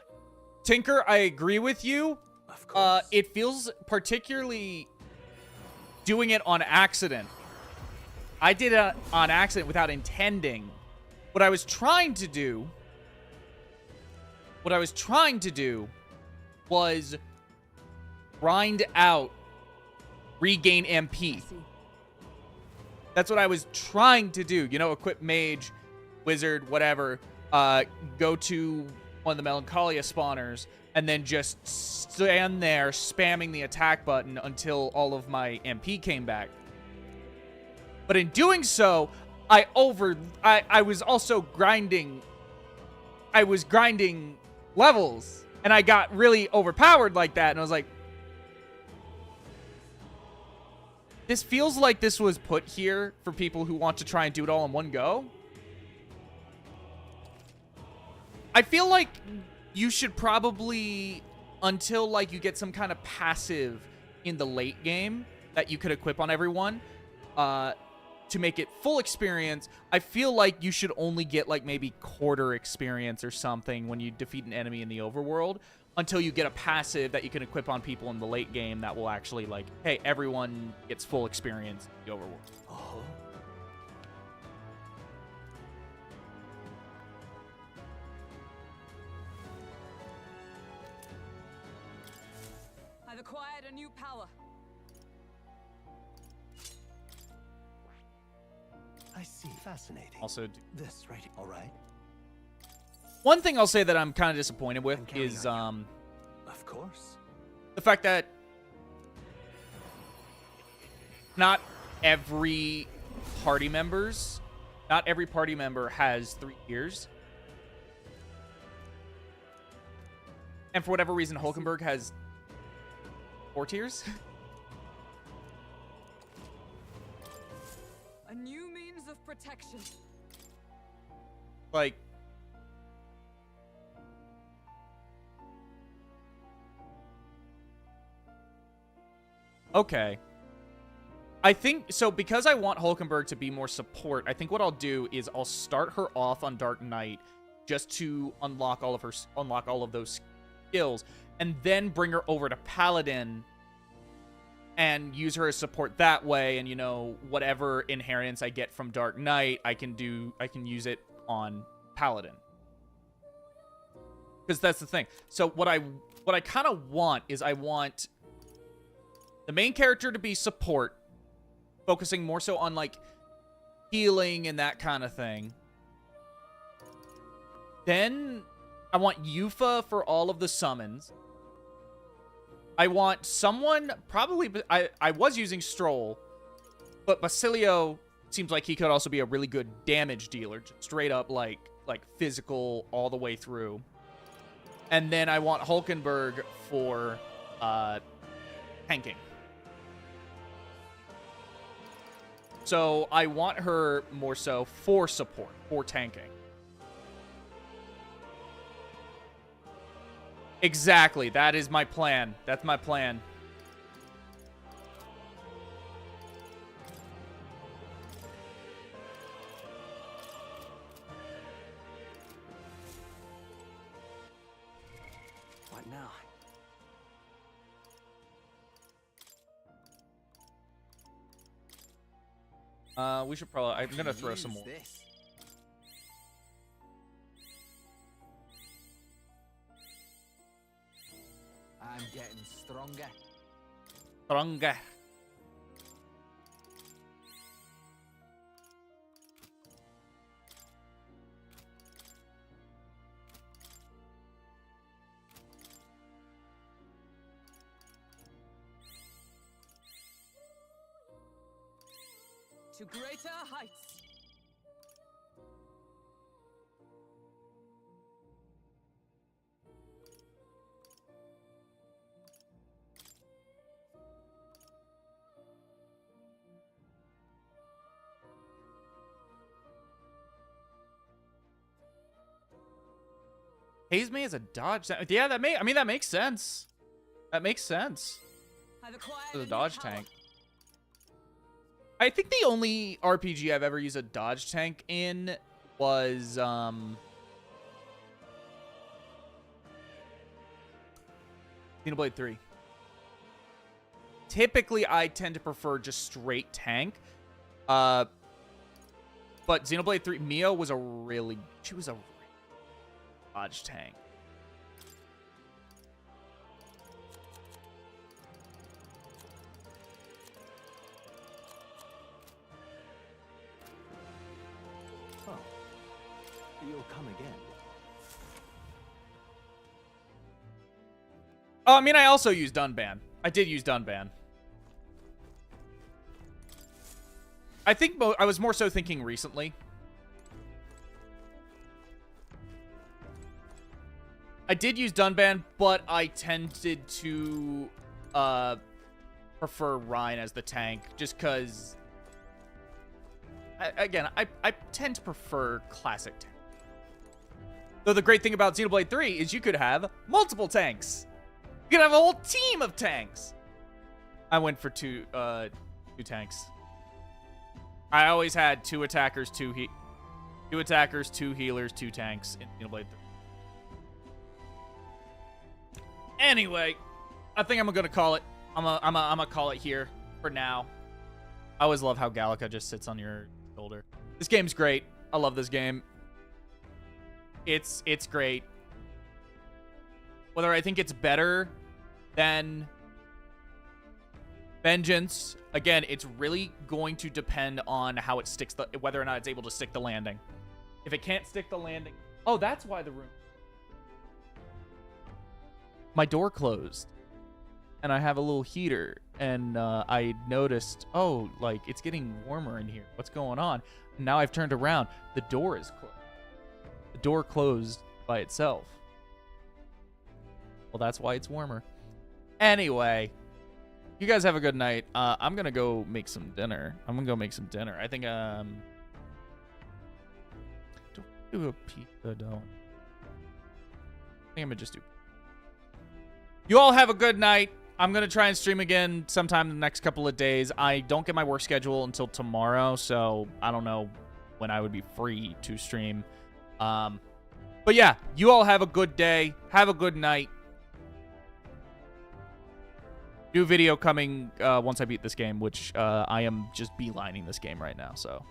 Tinker, I agree with you. Of course. It feels particularly doing it on accident. I did it on accident without intending. What I was trying to do was grind out, regain MP. That's what I was trying to do. You know, equip mage, wizard, whatever. Go to one of the Melancholia spawners, and then just stand there spamming the attack button until all of my MP came back. But in doing so, I was also grinding. I was grinding levels, and I got really overpowered like that, and I was like, this feels like this was put here for people who want to try and do it all in one go. I feel like you should probably, until like you get some kind of passive in the late game that you could equip on everyone, to make it full experience, I feel like you should only get like maybe quarter experience or something when you defeat an enemy in the overworld, until you get a passive that you can equip on people in the late game that will actually like, hey, everyone gets full experience in the overworld. Oh. I've acquired a new power. I see. Fascinating. Also, this right here. All right. One thing I'll say that I'm kind of disappointed with is Of course. the fact that not every party member has 3 years. And for whatever reason, Hulkenberg has 4 tiers. A new means of protection. Like, okay. I think, so because I want Hulkenberg to be more support, I think what I'll do is I'll start her off on Dark Knight just to unlock all of those skills, and then bring her over to Paladin and use her as support that way. And, you know, whatever inheritance I get from Dark Knight, I can use it on Paladin. Because that's the thing. So what I kind of want is I want the main character to be support, focusing more so on like healing and that kind of thing. Then I want Yufa for all of the summons. I want someone, probably, I was using Stroll, but Basilio seems like he could also be a really good damage dealer, just straight up like physical all the way through. And then I want Hulkenberg for tanking. So I want her more so for support, for tanking. Exactly. That is my plan. That's my plan. What now? We should probably, I'm gonna throw some more. This. I'm getting stronger. Stronger. To greater heights. Haze May is a dodge tank. Yeah, that makes sense. That makes sense. For the dodge tank. I think the only RPG I've ever used a dodge tank in was Xenoblade 3. Typically, I tend to prefer just straight tank. But Xenoblade 3, Mia was she was a dodge tank. Well, you'll come again. Oh, I mean, I also used Dunban. I did use Dunban. I think I was more so thinking recently. I did use Dunban, but I tended to prefer Rhine as the tank, just because. Again, I tend to prefer classic tank. Though the great thing about Xenoblade 3 is you could have multiple tanks. You could have a whole team of tanks. I went for two tanks. I always had 2 attackers, 2 healers, 2 tanks in Xenoblade 3. Anyway, I think I'm gonna call it. I'm gonna call it here for now. I always love how Gallica just sits on your shoulder. This game's great. I love this game. It's great. Whether I think it's better than Vengeance, again, it's really going to depend on how it sticks whether or not it's able to stick the landing. If it can't stick the landing, oh, that's why the room. My door closed, and I have a little heater, and I noticed, oh, like it's getting warmer in here. What's going on? And now I've turned around. The door is closed. The door closed by itself. Well, that's why it's warmer. Anyway, you guys have a good night. I'm gonna go make some dinner. I think do a pizza dough. I think I'm gonna just do. You all have a good night. I'm gonna try and stream again sometime in the next couple of days. I don't get my work schedule until tomorrow, so I don't know when I would be free to stream. But yeah, you all have a good day. Have a good night. New video coming once I beat this game, which I am just beelining this game right now, so.